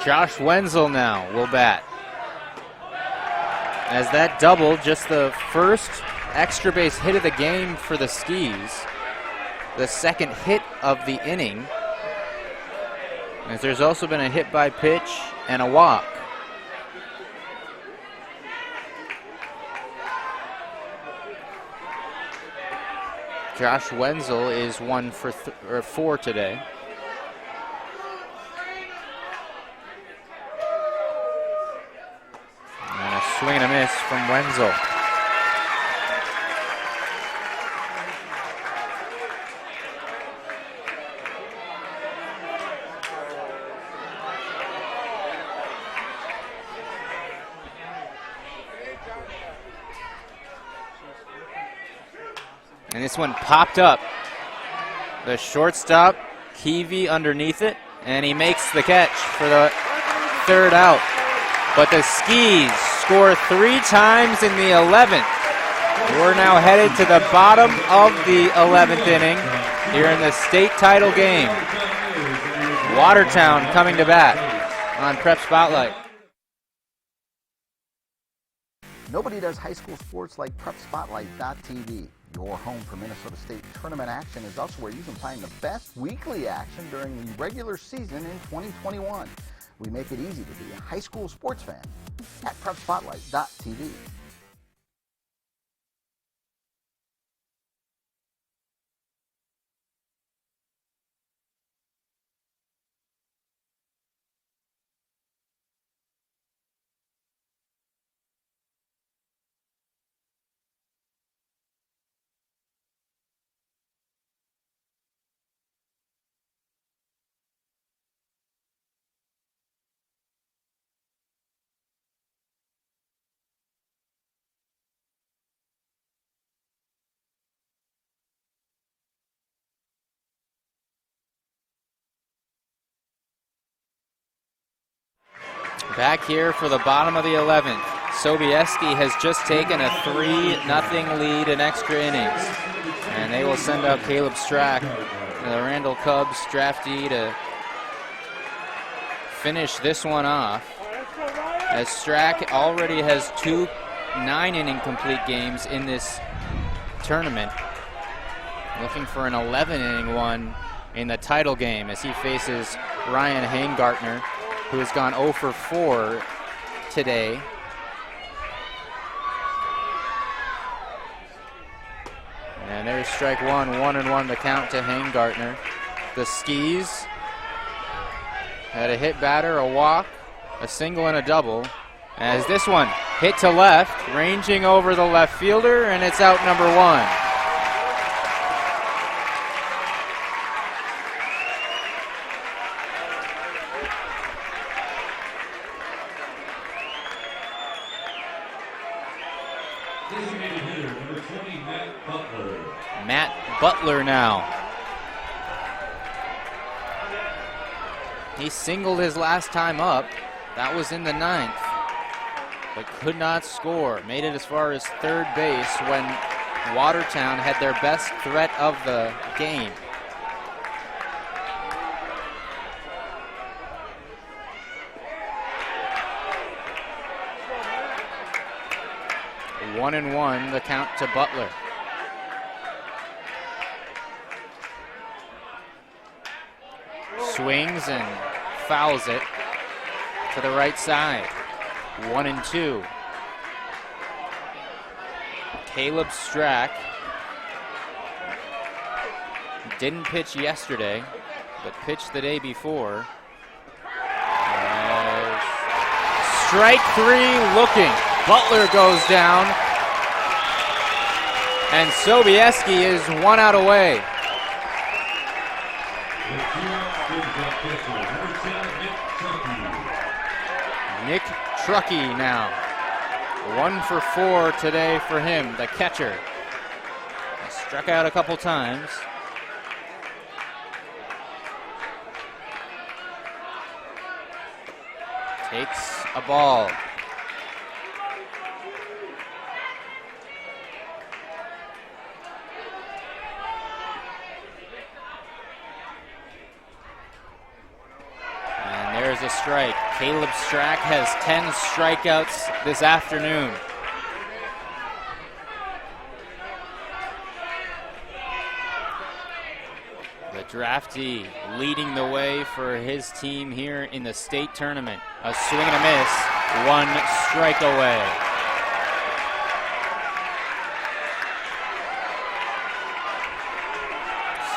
Josh Wenzel now will bat. As that double, just the first extra base hit of the game for the Skis. The second hit of the inning. As there's also been a hit by pitch and a walk. Josh Wenzel is 1 for 4 today. And a swing and a miss from Wenzel. And this one popped up. The shortstop, Keevy, underneath it, and he makes the catch for the third out. But the Skis score 3 times in the 11th. We're now headed to the bottom of the 11th inning here in the state title game. Watertown coming to bat on Prep Spotlight. Nobody does high school sports like PrepSpotlight.tv. Your home for Minnesota State tournament action is also where you can find the best weekly action during the regular season in 2021. We make it easy to be a high school sports fan at PrepSpotlight.tv. Back here for the bottom of the 11th. Sobieski has just taken a 3-0 lead in extra innings. And they will send out Caleb Strack, the Randall Cubs draftee, to finish this one off. As Strack already has 2 9-inning complete games in this tournament. looking for an 11-inning one in the title game as he faces Ryan Hangartner, who has gone 0 for 4 today. And there's strike one, 1-1 the count to Hangartner. The Skis had a hit batter, a walk, a single, and a double. As this one hit to left, ranging over the left fielder, and it's out number 1. Designated hitter, number 20, Matt Butler. Matt Butler now. He singled his last time up. That was in the 9th, but could not score. Made it as far as third base when Watertown had their best threat of the game. One and one, the count to Butler. Swings and fouls it to the right side. 1-2. Caleb Strack didn't pitch yesterday, but pitched the day before. Strike 3 looking. Butler goes down, and Sobieski is 1 out away. Nick Truckee now. 1 for 4 today for him, the catcher. He struck out a couple times. Takes a ball. There's a strike. Caleb Strack has 10 strikeouts this afternoon. The draftee leading the way for his team here in the state tournament. A swing and a miss, 1 strike away.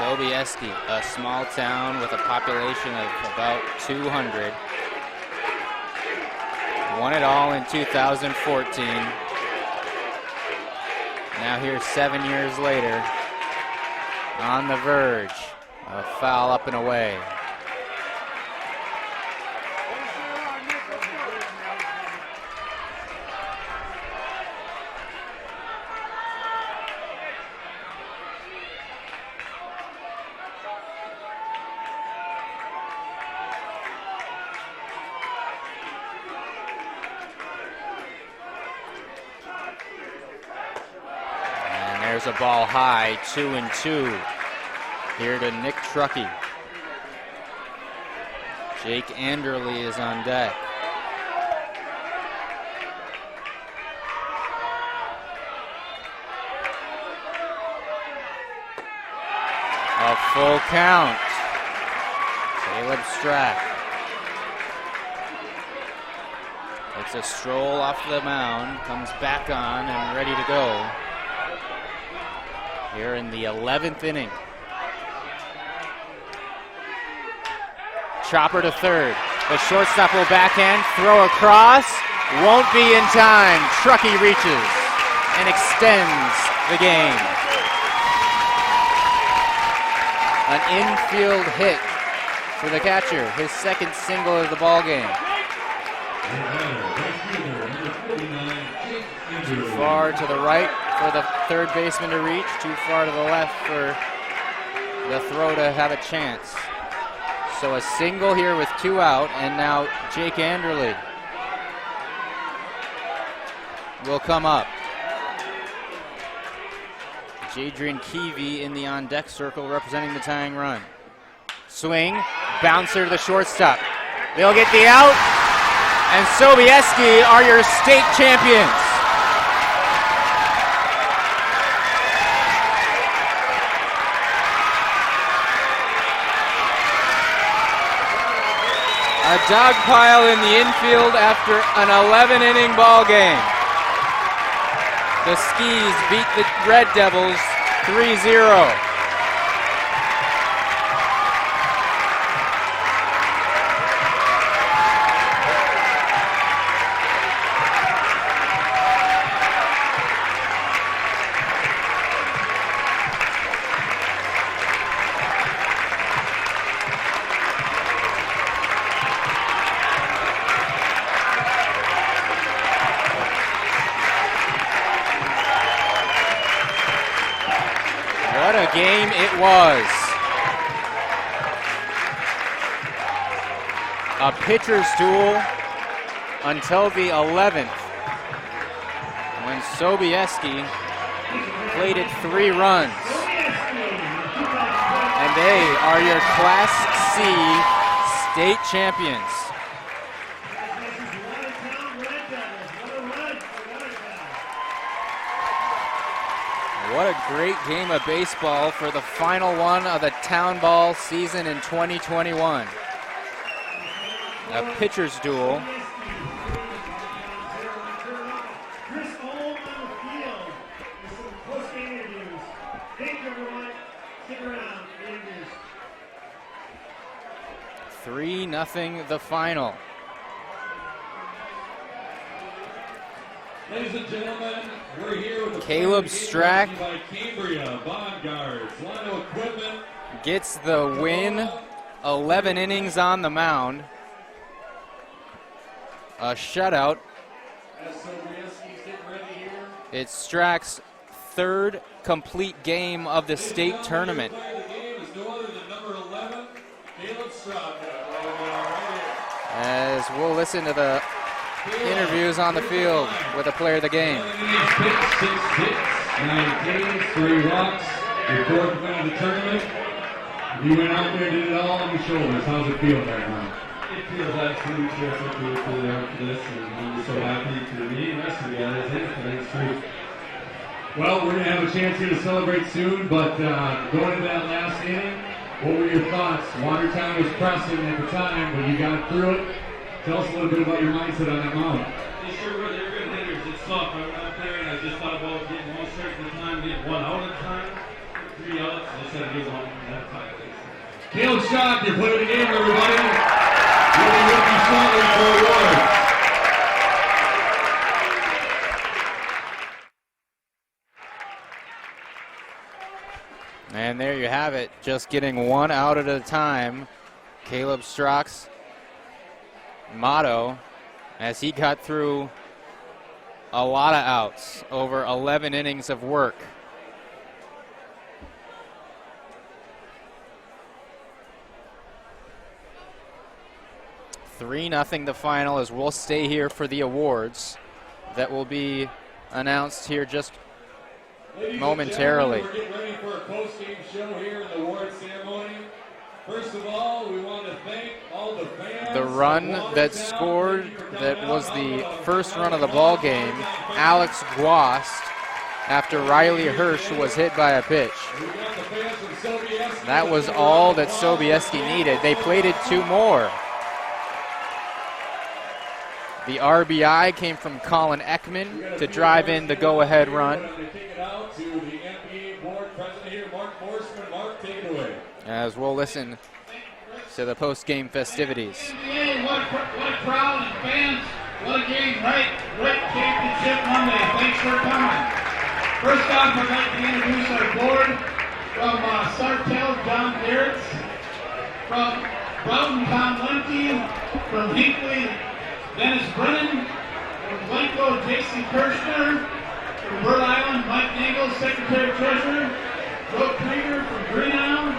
Sobieski, a small town with a population of about 200. Won it all in 2014. Now here 7 years later, on the verge of a foul up and away. There's a ball high, 2-2. Here to Nick Truckee. Jake Anderle is on deck. A full count. Caleb Strack. It's a stroll off the mound, comes back on and ready to go. Here in the 11th inning. Chopper to third. The shortstop will backhand, throw across. Won't be in time. Truckee reaches and extends the game. An infield hit for the catcher. His second single of the ball game. Too far to the right for the third baseman to reach, too far to the left for the throw to have a chance. So a single here with 2 out, and now Jake Anderle will come up. Jadrian Keevy in the on-deck circle representing the tying run. Swing, bouncer to the shortstop. They'll get the out, and Sobieski are your state champions. A dog pile in the infield after an 11-inning ball game. The Skis beat the Red Devils 3-0. What a game it was. A pitcher's duel until the 11th when Sobieski plated 3 runs. And they are your Class C state champions. What a great game of baseball for the final one of the town ball season in 2021. A pitcher's duel. Chris Ohm on the field with some post-game interviews. Thank you, everyone. Stick around. The interviews. 3-0 the final. Ladies and gentlemen, we're here with the Caleb Strack by Cambria, Bond Guards, Lino Equipment. Gets the win. 11 innings on the mound. A shutout. As Sobieski's getting ready here. It's Strack's 3rd complete game of the state tournament. The game is no other than number 11, Caleb Strack. As we'll listen to the interviews on the field with the player of the game. 6 hits, 9 Ks, 3 walks, your 4th win of the tournament. You went out there and did it all on your shoulders. How's it feel right now? It feels absolutely terrific to be put out for this, and I'm just so happy to me and the rest of the guys. Thanks for. Well, we're going to have a chance here to celebrate soon, but going into that last inning, what were your thoughts? Watertown was pressing at the time, but you got through it. Tell us a little bit about your mindset on that mound. They sure were. They were good hitters. It sucked. I went out there and I just thought about getting 1 strike at a time, getting 1 out at a time, 3 outs. I just had to get 1 at a time. Caleb Strack, your player of the game, everybody. Really looking strongly for award. And there you have it, just getting 1 out at a time. Caleb Strack's motto as he got through a lot of outs over 11 innings of work. (3-0) the final, as we'll stay here for the awards that will be announced here just momentarily. We're getting ready for a post-game show here in the award ceremony. First of all, we want to thank all the fans. The run that scored, that was the first run of the ball game, Alex Guast, after Riley Hirsch was hit by a pitch. That was all that Sobieski needed. They plated 2 more. The RBI came from Colin Ekman to drive in the go-ahead run. As we'll listen to the post-game festivities. MBA, what a crowd and fans. What a game, right? Great championship Monday. Thanks for coming. First off, I'd like to introduce our board from Sartell, John Garretts, from Broughton, Tom Lemke, from Hinkley, Dennis Brennan, from Blanco, J.C. Kirshner, from Rhode Island, Mike Nagel, Secretary Treasurer, Joe Krieger from Greenown,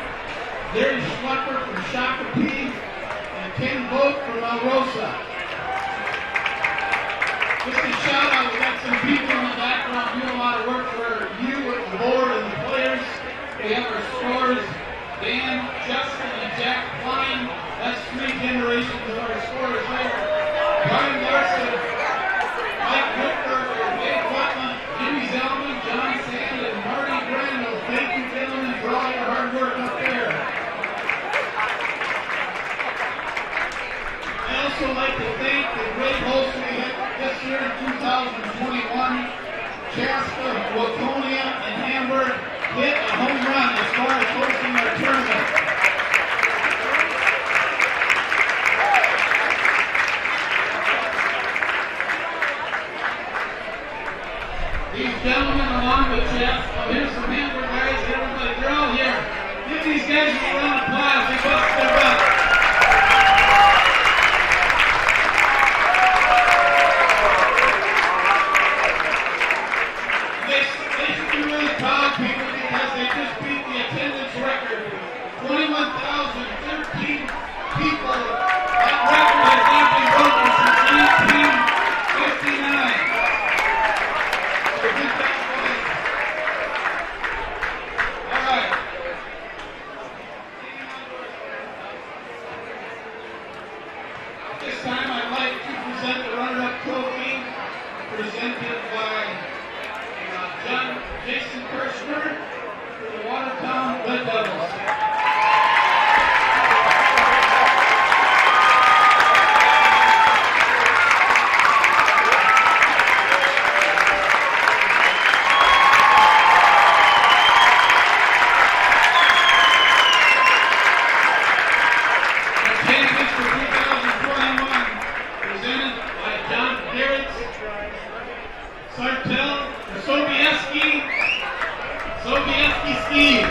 Gary Schlepper from Shakopee, and Ken Vogt from El Rosa. Just a shout out, we got some people in the background doing a lot of work for you with the board and the players. We have our scorers, Dan, Justin, and Jack Klein. That's 3 generations of our scorers there. Brian Larson, Mike Whitberg, Dave Butland, Jimmy Zellman, John Sand, and Marty Brandel. Thank you, gentlemen, for all your hard work up there. also like to thank the great hosts we had this year in 2021. Chaska, Waconia, and Hamburg hit a home run as far as hosting our tournament. These gentlemen along with Chaska, here's some Hamburg guys, everybody, they're all here. Give these guys a round of applause, they busted their butt. Watertown Red Devils. Sobieski Steve.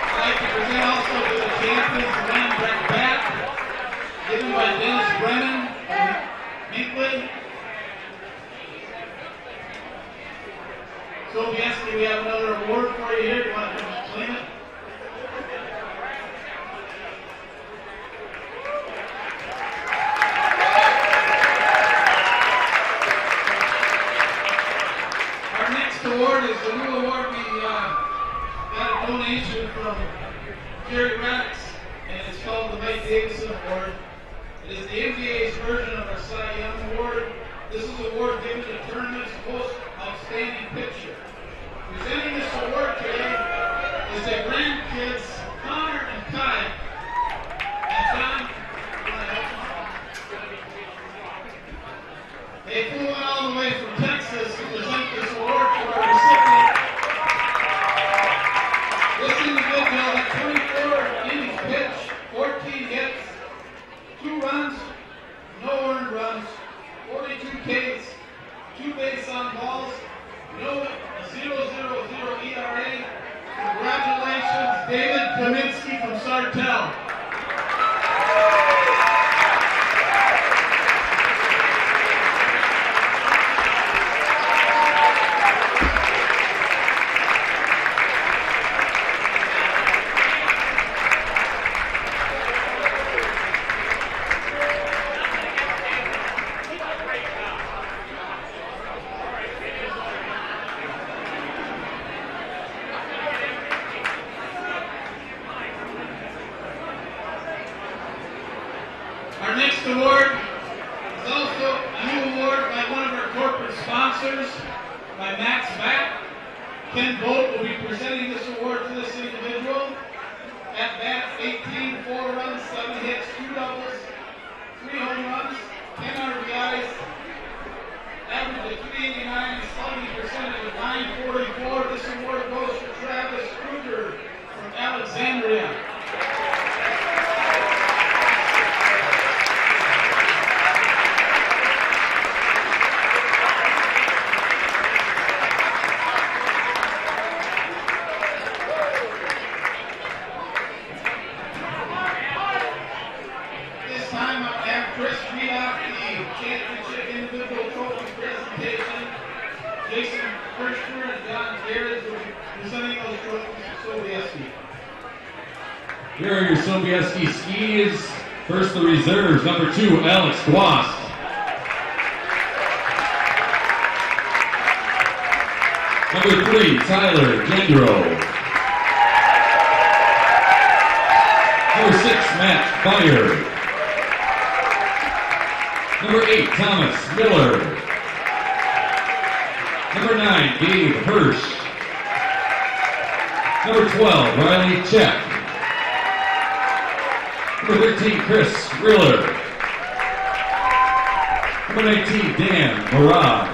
I'd like to present also to the champions land bat given by Dennis Brennan of Minkley. Sobieski, we have another award for you here. Do you want to claim it? Our next award is the new award we got a donation from Jerry Radix, and it's called the Mike Davidson Award. It is the MBA's version of our Cy Young Award. This is an award given to the tournament's most outstanding pitcher. Presenting this award today is their grandkids, Connor and Kai. And John, they flew in all the way from Texas to present this award to our recipient. This individual had 24 innings pitched, 14 hits, 2 runs, no earned runs, 42 Ks, 2 base on balls, no 0.000 ERA. Congratulations, David Kaminsky from Sartell. Our next award is also a new award by one of our corporate sponsors, by Max Back. Ken Bolt will be presenting this award to this individual. At bat, 18, 4 runs, 7 hits, 2 doubles, 3 home runs, 10 RBIs, average of 389, slugging percentage of 944. This award goes to Travis Kruger from Alexandria. Championship individual trophy presentation. Jason Kirshner and John Garrett will be presenting those trophies to Sobieski. Here are your Sobieski skis. First, the reserves. Number 2, Alex Guas. Number 3, Tyler Gendro. Matt Byer. Number 8, Thomas Miller. Number 9, Gabe Hirsch. Number 12, Riley Check. Number 13, Chris Riller. Number 19, Dan Marag.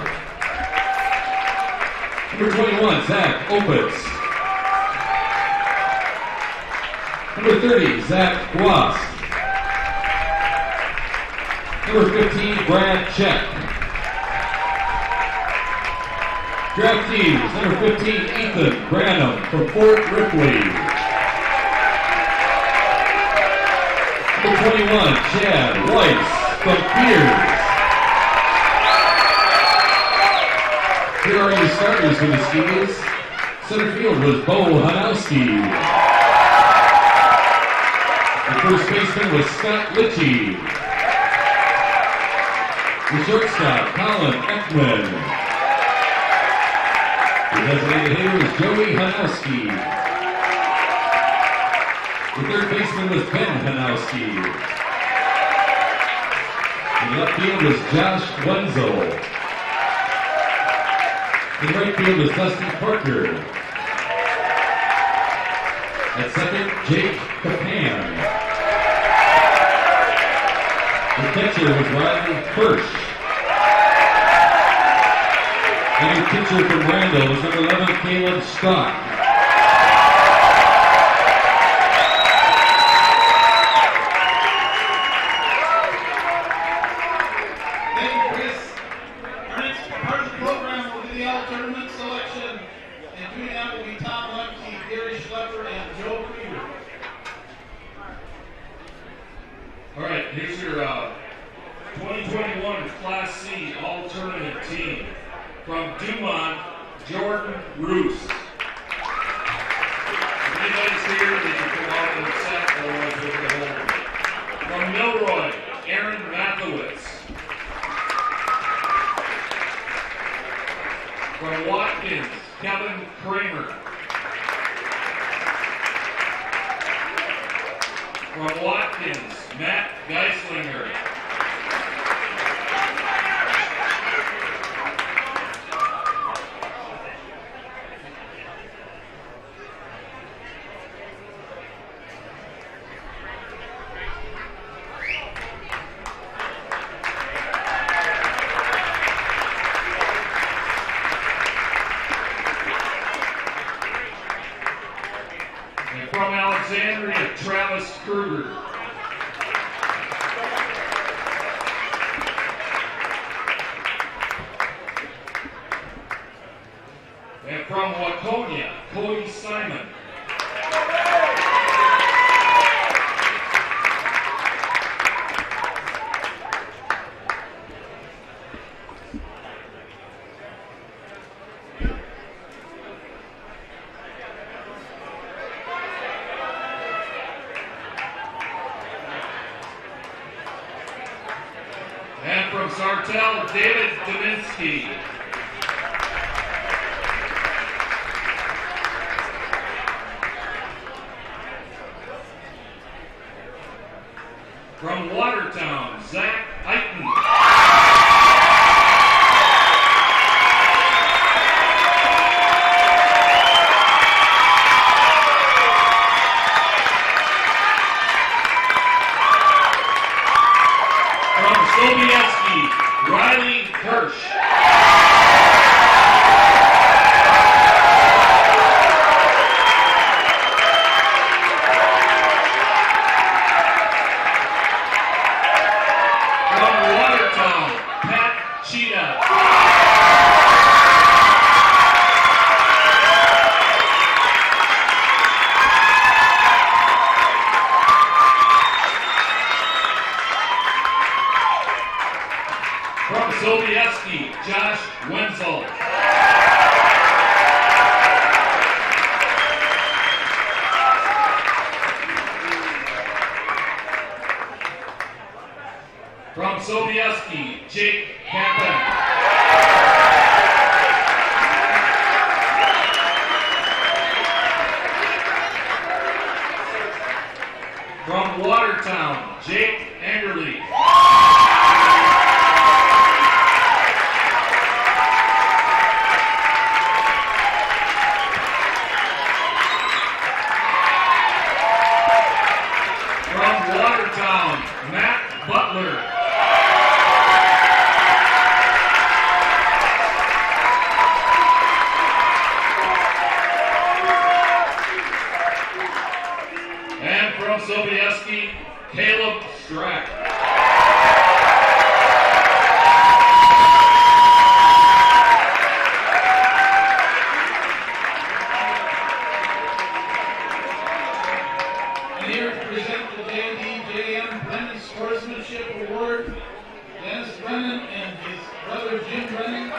Number 21, Zach Opitz. Number 30, Zach Guast. Number 15, Brad Check. Draftees, number 15, Ethan Branham from Fort Ripley. Number 21, Chad Weiss from Pierce. Here are your starters for the Skies. Center field was Bo Hanowski. The first baseman was Scott Litchie. The shortstop, Colin Ekman. The designated hitter was Joey Hanowski. The third baseman was Ben Hanowski. In left field was Josh Wenzel. In right field was Dusty Parker. At second, Jake Capan. The catcher was Riley Hirsch. And your pitcher from Randall was number 11, Caleb Strock. Thank you, Chris. Our next part of the program will be the all-tournament selection. And doing that will be Tom Lemke, Gary Schlepper, and Joe Krieger. All right, here's your 2021 Class C all-tournament team. From Dumont, Jordan Roos. If anybody's here, they can come out and set, otherwise we're going to hold them. From Milroy, Aaron Mathowitz. From Watkins, Kevin Kramer. From Watkins, Matt Geislinger. From Alexandria, Travis Kruger. And from Waconia, Cody Simon. And from Sartell, David Dominski. From Watertown, Zach Eichen. From Sobieski, Riley Hirsch. From Watertown, Pat Cheetah. From Sobieski, Josh Wenzel. From Sobieski, Jake Kappan. From Watertown, Jake Angerly. From Watertown, Matt Butler. And from Sobieski, Caleb Strack. And here to present the JM Brennan Sportsmanship Award, Dennis Brennan and his brother Jim Brennan.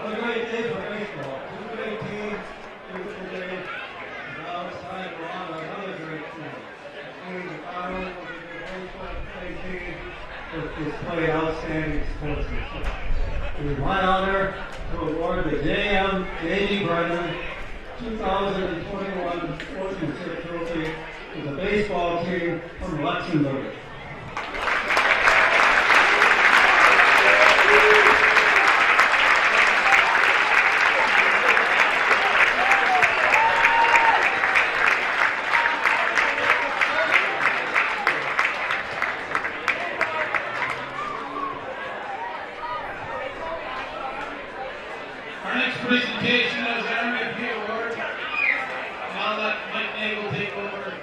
What a great day for baseball. Two great teams, beautiful day. Now it's time to honor another great team. The final of the baseball team with display outstanding sportsmanship. It is my honor to award the J.D. Brennan 2021 Sportsmanship Trophy to the baseball team from Luxembourg. Our next presentation is our MVP Award. And I'll let Mike Nagel take over.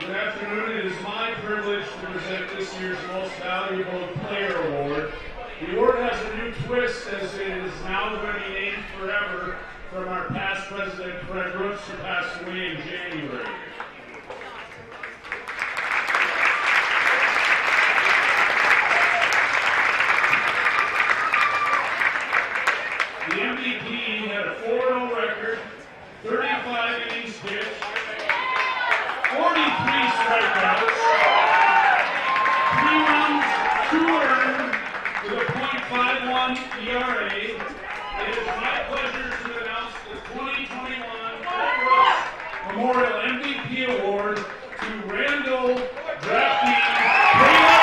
Good afternoon. It is my privilege to present this year's Most Valuable Player Award. The award has a new twist as it is now going to be named forever from our past president, Fred Roofs, who passed away in January. The MVP had a 4-0 record, 35 innings pitched, 43 strikeouts, 3 runs, 2 earned, with a .51 ERA. It is my pleasure to announce the 2021 Fred Roofs Memorial MVP Award to Randall draftee Caleb.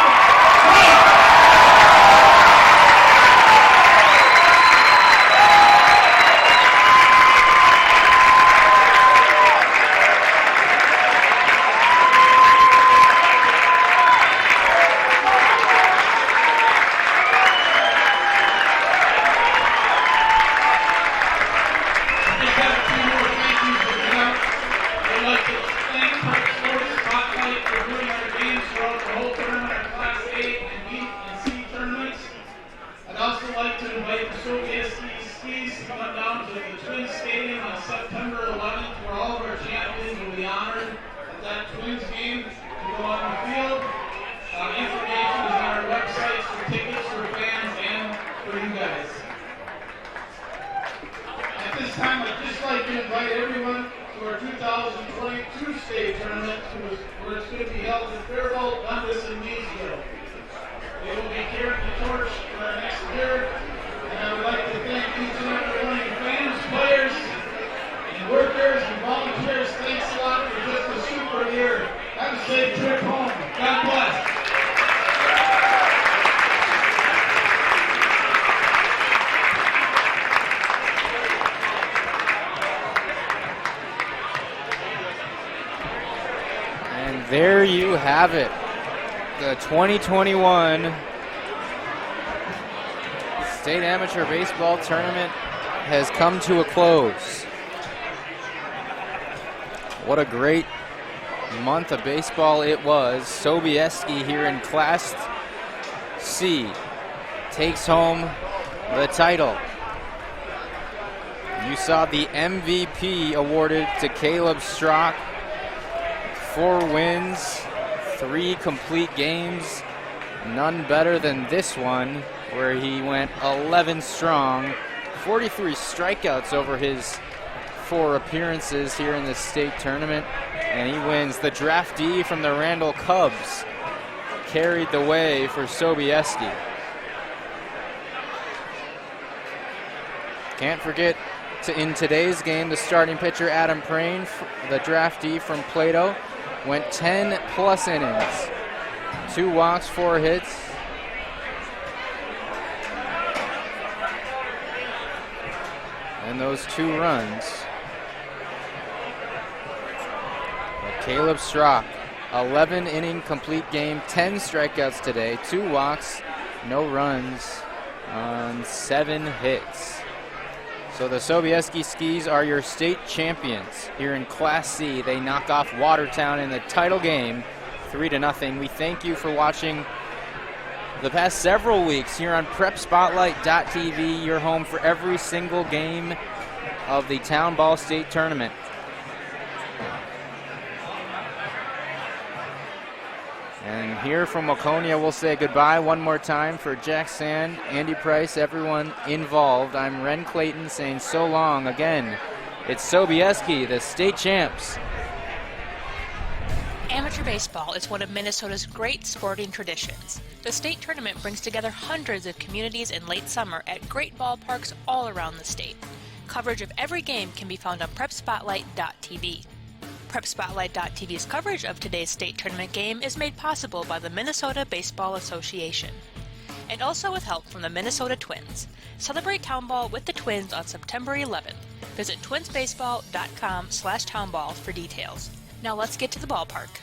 Sobieski to come down to the Twins Stadium on September 11th, where all of our champions will be honored at that Twins game to go on the field. Information is on our website for tickets for fans and for you guys. At this time, I'd just like to invite everyone to our 2022 state tournament, where it's going to be held in Fairholt, Dundas, and Maysville. They will be carrying the torch for our next year. And I would like to thank each and every one of you fans, players, and workers, and volunteers. Thanks a lot for just a super year. Have a safe trip home. God bless. And there you have it. The 2021 State Amateur Baseball Tournament has come to a close. What a great month of baseball it was. Sobieski here in Class C takes home the title. You saw the MVP awarded to Caleb Strack. 4 wins, 3 complete games. None better than this one, where he went 11 strong, 43 strikeouts over his 4 appearances here in the state tournament, and he wins. The draftee from the Randall Cubs carried the way for Sobieski. Can't forget in today's game, the starting pitcher Adam Prane, the draftee from Plato, went 10+ innings. 2 walks, 4 hits. And those 2 runs. But Caleb Strock, 11-inning complete game, 10 strikeouts today, 2 walks, no runs on 7 hits. So the Sobieski Skis are your state champions here in Class C. They knock off Watertown in the title game, 3-0. We thank you for watching the past several weeks here on PrepSpotlight.tv, your home for every single game of the Town Ball State Tournament. And here from Waconia, we'll say goodbye one more time for Jack Sand, Andy Price, everyone involved. I'm Ren Clayton saying so long again. It's Sobieski, the state champs. Amateur baseball is one of Minnesota's great sporting traditions. The state tournament brings together hundreds of communities in late summer at great ballparks all around the state. Coverage of every game can be found on PrepSpotlight.tv. PrepSpotlight.tv's coverage of today's state tournament game is made possible by the Minnesota Baseball Association, and also with help from the Minnesota Twins. Celebrate Town Ball with the Twins on September 11th. Visit twinsbaseball.com/townball for details. Now let's get to the ballpark.